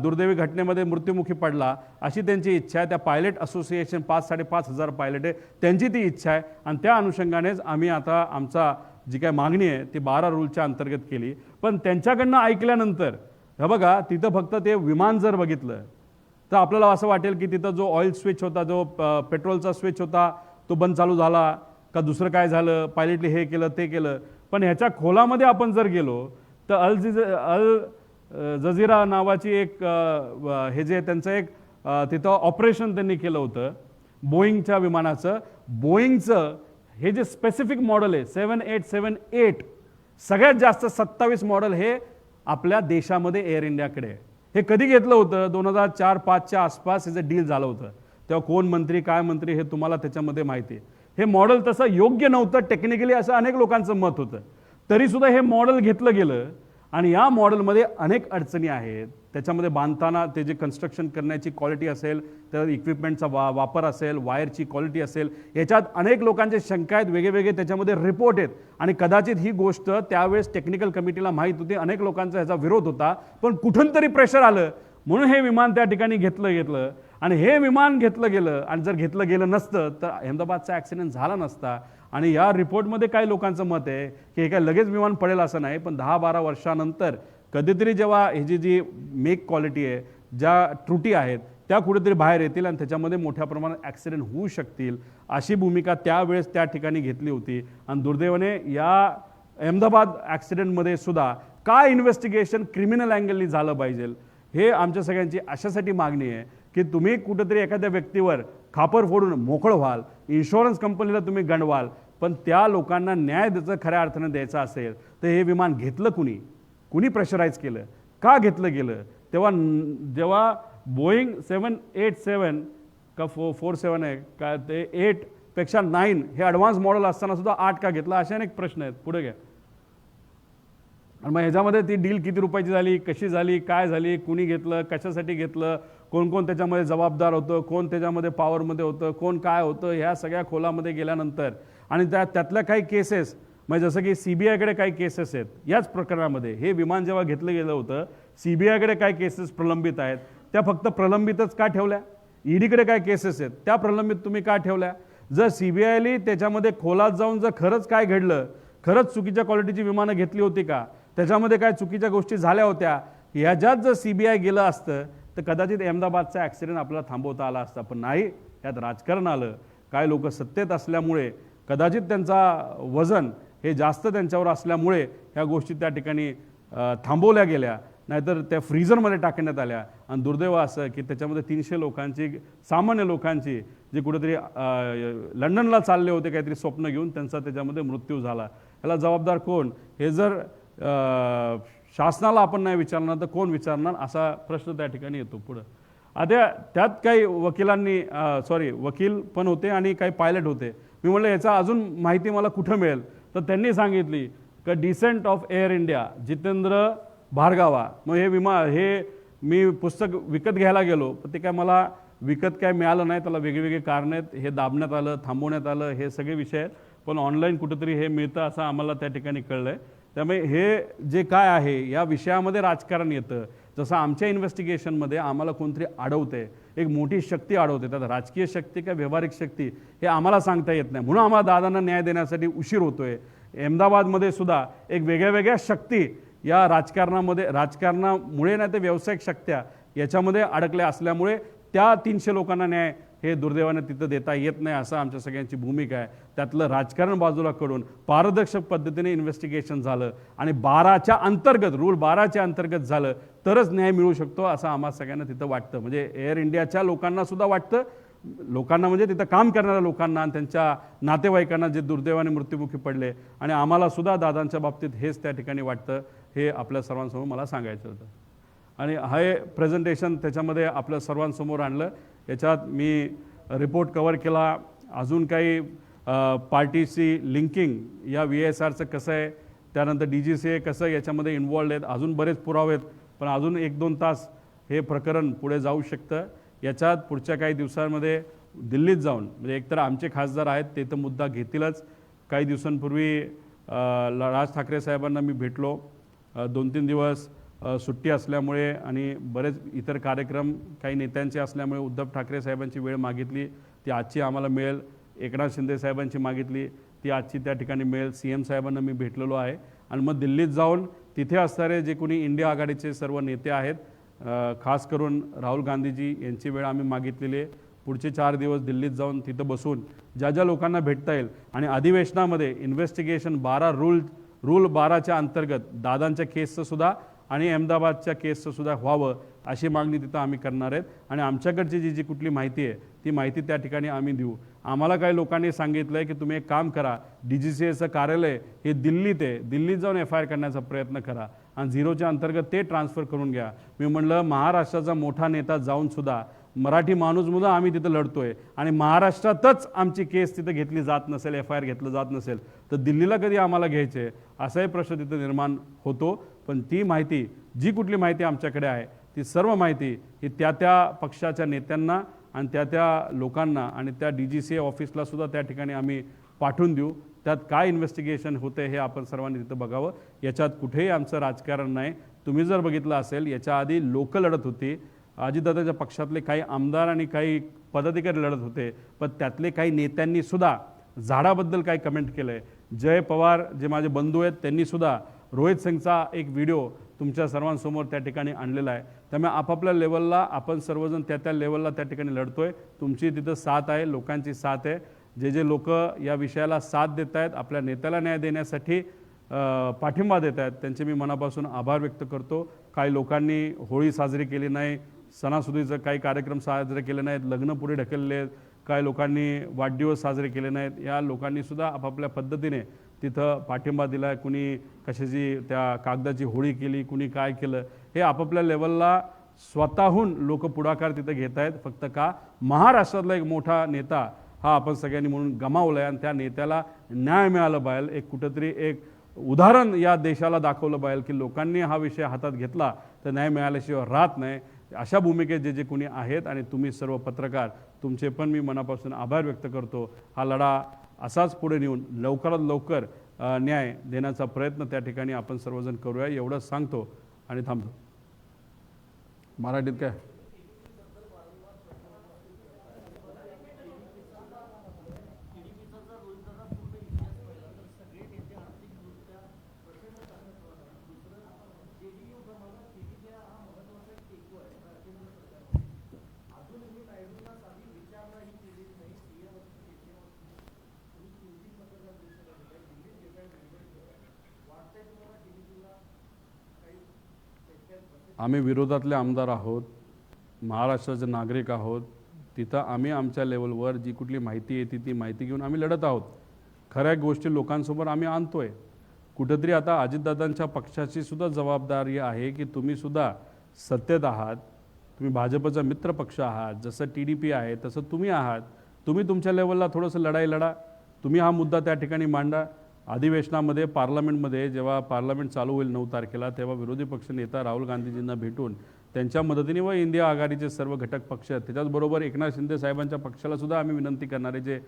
दुर्दैवी घटनेमध्ये मृत्युमुखी पडला अशी त्यांची इच्छा आहे. त्या पायलट असोसिएशन 5,000-5,500 पायलट आहे त्यांची ती इच्छा आहे आणि त्या अनुषंगानेच आम्ही आता आमचा जी काय मागणी आहे ती 12 रूलच्या अंतर्गत केली. पण त्यांच्याकडनं ऐकल्यानंतर हे बघा तिथं फक्त ते विमान जर बघितलं तर आपल्याला असं वाटेल की तिथं जो ऑइल स्विच होता, जो पेट्रोलचा स्विच होता तो बंद चालू झाला का दुसरं काय झालं, पायलटने हे केलं ते केलं. पण ह्याच्या खोलामध्ये आपण जर गेलो तर अल जझीरा नावाची एक हे जे त्यांचं एक तिथं ऑपरेशन त्यांनी केलं होतं बोईंगच्या विमानाचं. बोईंगचं हे जे स्पेसिफिक मॉडेल आहे 7878 सगळ्यात जास्त 27 मॉडेल हे आपल्या देशामध्ये एअर इंडियाकडे आहे. हे कधी घेतलं होतं? 2004-05च्या आसपास हे जे डील झालं होतं तेव्हा कोण मंत्री काय मंत्री हे तुम्हाला त्याच्यामध्ये माहिती आहे. हे मॉडेल तसं योग्य नव्हतं टेक्निकली असं अनेक लोकांचं मत होतं, तरीसुद्धा हे मॉडेल घेतलं गेलं. आणि या मॉडेलमध्ये अनेक अडचणी आहेत. त्याच्यामध्ये बांधताना ते जे कन्स्ट्रक्शन करण्याची क्वालिटी असेल, तर इक्विपमेंटचा वापर असेल, वायरची क्वालिटी असेल, याच्यात अनेक लोकांचे शंका आहेत, वेगवेगळे त्याच्यामध्ये रिपोर्ट आहेत. आणि कदाचित ही गोष्ट त्यावेळेस टेक्निकल कमिटीला माहीत होती, अनेक लोकांचा ह्याचा विरोध होता, पण कुठून तरी प्रेशर आलं म्हणून हे विमान त्या ठिकाणी घेतलं आणि हे विमान घेतलं गेलं. आणि जर घेतलं गेलं नसतं तर अहमदाबादचा ॲक्सिडेंट झाला नसता. आणि या रिपोर्टमध्ये काही लोकांचं मत आहे की हे काय लगेच विमान पडेल असं नाही, पण 10-12 वर्षानंतर कधीतरी जेव्हा ह्याची जी मेक क्वालिटी आहे, ज्या त्रुटी आहेत त्या कुठेतरी बाहेर येतील आणि त्याच्यामध्ये मोठ्या प्रमाणात ॲक्सिडेंट होऊ शकतील अशी भूमिका त्यावेळेस त्या ठिकाणी घेतली होती. आणि दुर्दैवाने या अहमदाबाद ॲक्सिडेंटमध्ये सुद्धा काय इन्व्हेस्टिगेशन क्रिमिनल अँगलनी झालं पाहिजे हे आमच्या सगळ्यांची अशासाठी मागणी आहे की तुम्ही कुठेतरी एखाद्या व्यक्तीवर खापर फोडून मोकळं व्हाल, इन्शुरन्स कंपनीला तुम्ही गंडवाल, पण त्या लोकांना न्याय त्याचं खऱ्या अर्थानं द्यायचा असेल तर हे विमान घेतलं कुणी प्रेशराईज केलं, का घेतलं गेलं? जेव्हा बोईंग 787 का 47 आहे का ते 8पेक्षा 9 हे ॲडव्हान्स मॉडेल असताना सुद्धा 8 का घेतला, असे अनेक प्रश्न आहेत. पुढे घ्या. आणि मग ह्याच्यामध्ये ती डील किती रुपयाची झाली, कशी झाली, काय झाली, कुणी घेतलं, कशासाठी घेतलं, कोण त्याच्यामध्ये जबाबदार होतं, कोण त्याच्यामध्ये पॉवरमध्ये होतं, कोण काय होतं, ह्या सगळ्या खोलामध्ये गेल्यानंतर आणि त्यातल्या काही केसेस म्हणजे जसं की CBIकडे काही केसेस आहेत याच प्रकरणामध्ये. हे विमान जेव्हा घेतलं गेलं होतं CBIकडे काय केसेस प्रलंबित आहेत, त्या फक्त प्रलंबितच का ठेवल्या? EDकडे काय केसेस आहेत त्या प्रलंबित तुम्ही का ठेवल्या? जर CBIने त्याच्यामध्ये खोलात जाऊन जर खरंच काय घडलं, खरंच चुकीच्या क्वालिटीची विमानं घेतली होती का, त्याच्यामध्ये काय चुकीच्या गोष्टी झाल्या होत्या, ह्याच्यात जर CBI गेलं असतं तर कदाचित अहमदाबादचा ॲक्सिडेंट आपल्याला थांबवता आला असता. पण नाही, यात राजकारण आलं. काय लोक सत्तेत असल्यामुळे कदाचित त्यांचा वजन हे जास्त त्यांच्यावर असल्यामुळे ह्या गोष्टी त्या ठिकाणी थांबवल्या गेल्या, नाहीतर त्या फ्रीझरमध्ये टाकण्यात आल्या. आणि दुर्दैव असं की त्याच्यामध्ये 300 लोकांची, सामान्य लोकांची जे कुठेतरी लंडनला चालले होते काहीतरी स्वप्न घेऊन, त्यांचा त्याच्यामध्ये मृत्यू झाला. ह्याला जबाबदार कोण? हे जर शासनाला आपण नाही विचारणार तर कोण विचारणार, असा प्रश्न त्या ठिकाणी येतो पुढं. आता त्यात काही वकिलांनी वकील पण होते आणि काही पायलट होते. मी म्हणलं याचा अजून माहिती मला कुठं मिळेल, तर त्यांनी सांगितली की descent of air India, Jitendra Bhargava. मग हे मी पुस्तक विकत घ्यायला गेलो, पण ते काय मला विकत काय मिळालं नाही. त्याला वेगवेगळे कारणं आहेत. हे दाबण्यात आलं, थांबवण्यात आलं, हे सगळे विषय आहेत. पण ऑनलाईन कुठेतरी हे मिळतं असं आम्हाला त्या ठिकाणी कळलं आहे. त्यामुळे हे जे काय आहे या विषयामध्ये राजकारण येतं. जसं आमच्या इन्व्हेस्टिगेशनमध्ये आम्हाला कोणतरी अडवते, एक मोठी शक्ती अडवते, त्यात राजकीय शक्ती का व्यावहारिक शक्ती हे आम्हाला सांगता येत नाही. म्हणून आम्हाला दादांना न्याय देण्यासाठी उशीर होतोय. अहमदाबादमध्ये सुद्धा एक वेगळ्या शक्ती या राजकारणामुळे नाही तर व्यावसायिक शक्त्या याच्यामध्ये अडकल्या असल्यामुळे त्या 300 लोकांना न्याय हे दुर्दैवाने तिथं देता येत नाही, असं आमच्या सगळ्यांची भूमिका आहे. त्यातलं राजकारण बाजूला कडून पारदर्शक पद्धतीने इन्व्हेस्टिगेशन झालं आणि रूल 12च्या अंतर्गत झालं तरच न्याय मिळू शकतो, असं आम्हाला सगळ्यांना तिथं वाटतं. म्हणजे एअर इंडियाच्या लोकांना सुद्धा वाटतं, लोकांना म्हणजे तिथं काम करणाऱ्या लोकांना आणि त्यांच्या नातेवाईकांना जे दुर्दैवाने मृत्युमुखी पडले, आणि आम्हाला सुद्धा दादांच्या बाबतीत हेच त्या ठिकाणी वाटतं. हे आपल्या सर्वांसमोर मला सांगायचं होतं. आणि हे प्रेझेंटेशन त्याच्यामध्ये आपल्या सर्वांसमोर आणलं. याच्यात मी रिपोर्ट कव्हर केला. अजून काही पार्टीची लिंकिंग या VSRचं कसं आहे, त्यानंतर DGCA कसं याच्यामध्ये इन्वॉल्ड आहेत, अजून बरेच पुरावे आहेत. पण अजून 1-2 तास हे प्रकरण पुढे जाऊ शकतं. याच्यात पुढच्या काही दिवसांमध्ये दिल्लीत जाऊन, म्हणजे एकतर आमचे खासदार आहेत ते तर मुद्दा घेतीलच. काही दिवसांपूर्वी राज ठाकरे साहेबांना मी भेटलो. 2-3 दिवस सुट्टी असल्यामुळे आणि बरेच इतर कार्यक्रम काही नेत्यांचे असल्यामुळे उद्धव ठाकरे साहेबांची वेळ मागितली, ती आजची आम्हाला मिळेल. एकनाथ शिंदे साहेबांची मागितली, ती आजची त्या ठिकाणी मिळेल. CM साहेबांना मी भेटलेलो आहे. आणि मग दिल्लीत जाऊन तिथे असणारे जे कोणी इंडिया आघाडीचे सर्व नेते आहेत, खास करून राहुल गांधीजी यांची वेळ आम्ही मागितलेली आहे. पुढचे 4 दिवस दिल्लीत जाऊन तिथं बसून ज्या लोकांना भेटता येईल आणि अधिवेशनामध्ये इन्व्हेस्टिगेशन रूल 12च्या अंतर्गत दादांच्या केसचं सुद्धा आणि अहमदाबादच्या केसचं सुद्धा व्हावं अशी मागणी तिथं आम्ही करणार आहेत. आणि आमच्याकडची जी कुठली माहिती आहे ती माहिती त्या ठिकाणी आम्ही देऊ. आम्हाला काही लोकांनी सांगितलं आहे की तुम्ही एक काम करा, DGCAचं कार्यालय हे दिल्लीत आहे, दिल्लीत जाऊन FIR करण्याचा प्रयत्न करा आणि 0च्या अंतर्गत ते ट्रान्सफर करून घ्या. मी म्हणलं महाराष्ट्राचा मोठा नेता जाऊन सुद्धा मराठी माणूस म्हणून आम्ही तिथं लढतोय आणि महाराष्ट्रातच आमची केस तिथं घेतली जात नसेल, FIR घेतलं जात नसेल तर दिल्लीला कधी आम्हाला घ्यायचे, असाही प्रश्न तिथं निर्माण होतो. पण ती माहिती, जी कुठली माहिती आमच्याकडे आहे ती सर्व माहिती ही त्या पक्षाच्या नेत्यांना आणि त्या लोकांना आणि त्या DGCA ऑफिसला सुद्धा त्या ठिकाणी आम्ही पाठवून देऊ. त्यात काय इन्व्हेस्टिगेशन होते हे आपण सर्वांनी तिथं बघावं. याच्यात कुठेही आमचं राजकारण नाही. तुम्ही जर बघितलं असेल याच्या आधी लोक लढत होती, अजितदादाच्या पक्षातले काही आमदार आणि काही पदाधिकारी लढत होते, पण त्यातले काही नेत्यांनी सुद्धा झाडाबद्दल काही कमेंट केलं आहे. जय पवार जे माझे बंधू आहेत त्यांनी सुद्धा रोहित सिंगचा एक व्हिडिओ तुमच्या सर्वांसमोर त्या ठिकाणी आणलेला आहे. त्यामुळे आपापल्या लेवलला आपण सर्वजण त्या लेवलला त्या ठिकाणी लढतोय. तुमची तिथं साथ आहे, लोकांची साथ आहे. जे लोक या विषयाला साथ देत आहेत, आपल्या नेत्याला न्याय देण्यासाठी पाठिंबा देत आहेत, त्यांचे मी मनापासून आभार व्यक्त करतो. काही लोकांनी होळी साजरी केली नाही, सणासुदीचं काही कार्यक्रम साजरे केले नाहीत, लग्न पुढे ढकलले आहेत, काही लोकांनी वाढदिवस साजरे केले नाहीत. या लोकांनी सुद्धा आपापल्या पद्धतीने तिथं पाठिंबा दिला आहे. कुणी कशाची त्या कागदाची होळी केली, कुणी काय केलं, हे आपापल्या लेवलला स्वतःहून लोक पुढाकार तिथं घेत आहेत. फक्त का महाराष्ट्रातला एक मोठा नेता हा आपण सगळ्यांनी म्हणून गमावला आहे आणि त्या नेत्याला न्याय मिळालं पाहिजे. एक कुठंतरी एक उदाहरण या देशाला दाखवलं पाहिजे की लोकांनी हा विषय हातात घेतला तर न्याय मिळाल्याशिवाय राहत नाही. अशा भूमिकेत जे कोणी आहेत आणि तुम्ही सर्व पत्रकार, तुमचे पण मी मनापासून आभार व्यक्त करतो. हा लढा असाच पुढे नेऊन लवकरात लवकर न्याय देण्याचा प्रयत्न त्या ठिकाणी आपण सर्वजण करूया, एवढंच सांगतो आणि थांबतो. मराठीत काय आम्ही विरोधातले आमदार आहोत, महाराष्ट्राचे नागरिक आहोत, तिथं आम्ही आमच्या लेवलवर जी कुठली माहिती येते ती माहिती घेऊन आम्ही लढत आहोत. खऱ्या गोष्टी लोकांसमोर आम्ही आणतोय. कुठंतरी आता अजितदादांच्या पक्षाची सुद्धा जबाबदारी आहे की तुम्ही सुद्धा सत्तेत आहात, तुम्ही भाजपचा मित्र पक्ष आहात, जसं TDP आहे तसं तुम्ही आहात. तुम्ही तुमच्या लेवलला थोडंसं लढाई लढा, तुम्ही हा मुद्दा त्या ठिकाणी मांडा. अधिवेशनामध्ये पार्लमेंटमध्ये जेव्हा पार्लमेंट चालू होईल 9 तारखेला, तेव्हा विरोधी पक्ष नेता राहुल गांधीजींना भेटून त्यांच्या मदतीने व इंडिया आघाडीचे सर्व घटक पक्ष, त्याच्याचबरोबर एकनाथ शिंदे साहेबांच्या पक्षाला सुद्धा आम्ही विनंती करणार आहे, जे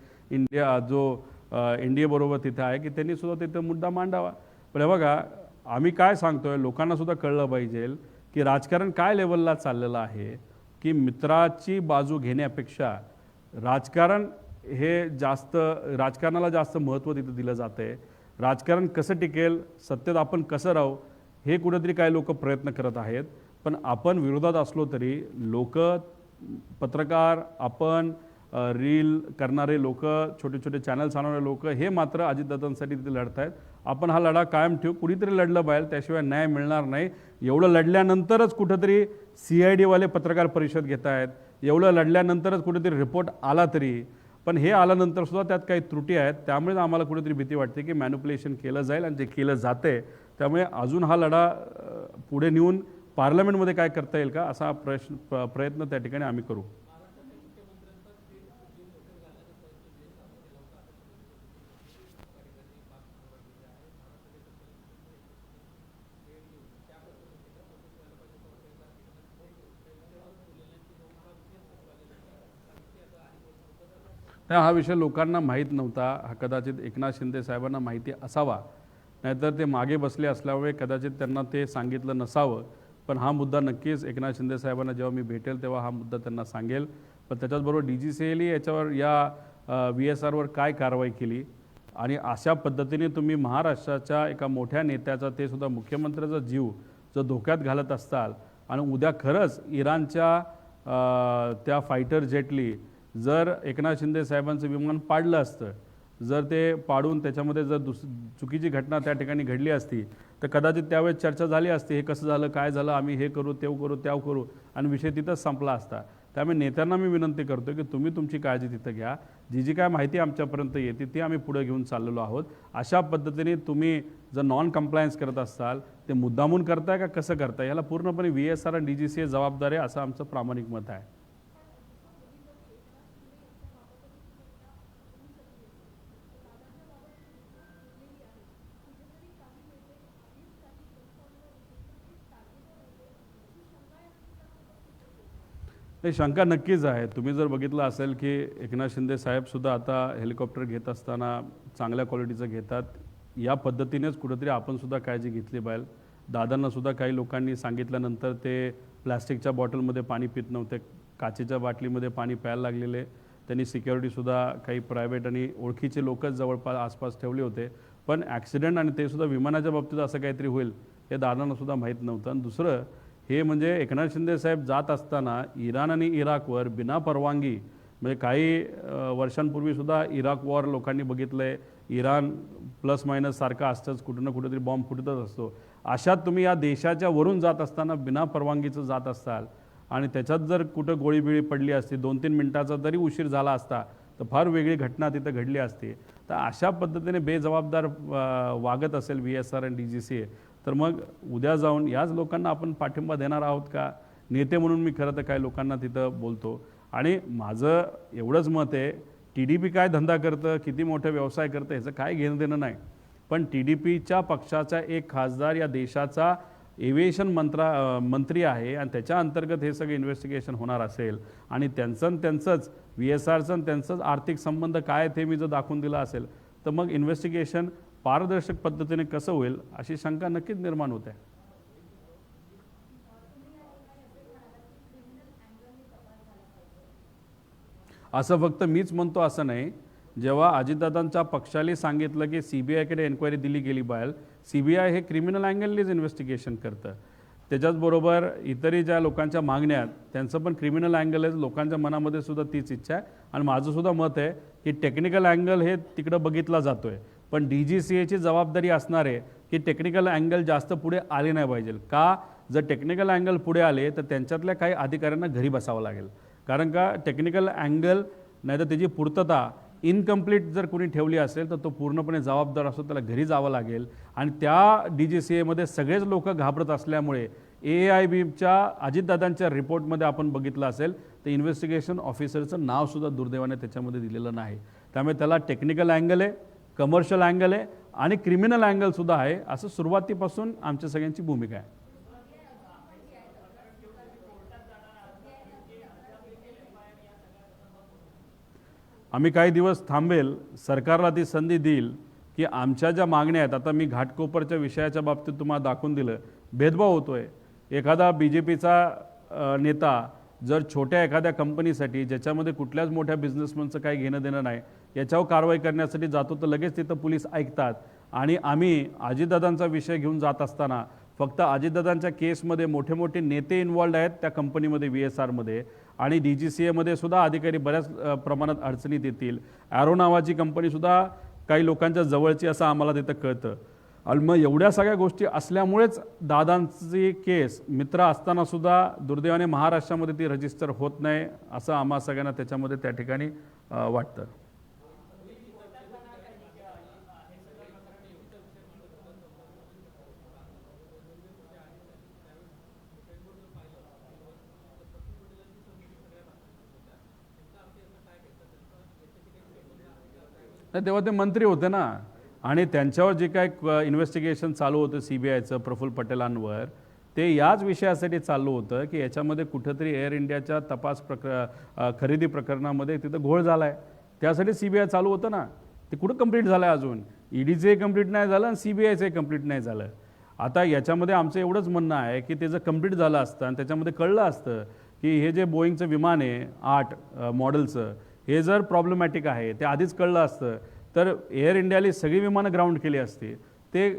NDA बरोबर तिथे आहे, की त्यांनी सुद्धा तिथे मुद्दा मांडावा. पण हे बघा, आम्ही काय सांगतोय लोकांना सुद्धा कळलं पाहिजे की राजकारण काय लेवलला चाललेलं आहे, की मित्राची बाजू घेण्यापेक्षा राजकारण हे जास्त, राजकारणाला जास्त महत्त्व तिथं दिलं जातं आहे. राजकारण कसं टिकेल, सत्तेत आपण कसं राहू, हे कुठेतरी काही लोक प्रयत्न करत आहेत. पण आपण विरोधात असलो तरी लोक, पत्रकार, आपण रील करणारे लोक, छोटे छोटे चॅनल चालवणारे लोक, हे मात्र अजितदादांसाठी तिथे लढत आहेत. आपण हा लढा कायम ठेवू. कुणीतरी लढलं पाहिजे, त्याशिवाय न्याय मिळणार नाही. एवढं लढल्यानंतरच कुठंतरी CID वाले पत्रकार परिषद घेत आहेत, एवढं लढल्यानंतरच कुठेतरी रिपोर्ट आला तरी. पण हे आल्यानंतर सुद्धा त्यात काही त्रुटी आहेत. त्यामुळे आम्हाला कुठेतरी भीती वाटते की मॅन्युप्युलेशन केलं जाईल आणि जे केलं जाते. त्यामुळे अजून हा लढा पुढे नेऊन पार्लमेंटमध्ये काय करता येईल का, असा प्रयत्न त्या ठिकाणी आम्ही करू. नाही, हा विषय लोकांना माहीत नव्हता. हा कदाचित एकनाथ शिंदे साहेबांना माहिती असावा, नाहीतर ते मागे बसले असल्यामुळे कदाचित त्यांना ते सांगितलं नसावं. पण हा मुद्दा नक्कीच एकनाथ शिंदे साहेबांना जेव्हा मी भेटेल तेव्हा हा मुद्दा त्यांना सांगेल. पण त्याच्याचबरोबर DGCAने याच्यावर, या VSRवर काय कारवाई केली आणि अशा पद्धतीने तुम्ही महाराष्ट्राच्या एका मोठ्या नेत्याचा, ते सुद्धा मुख्यमंत्र्याचा जीव जर धोक्यात घालत असाल आणि उद्या खरंच इराणच्या त्या फायटर जेटली जर एकनाथ शिंदे साहेबांचं विमान पाडलं असतं, जर ते पाडून त्याच्यामध्ये जर चुकीची घटना त्या ठिकाणी घडली असती तर कदाचित त्यावेळेस चर्चा झाली असती, हे कसं झालं, काय झालं, आम्ही हे करू, ते करू, त्या करू, आणि विषय तिथंच संपला असता. त्यामुळे नेत्यांना मी विनंती करतो की तुम्ही तुमची काळजी तिथं घ्या. जी काय माहिती आमच्यापर्यंत येते ती आम्ही पुढे घेऊन चाललेलो आहोत. अशा पद्धतीने तुम्ही जर नॉन कम्प्लायन्स करत असाल, ते मुद्दामून करताय का कसं करताय, याला पूर्णपणे VSR आणि DGCA जबाबदार आहे, असं आमचं प्रामाणिक मत आहे. नाही, शंका नक्कीच आहे. तुम्ही जर बघितलं असेल की एकनाथ शिंदे साहेबसुद्धा आता हेलिकॉप्टर घेत असताना चांगल्या क्वालिटीचं घेतात. या पद्धतीनेच कुठंतरी आपण सुद्धा काळजी घेतली पाहिजे. दादांनासुद्धा काही लोकांनी सांगितल्यानंतर ते प्लॅस्टिकच्या बॉटलमध्ये पाणी पित नव्हते, काचेच्या बाटलीमध्ये पाणी प्यायला लागलेले. त्यांनी सिक्युरिटीसुद्धा काही प्रायव्हेट आणि ओळखीचे लोकच जवळपास आसपास ठेवले होते. पण ॲक्सिडेंट आणि ते सुद्धा विमानाच्या बाबतीत असं काहीतरी होईल हे दादांनासुद्धा माहीत नव्हतं. आणि दुसरं हे म्हणजे एकनाथ शिंदे साहेब जात असताना इराण आणि इराकवर बिना परवानगी, म्हणजे काही वर्षांपूर्वीसुद्धा इराक वॉर लोकांनी बघितलं आहे, इराण प्लस मायनस सारखं असतंच, कुठं ना कुठेतरी बॉम्ब फुटतच असतो. अशात तुम्ही या देशाच्या वरून जात असताना बिना परवानगीचं जात असाल आणि त्याच्यात जर कुठं गोळीबिळी पडली असती, 2-3 मिनिटाचा जरी उशीर झाला असता तर फार वेगळी घटना तिथं घडली असती. तर अशा पद्धतीने बेजबाबदार वागत असेल VSR आणि DGCA, तर मग उद्या जाऊन याच लोकांना आपण पाठिंबा देणार आहोत का? नेते म्हणून मी खरं तर काही लोकांना तिथं बोलतो. आणि माझं एवढंच मत आहे, TDP काय धंदा करतं, किती मोठा व्यवसाय करतं, ह्याचं काय घेणं देणं नाही. पण TDPच्या पक्षाचा एक खासदार या देशाचा एव्हिएशन मंत्री आहे आणि त्याच्या अंतर्गत हे सगळे इन्व्हेस्टिगेशन होणार असेल आणि त्यांचंच VSRचं आणि त्यांचंच आर्थिक संबंध काय ते मी जर दाखवून दिला असेल तर मग इन्व्हेस्टिगेशन पारदर्शक पद्धतीने कसं होईल अशी शंका नक्कीच निर्माण होते. असं फक्त मीच म्हणतो असं नाही. जेव्हा अजितदादांच्या पक्षाला सांगितलं की CBIकडे एन्क्वायरी दिली गेली पाहिजे, CBI हे क्रिमिनल अँगलनीच इन्व्हेस्टिगेशन करतं. त्याच्याचबरोबर इतरही ज्या लोकांच्या मागण्या आहेत त्यांचं पण क्रिमिनल अँगल आहे. लोकांच्या मनामध्ये सुद्धा तीच इच्छा आहे आणि माझं सुद्धा मत आहे की टेक्निकल अँगल हे तिकडं बघितला जातो आहे, पण DGCAची जबाबदारी असणार आहे की टेक्निकल अँगल जास्त पुढे आले नाही पाहिजे. का? जर टेक्निकल अँगल पुढे आले तर त्यांच्यातल्या काही अधिकाऱ्यांना घरी बसावं लागेल. कारण का टेक्निकल अँगल नाही तर त्याची पूर्तता इनकम्प्लीट जर कोणी ठेवली असेल तर तो पूर्णपणे जबाबदार असतो, त्याला घरी जावं लागेल. आणि त्या DGCAमध्ये सगळेच लोक घाबरत असल्यामुळे AIBच्या अजितदादांच्या रिपोर्टमध्ये आपण बघितलं असेल तर इन्व्हेस्टिगेशन ऑफिसरचं नावसुद्धा दुर्दैवाने त्याच्यामध्ये दिलेलं नाही. त्यामुळे त्याला टेक्निकल अँगल आहे, कमर्शियल अँगल आहे आणि क्रिमिनल अँगलसुद्धा आहे, असं सुरुवातीपासून आमच्या सगळ्यांची भूमिका आहे. आम्ही काही दिवस थांबेल, सरकारला ती संधी देईल की आमच्या ज्या मागण्या आहेत, आता मी घाटकोपरच्या विषयाच्या बाबतीत तुम्हाला दाखवून दिलं, भेदभाव होतोय. एखादा BJPचा नेता जर छोट्या एखाद्या कंपनीसाठी ज्याच्यामध्ये कुठल्याच मोठ्या बिझनेसमनचं काही घेणं देणं नाही याच्यावर कारवाई करण्यासाठी जातो तर लगेच तिथं पोलीस ऐकतात. आणि आम्ही अजितदादांचा विषय घेऊन जात असताना फक्त अजितदादांच्या केसमध्ये मोठे मोठे नेते इन्वॉल्ड आहेत त्या कंपनीमध्ये, VSRमध्ये, आणि DGCAमध्ये सुद्धा अधिकारी बऱ्याच प्रमाणात अडचणीत येतील. ॲरो नावाची कंपनीसुद्धा काही लोकांच्या जवळची असं आम्हाला तिथं कळतं. आणि मग एवढ्या सगळ्या गोष्टी असल्यामुळेच दादांची केस मित्र असतानासुद्धा दुर्दैवाने महाराष्ट्रामध्ये ती रजिस्टर होत नाही असं आम्हा सगळ्यांना त्याच्यामध्ये त्या ठिकाणी वाटतं. नाही, तेव्हा ते मंत्री होते ना, आणि त्यांच्यावर जे काय इन्व्हेस्टिगेशन चालू होतं CBIचं प्रफुल्ल पटेलांवर, ते याच विषयासाठी चालू होतं की याच्यामध्ये कुठंतरी एअर इंडियाच्या खरेदी प्रकरणामध्ये तिथं घोळ झाला आहे, त्यासाठी CBI चालू होतं ना. ते कुठं कंप्लीट झालं आहे अजून? EDचंही कंप्लीट नाही झालं आणि CBIचंही कंप्लीट नाही झालं. आता याच्यामध्ये आमचं एवढंच म्हणणं आहे की ते जर कंप्लीट झालं असतं आणि त्याच्यामध्ये कळलं असतं की हे जे बोईंगचं विमान आहे 8 मॉडेलचं, हे जर प्रॉब्लेमॅटिक आहे, ते आधीच कळलं असतं तर एअर इंडियाने सगळी विमानं ग्राउंड केली असती. ते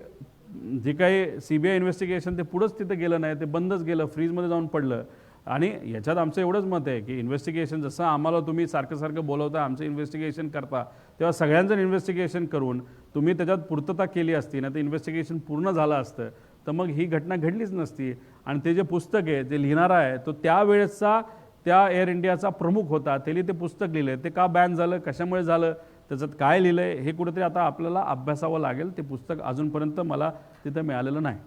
जे काही CBI इन्व्हेस्टिगेशन ते पुढंच तिथं गेलं नाही, ते बंदच गेलं, फ्रीजमध्ये जाऊन पडलं. आणि याच्यात आमचं एवढंच मत आहे की इन्व्हेस्टिगेशन जसं आम्हाला तुम्ही सारखं बोलवता आमचं इन्व्हेस्टिगेशन करता, तेव्हा सगळ्यांचं इन्व्हेस्टिगेशन करून तुम्ही त्याच्यात पूर्तता केली असती ना, तर इन्व्हेस्टिगेशन पूर्ण झालं असतं तर मग ही घटना घडलीच नसती. आणि ते जे पुस्तक आहे जे लिहिणारा आहे तो त्यावेळेसचा त्या एअर इंडियाचा प्रमुख होता, त्यांनी ते पुस्तक लिहिलं. ते का बॅन झालं, कशामुळे झालं, त्याच्यात काय लिहिलं आहे, हे कुठेतरी आता आपल्याला अभ्यासावं लागेल. ते पुस्तक अजूनपर्यंत मला तिथं मिळालेलं नाही.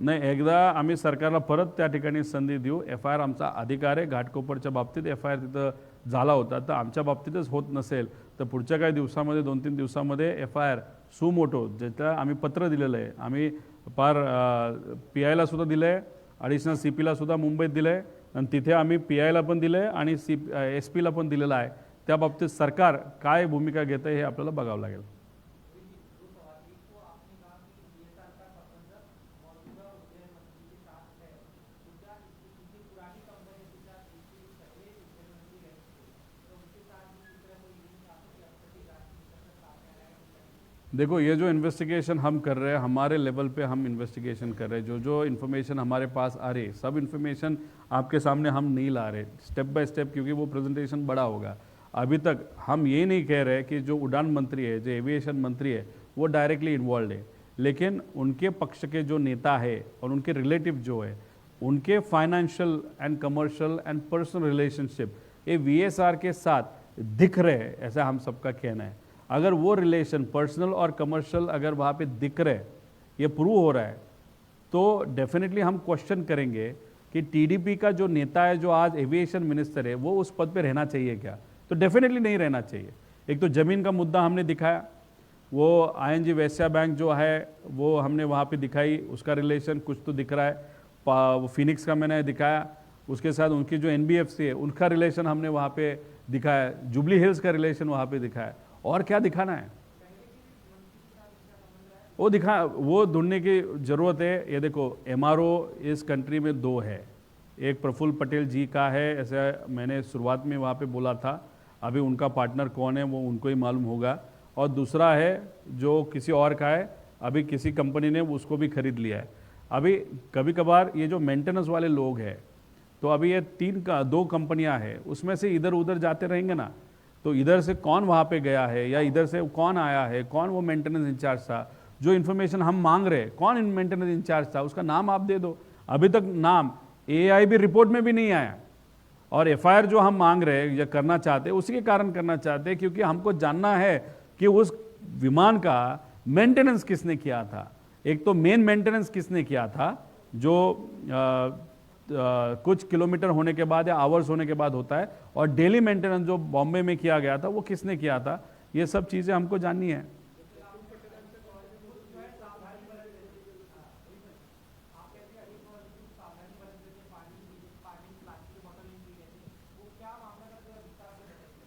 नाही, एकदा आम्ही सरकारला परत त्या ठिकाणी संधी देऊ. FIR आमचा अधिकार आहे. घाटकोपरच्या बाबतीत FIR तिथं झाला होता, तर आमच्या बाबतीतच होत नसेल तर पुढच्या काही दिवसामध्ये 2-3 दिवसामध्ये FIR सुमोटो ज्याचं आम्ही पत्र दिलेलं आहे, आम्ही पार PIला सुद्धा दिलं आहे, ॲडिशनल CPला सुद्धा मुंबईत दिलं आहे, आणि तिथे आम्ही PIला पण दिलं आहे आणि SPला पण दिलेलं आहे. त्या बाबतीत सरकार काय भूमिका घेतं हे आपल्याला बघावं लागेल. देखो, ये जो इन्वेस्टिगेशन हम कर रहे हैं, हमारे लेवल पे हम इन्वेस्टिगेशन कर रहे हैं. जो इन्फॉर्मेशन हमारे पास आ रही है, सब इन्फॉर्मेशन आपके सामने हम नहीं ला रहे स्टेप बाय स्टेप, क्योंकि वो प्रेजेंटेशन बड़ा होगा. अभी तक हम ये नहीं कह रहे कि जो उड़ान मंत्री है, जो एविएशन मंत्री है, वो डायरेक्टली इन्वॉल्व है, लेकिन उनके पक्ष के जो नेता है और उनके रिलेटिव जो है, उनके financial end commercial end personal relationship ये VSR के साथ दिख रहे हैं, ऐसा हम सबका कहना है. अगर वो रिलेशन पर्सनल और कमर्शियल अगर वहाँ पे दिख रहे, ये प्रूव हो रहा है, तो डेफिनेटली हम क्वेश्चन करेंगे कि TDP का जो नेता है, जो आज एविएशन मिनिस्टर है, वो उस पद पे रहना चाहिए क्या? तो डेफिनेटली नहीं रहना चाहिए. एक तो ज़मीन का मुद्दा हमने दिखाया, वो ING वैश्या बैंक जो है वो हमने वहाँ पे दिखाई, उसका रिलेशन कुछ तो दिख रहा है. वो फिनिक्स का मैंने दिखाया, उसके साथ उनकी जो NBFC है उनका रिलेशन हमने वहाँ पे दिखाया, जुबली हिल्स का रिलेशन वहाँ पे दिखाया. और क्या दिखाना है वो ढूंढने की ज़रूरत है. ये देखो, MRO इस कंट्री में 2 है, एक प्रफुल्ल पटेल जी का है, ऐसा मैंने शुरुआत में वहाँ पे बोला था. अभी उनका पार्टनर कौन है वो उनको ही मालूम होगा. और दूसरा है जो किसी और का है, अभी किसी कंपनी ने उसको भी खरीद लिया है. अभी कभी कभार ये जो मेंटेनेंस वाले लोग हैं, तो अभी ये 2 कंपनियां हैं, उसमें से इधर उधर जाते रहेंगे ना, तो इधर से कौन वहाँ पे गया है या इधर से कौन आया है, कौन वो मेंटेनेंस इंचार्ज था, जो इन्फॉर्मेशन हम मांग रहे हैं, कौन मेंटेनेंस इंचार्ज था, उसका नाम आप दे दो। अभी तक नाम AIB रिपोर्ट में भी नहीं आया। और FIR जो हम मांग रहे हैं या करना चाहते हैं, उसी के कारण करना चाहते हैं क्योंकि हमको जानना है कि उस विमान का मेंटेनेंस किसने किया था। एक तो मेन मेंटेनेंस किसने किया था, जो कुछ किलोमीटर होने के बाद या आवर्स होने के बाद होता है, और डेली मेंटेनेंस जो बॉम्बे में किया गया था वो किसने किया था, ये सब चीज़ें हमको जाननी है।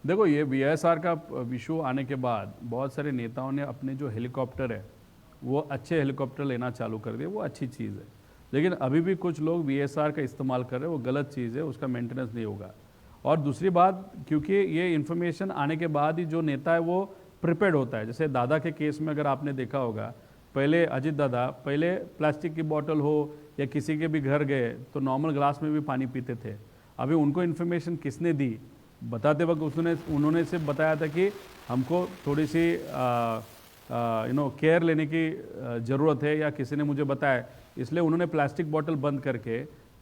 देखो, ये VSR का इशू आने के बाद बहुत सारे नेताओं ने अपने जो हेलीकॉप्टर है वो अच्छे हेलीकॉप्टर लेना चालू कर दिए, वो अच्छी चीज़ है। लेकिन अभी भी कुछ लोग VSR का इस्तेमाल कर रहे हैं, वो गलत चीज़ है, उसका मेंटेनेंस नहीं होगा। और दूसरी बात, क्योंकि ये इन्फॉर्मेशन आने के बाद ही जो नेता है वो प्रिपेयर्ड होता है। जैसे दादा के केस में अगर आपने देखा होगा, पहले अजित दादा पहले प्लास्टिक की बोतल हो या किसी के भी घर गए तो नॉर्मल ग्लास में भी पानी पीते थे। अभी उनको इन्फॉर्मेशन किसने दी, बताते वक्त उन्होंने सिर्फ बताया था कि हमको थोड़ी सी केयर लेने की ज़रूरत है, या किसी ने मुझे बताया, इसलिए उन्होंने प्लास्टिक बोतल बंद करके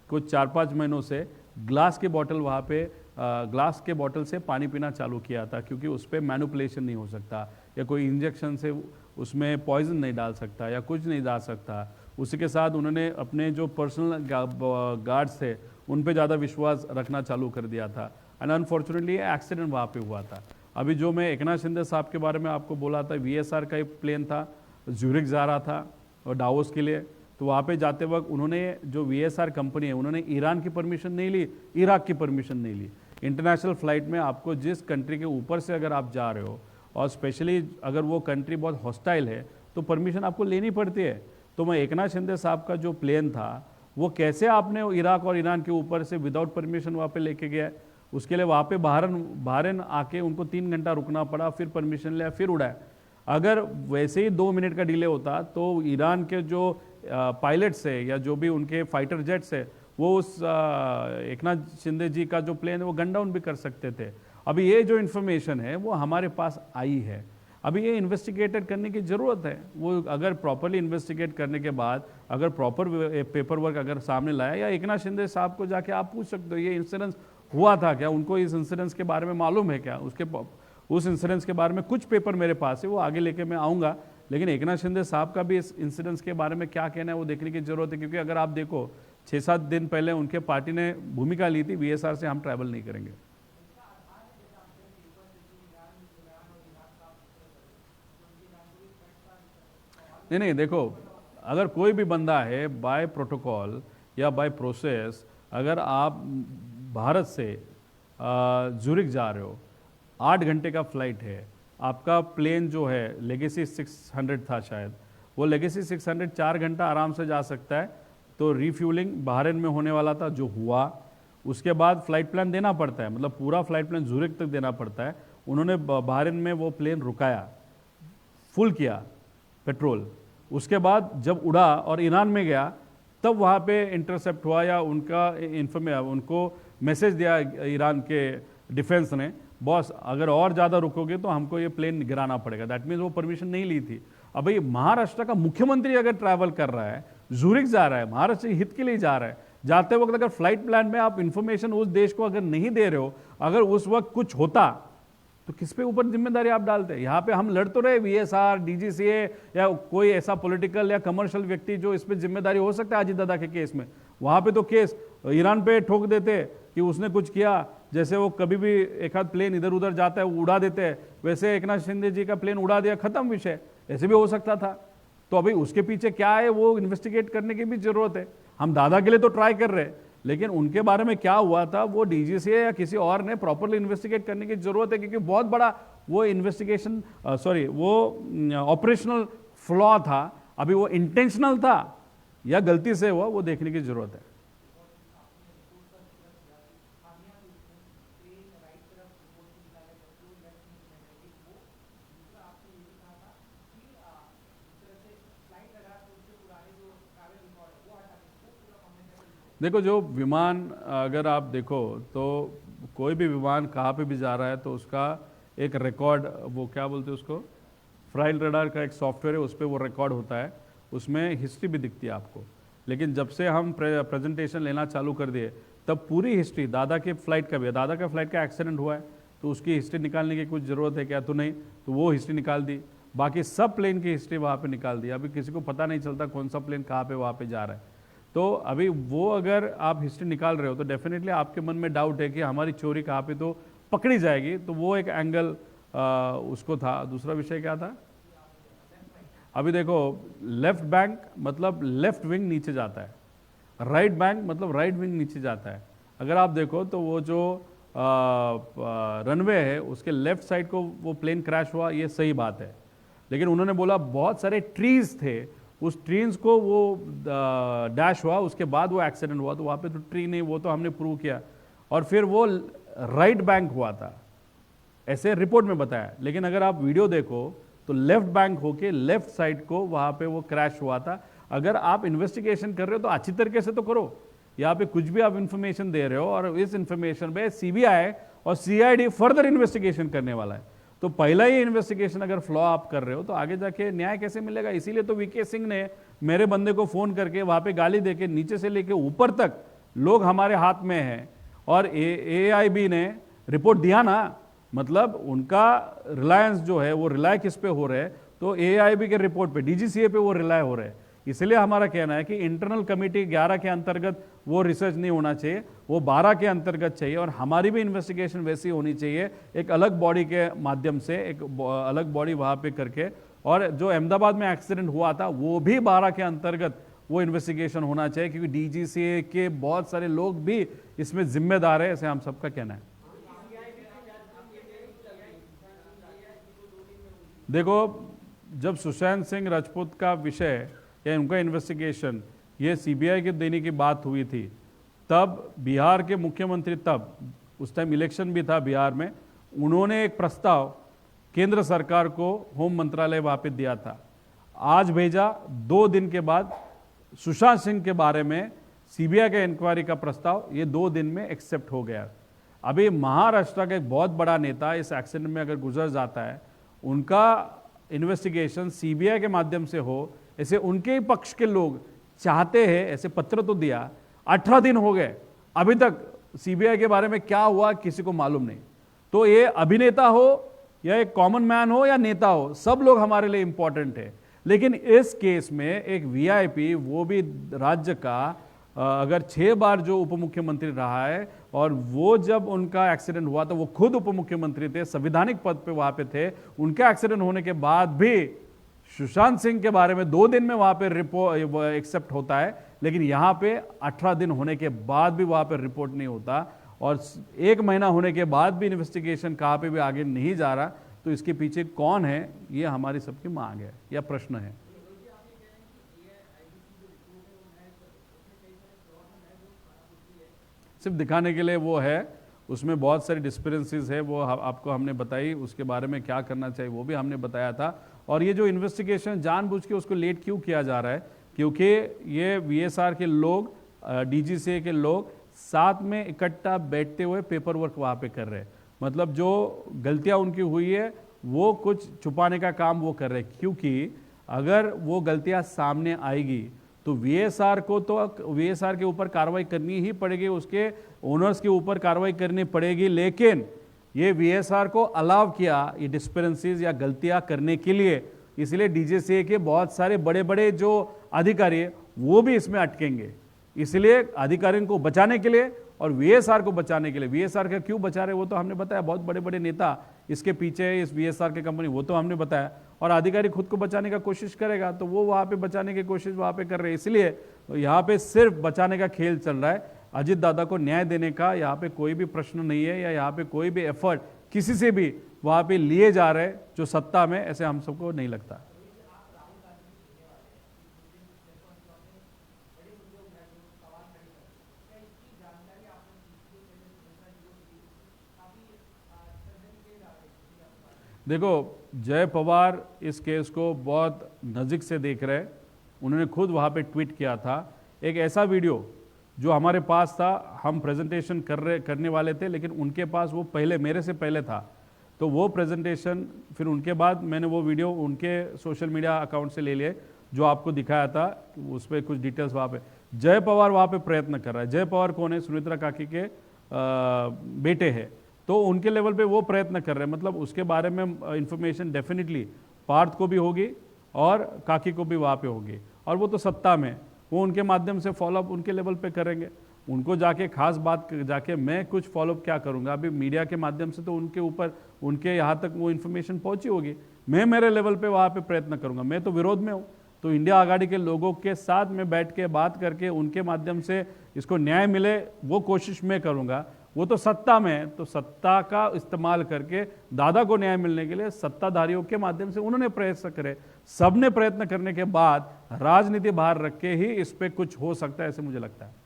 कुछ 4-5 महीनों से ग्लास की बोतल वहाँ पे ग्लास के बोतल से पानी पीना चालू किया था, क्योंकि उस पर मैनिपुलेशन नहीं हो सकता या कोई इंजेक्शन से उसमें पॉइजन नहीं डाल सकता या कुछ नहीं डाल सकता। उसी के साथ उन्होंने अपने जो पर्सनल गार्ड्स थे उन पे ज़्यादा विश्वास रखना चालू कर दिया था। एंड अनफॉर्चुनेटली एक्सीडेंट वहाँ पे हुआ था। अभी जो मैं एकनाथ शिंदे साहब के बारे में आपको बोला था, VSR का एक प्लेन था, ज्यूरिख जा रहा था और डावोस के लिए, तो वहाँ पे जाते वक्त उन्होंने जो VSR कंपनी है उन्होंने ईरान की परमिशन नहीं ली, इराक की परमिशन नहीं ली। इंटरनेशनल फ्लाइट में आपको जिस कंट्री के ऊपर से अगर आप जा रहे हो और स्पेशली अगर वो कंट्री बहुत हॉस्टाइल है तो परमिशन आपको लेनी पड़ती है। तो मैं एकनाथ शिंदे साहब का जो प्लेन था वो कैसे आपने इराक और ईरान के ऊपर से विदाउट परमिशन वहाँ पे लेके गया, उसके लिए वहाँ पे बहरीन आके उनको 3 घंटा रुकना पड़ा, फिर परमिशन लिया, फिर उड़ाया। अगर वैसे ही 2 मिनट का डिले होता तो ईरान के जो पायलट्स है या जो भी उनके फाइटर जेट्स है वो उस एकनाथ शिंदे जी का जो प्लेन है वो गन डाउन भी कर सकते थे। अभी ये जो इन्फॉर्मेशन है वो हमारे पास आई है, अभी ये इन्वेस्टिगेटेड करने की ज़रूरत है। वो अगर प्रॉपरली इन्वेस्टिगेट करने के बाद अगर प्रॉपर पेपर वर्क अगर सामने लाया, या एकनाथ शिंदे साहब को जाके आप पूछ सकते हो ये इंसिडेंस हुआ था क्या, उनको इस इंसिडेंस के बारे में मालूम है क्या, उस इंसिडेंस के बारे में कुछ पेपर मेरे पास है, वो आगे लेके मैं आऊँगा। लेकिन एकनाथ शिंदे साहब का भी इस इंसिडेंस के बारे में क्या कहना है वो देखने की ज़रूरत है, क्योंकि अगर आप देखो 6-7 दिन पहले उनके पार्टी ने भूमिका ली थी VSR से हम ट्रैवल नहीं करेंगे। नहीं, देखो, अगर कोई भी बंदा है बाय प्रोटोकॉल या बाय प्रोसेस, अगर आप भारत से ज्यूरिख जा रहे हो, 8 घंटे का फ्लाइट है, आपका प्लेन जो है लेगेसी 600 था शायद, वो लेगेसी 600 4 घंटा आराम से जा सकता है। तो रीफ्यूलिंग बहरीन में होने वाला था जो हुआ, उसके बाद फ्लाइट प्लान देना पड़ता है, मतलब पूरा फ्लाइट प्लान ज्यूरिख तक देना पड़ता है। उन्होंने बहरीन में वो प्लेन रुकाया, फुल किया पेट्रोल, उसके बाद जब उड़ा और ईरान में गया तब वहाँ पे इंटरसेप्ट हुआ या उनको मैसेज दिया ईरान के डिफेंस ने, बॉस अगर और ज़्यादा रुकोगे तो हमको ये प्लेन गिराना पड़ेगा। दैट मीन्स वो परमिशन नहीं ली थी। अब भाई महाराष्ट्र का मुख्यमंत्री अगर ट्रैवल कर रहा है, ज्यूरिख जा रहा है, महाराष्ट्र के हित के लिए जा रहा है, जाते वक्त अगर फ्लाइट प्लान में आप इंफॉर्मेशन उस देश को अगर नहीं दे रहे हो, अगर उस वक्त कुछ होता तो किस पे ऊपर जिम्मेदारी आप डालते हैं। यहाँ पे हम लड़ तो रहे VSR, DGCA या कोई ऐसा पॉलिटिकल या कमर्शियल व्यक्ति जो इस पे जिम्मेदारी हो सकता है। अजित दादा के केस में वहाँ पे तो केस ईरान पे ठोक देते कि उसने कुछ किया, जैसे वो कभी भी एक आध प्लेन इधर उधर जाता है वो उड़ा देते हैं, वैसे एकनाथ शिंदे जी का प्लेन उड़ा दिया, खत्म विषय, ऐसे भी हो सकता था। तो अभी उसके पीछे क्या है वो इन्वेस्टिगेट करने की भी जरूरत है। हम दादा के लिए तो ट्राई कर रहे हैं, लेकिन उनके बारे में क्या हुआ था वो DGCA या किसी और ने प्रॉपरली इन्वेस्टिगेट करने की जरूरत है, क्योंकि बहुत बड़ा वो इन्वेस्टिगेशन वो ऑपरेशनल फ्लॉ था। अभी वो इंटेंशनल था या गलती से हुआ वो देखने की जरूरत है। देखो, जो विमान अगर आप देखो तो कोई भी विमान कहाँ पे भी जा रहा है तो उसका एक रिकॉर्ड, वो क्या बोलते हैं उसको, फ्राइल रडार का एक सॉफ्टवेयर है, उस पर वो रिकॉर्ड होता है, उसमें हिस्ट्री भी दिखती है आपको। लेकिन जब से हम प्रेजेंटेशन लेना चालू कर दिए तब पूरी हिस्ट्री, दादा के फ्लाइट का भी है, दादा का फ्लाइट का एक्सीडेंट हुआ है तो उसकी हिस्ट्री निकालने की कुछ ज़रूरत है क्या, तो नहीं, तो वो हिस्ट्री निकाल दी, बाकी सब प्लेन की हिस्ट्री वहाँ पे निकाल दी। अभी किसी को पता नहीं चलता कौन सा प्लेन कहाँ पे वहाँ पे जा रहा है। तो अभी वो अगर आप हिस्ट्री निकाल रहे हो तो डेफिनेटली आपके मन में डाउट है कि हमारी चोरी कहाँ पे तो पकड़ी जाएगी, तो वो एक एंगल उसको था। दूसरा विषय क्या था? अभी देखो, लेफ्ट बैंक मतलब लेफ्ट विंग नीचे जाता है, राइट बैंक मतलब राइट विंग नीचे जाता है। अगर आप देखो तो वो जो रनवे है उसके लेफ्ट साइड को वो प्लेन क्रैश हुआ, ये सही बात है। लेकिन उन्होंने बोला बहुत सारे ट्रीज थे, उस ट्रीज को वो डैश हुआ, उसके बाद वो एक्सीडेंट हुआ, तो वहाँ पे तो ट्री नहीं, वो तो हमने प्रूव किया। और फिर वो राइट बैंक हुआ था, ऐसे रिपोर्ट में बताया। लेकिन अगर आप वीडियो देखो तो left bank okay left side को वहाँ पे वो क्रैश हुआ था। अगर आप इन्वेस्टिगेशन कर रहे हो तो अच्छी तरीके से तो करो, यहाँ पे कुछ भी आप इंफॉर्मेशन दे रहे हो और इस इंफॉर्मेशन पे सीबीआई और सीआईडी फर्दर इन्वेस्टिगेशन करने वाला है, तो पहला ही इन्वेस्टिगेशन अगर फ्लॉ आप कर रहे हो तो आगे जाके न्याय कैसे मिलेगा? इसीलिए तो वीके सिंह ने मेरे बंदे को फोन करके वहां पे गाली देके नीचे से लेके ऊपर तक लोग हमारे हाथ में हैं, और एआईबी ने रिपोर्ट दिया ना, मतलब उनका रिलायंस जो है वो रिलाय किस पे हो रहे हैं, तो एआईबी के रिपोर्ट पे, डीजीसीए पे वो रिलाय हो रहे हैं। इसलिए हमारा कहना है कि इंटरनल कमेटी 11 के अंतर्गत वो रिसर्च नहीं होना चाहिए, वो 12 के अंतर्गत चाहिए, और हमारी भी इन्वेस्टिगेशन वैसी होनी चाहिए, एक अलग बॉडी के माध्यम से, एक अलग बॉडी वहाँ पे करके। और जो अहमदाबाद में एक्सीडेंट हुआ था वो भी 12 के अंतर्गत वो इन्वेस्टिगेशन होना चाहिए, क्योंकि डीजीसीए के बहुत सारे लोग भी इसमें जिम्मेदार है, ऐसे हम सबका कहना है। देखो, जब सुशांत सिंह राजपूत का विषय या उनका इन्वेस्टिगेशन ये सीबीआई के देने की बात हुई थी, तब बिहार के मुख्यमंत्री, तब उस टाइम इलेक्शन भी था बिहार में, उन्होंने एक प्रस्ताव केंद्र सरकार को होम मंत्रालय वहाँ पे दिया था। आज भेजा, 2 दिन के बाद सुशांत सिंह के बारे में सीबीआई का इंक्वायरी का प्रस्ताव ये 2 दिन में एक्सेप्ट हो गया। अभी महाराष्ट्र का एक बहुत बड़ा नेता इस एक्सीडेंट में अगर गुजर जाता है, उनका इन्वेस्टिगेशन सीबीआई के माध्यम से हो, ऐसे उनके ही पक्ष के लोग चाहते हैं, ऐसे पत्र तो दिया, 18 दिन हो गए, अभी तक सीबीआई के बारे में क्या हुआ किसी को मालूम नहीं। तो ये अभिनेता हो या एक कॉमन मैन हो या नेता हो, सब लोग हमारे लिए इंपॉर्टेंट है। लेकिन इस केस में एक वीआईपी, वो भी राज्य का, अगर 6 बार जो उप मुख्यमंत्री रहा है, और वो जब उनका एक्सीडेंट हुआ तो वो खुद उप मुख्यमंत्री थे, संवैधानिक पद पे वहां पे थे, उनका एक्सीडेंट होने के बाद भी सुशांत सिंह के बारे में 2 दिन में वहां पे रिपोर्ट एक्सेप्ट होता है, लेकिन यहां पे 18 दिन होने के बाद भी वहां पे रिपोर्ट नहीं होता, और 1 महीना होने के बाद भी इन्वेस्टिगेशन कहां पे भी आगे नहीं जा रहा। तो इसके पीछे कौन है, ये हमारी सबकी मांग है या प्रश्न है। सिर्फ दिखाने के लिए वो है, उसमें बहुत सारी डिस्पेरेंसीज है, वो आपको हमने बताई, उसके बारे में क्या करना चाहिए वो भी हमने बताया था। और ये जो इन्वेस्टिगेशन जानबूझ के उसको लेट क्यों किया जा रहा है, क्योंकि ये वीएसआर के लोग, डीजीसीए के लोग साथ में इकट्ठा बैठते हुए पेपर वर्क वहाँ पे कर रहे हैं, मतलब जो गलतियाँ उनकी हुई है वो कुछ छुपाने का काम वो कर रहे हैं, क्योंकि अगर वो गलतियाँ सामने आएगी तो वीएसआर को, तो वीएसआर के ऊपर कार्रवाई करनी ही पड़ेगी, उसके ओनर्स के ऊपर कार्रवाई करनी पड़ेगी। लेकिन ये वीएसआर को अलाउ किया ये डिस्पेरेंसीज या गलतियां करने के लिए, इसलिए डीजीसीए के बहुत सारे बड़े बड़े जो अधिकारी है वो भी इसमें अटकेंगे। इसलिए अधिकारियों को बचाने के लिए और वीएसआर को बचाने के लिए, वीएसआर का क्यों बचा रहे वो तो हमने बताया, बहुत बड़े बड़े नेता इसके पीछे है, इस वीएसआर के कंपनी, वो तो हमने बताया, और अधिकारी खुद को बचाने का कोशिश करेगा तो वो वहाँ पे बचाने की कोशिश वहाँ पे कर रहे हैं। इसलिए तो यहाँ पे सिर्फ बचाने का खेल चल रहा है। अजित दादा को न्याय देने का यहाँ पे कोई भी प्रश्न नहीं है, या यहाँ पे कोई भी एफर्ट किसी से भी वहाँ पे लिए जा रहे जो सत्ता में, ऐसे हम सबको नहीं लगता। देखो, जय पवार इस केस को बहुत नज़दीक से देख रहे हैं, उन्होंने खुद वहाँ पे ट्वीट किया था एक ऐसा वीडियो जो हमारे पास था, हम प्रेजेंटेशन करने वाले थे, लेकिन उनके पास वो पहले, मेरे से पहले था, तो वो प्रेजेंटेशन फिर उनके बाद मैंने वो वीडियो उनके सोशल मीडिया अकाउंट से ले लिए जो आपको दिखाया था, उस पर कुछ डिटेल्स वहाँ पे। जय पवार वहाँ पे प्रयत्न कर रहा है। जय पवार कौन है? सुमित्रा काकी के बेटे हैं, तो उनके लेवल पे वो प्रयत्न कर रहे हैं। मतलब उसके बारे में इंफॉर्मेशन डेफिनेटली पार्थ को भी होगी और काकी को भी वहाँ पे होगी, और वो तो सत्ता में, वो उनके माध्यम से फॉलोअप उनके लेवल पे करेंगे। उनको जाके खास बात जाके मैं कुछ फॉलोअप क्या करूँगा? अभी मीडिया के माध्यम से तो उनके ऊपर, उनके यहाँ तक वो इन्फॉर्मेशन पहुँची होगी। मैं मेरे लेवल पे वहाँ पे प्रयत्न करूँगा। मैं तो विरोध में हूँ, तो इंडिया आघाड़ी के लोगों के साथ में बैठ के बात करके उनके माध्यम से इसको न्याय मिले, वो कोशिश मैं करूँगा। वो तो सत्ता में है, तो सत्ता का इस्तेमाल करके दादा को न्याय मिलने के लिए सत्ताधारियों के माध्यम से उन्होंने प्रयत्न करे। सबने प्रयत्न करने के बाद राजनीति बाहर रख के ही इस पे कुछ हो सकता है, ऐसे मुझे लगता है।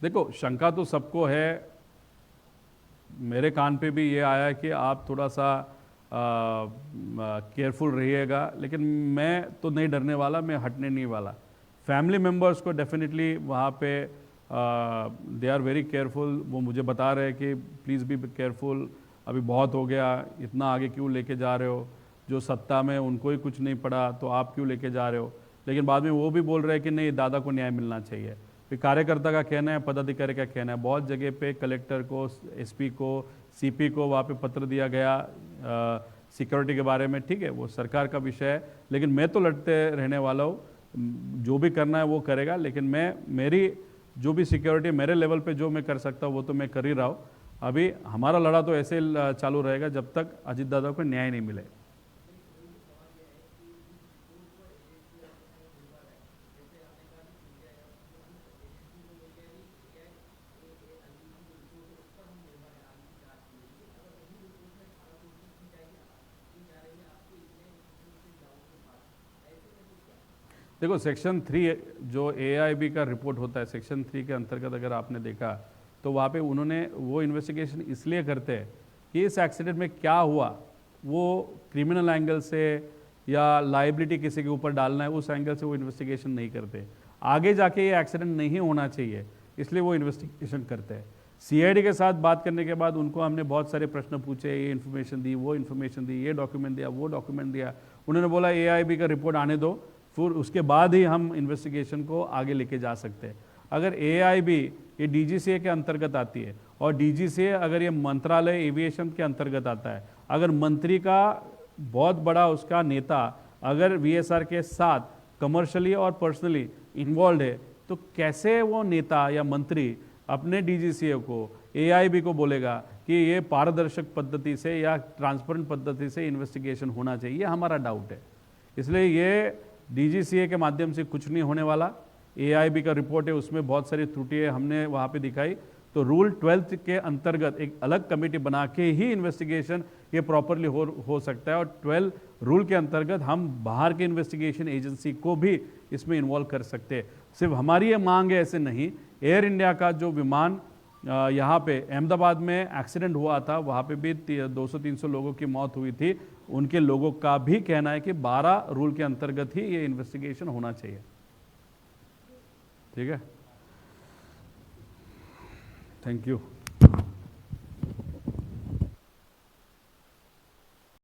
देखो, शंका तो सबको है। मेरे कान पे भी ये आया कि आप थोड़ा सा केयरफुल रहिएगा, लेकिन मैं तो नहीं डरने वाला, मैं हटने नहीं वाला। फैमिली मेम्बर्स को डेफिनेटली वहाँ पे दे आर वेरी केयरफुल। वो मुझे बता रहे हैं कि प्लीज़ बी केयरफुल, अभी बहुत हो गया, इतना आगे क्यों लेके जा रहे हो? जो सत्ता में उनको ही कुछ नहीं पड़ा तो आप क्यों लेके जा रहे हो? लेकिन बाद में वो भी बोल रहे हैं कि नहीं, दादा को न्याय मिलना चाहिए। फिर कार्यकर्ता का कहना है, पदाधिकारी का कहना है। बहुत जगह पे कलेक्टर को, एसपी को, सीपी को वहाँ पे पत्र दिया गया सिक्योरिटी के बारे में। ठीक है, वो सरकार का विषय है, लेकिन मैं तो लड़ते रहने वाला हूँ। जो भी करना है वो करेगा, लेकिन मैं, मेरी जो भी सिक्योरिटी मेरे लेवल पे जो मैं कर सकता हूँ वो तो मैं कर ही रहा हूँ। अभी हमारा लड़ा तो ऐसे चालू रहेगा जब तक अजित दादा को न्याय नहीं मिले। देखो, सेक्शन 3 जो AIB का रिपोर्ट होता है, सेक्शन 3 के अंतर्गत अगर आपने देखा तो वहाँ पे उन्होंने वो इन्वेस्टिगेशन इसलिए करते हैं कि इस एक्सीडेंट में क्या हुआ, वो क्रिमिनल एंगल से या लाइबिलिटी किसी के ऊपर डालना है, उस एंगल से वो इन्वेस्टिगेशन नहीं करते। आगे जाके ये एक्सीडेंट नहीं होना चाहिए, इसलिए वो इन्वेस्टिगेशन करते हैं। CID के साथ बात करने के बाद उनको हमने बहुत सारे प्रश्न पूछे, ये इन्फॉर्मेशन दी, वो इन्फॉर्मेशन दी, ये डॉक्यूमेंट दिया, वो डॉक्यूमेंट दिया। उन्होंने बोला AIB का रिपोर्ट आने दो, फिर उसके बाद ही हम इन्वेस्टिगेशन को आगे लेके जा सकते हैं। अगर AIB ये DGCA के अंतर्गत आती है, और DGCA अगर ये मंत्रालय एविएशन के अंतर्गत आता है, अगर मंत्री का बहुत बड़ा उसका नेता अगर VSR के साथ कमर्शियली और पर्सनली इन्वॉल्व है, तो कैसे वो नेता या मंत्री अपने DGCA को, AIB को बोलेगा कि ये पारदर्शक पद्धति से या ट्रांसपेरेंट पद्धति से इन्वेस्टिगेशन होना चाहिए? हमारा डाउट है। इसलिए ये DGCA के माध्यम से कुछ नहीं होने वाला। AIB का रिपोर्ट है, उसमें बहुत सारी त्रुटियां हमने वहाँ पे दिखाई, तो रूल 12 के अंतर्गत एक अलग कमेटी बना के ही इन्वेस्टिगेशन ये प्रॉपरली हो सकता है। और 12 रूल के अंतर्गत हम बाहर के इन्वेस्टिगेशन एजेंसी को भी इसमें इन्वॉल्व कर सकते हैं। सिर्फ हमारी ये मांग है, ऐसे नहीं। एयर इंडिया का जो विमान यहाँ पे अहमदाबाद में एक्सीडेंट हुआ था, वहाँ पे भी 200-300 लोगों की मौत हुई थी। उनके लोगों का भी कहना है कि 12 रूल के अंतर्गत ही ये इन्वेस्टिगेशन होना चाहिए। ठीक है, थैंक यू।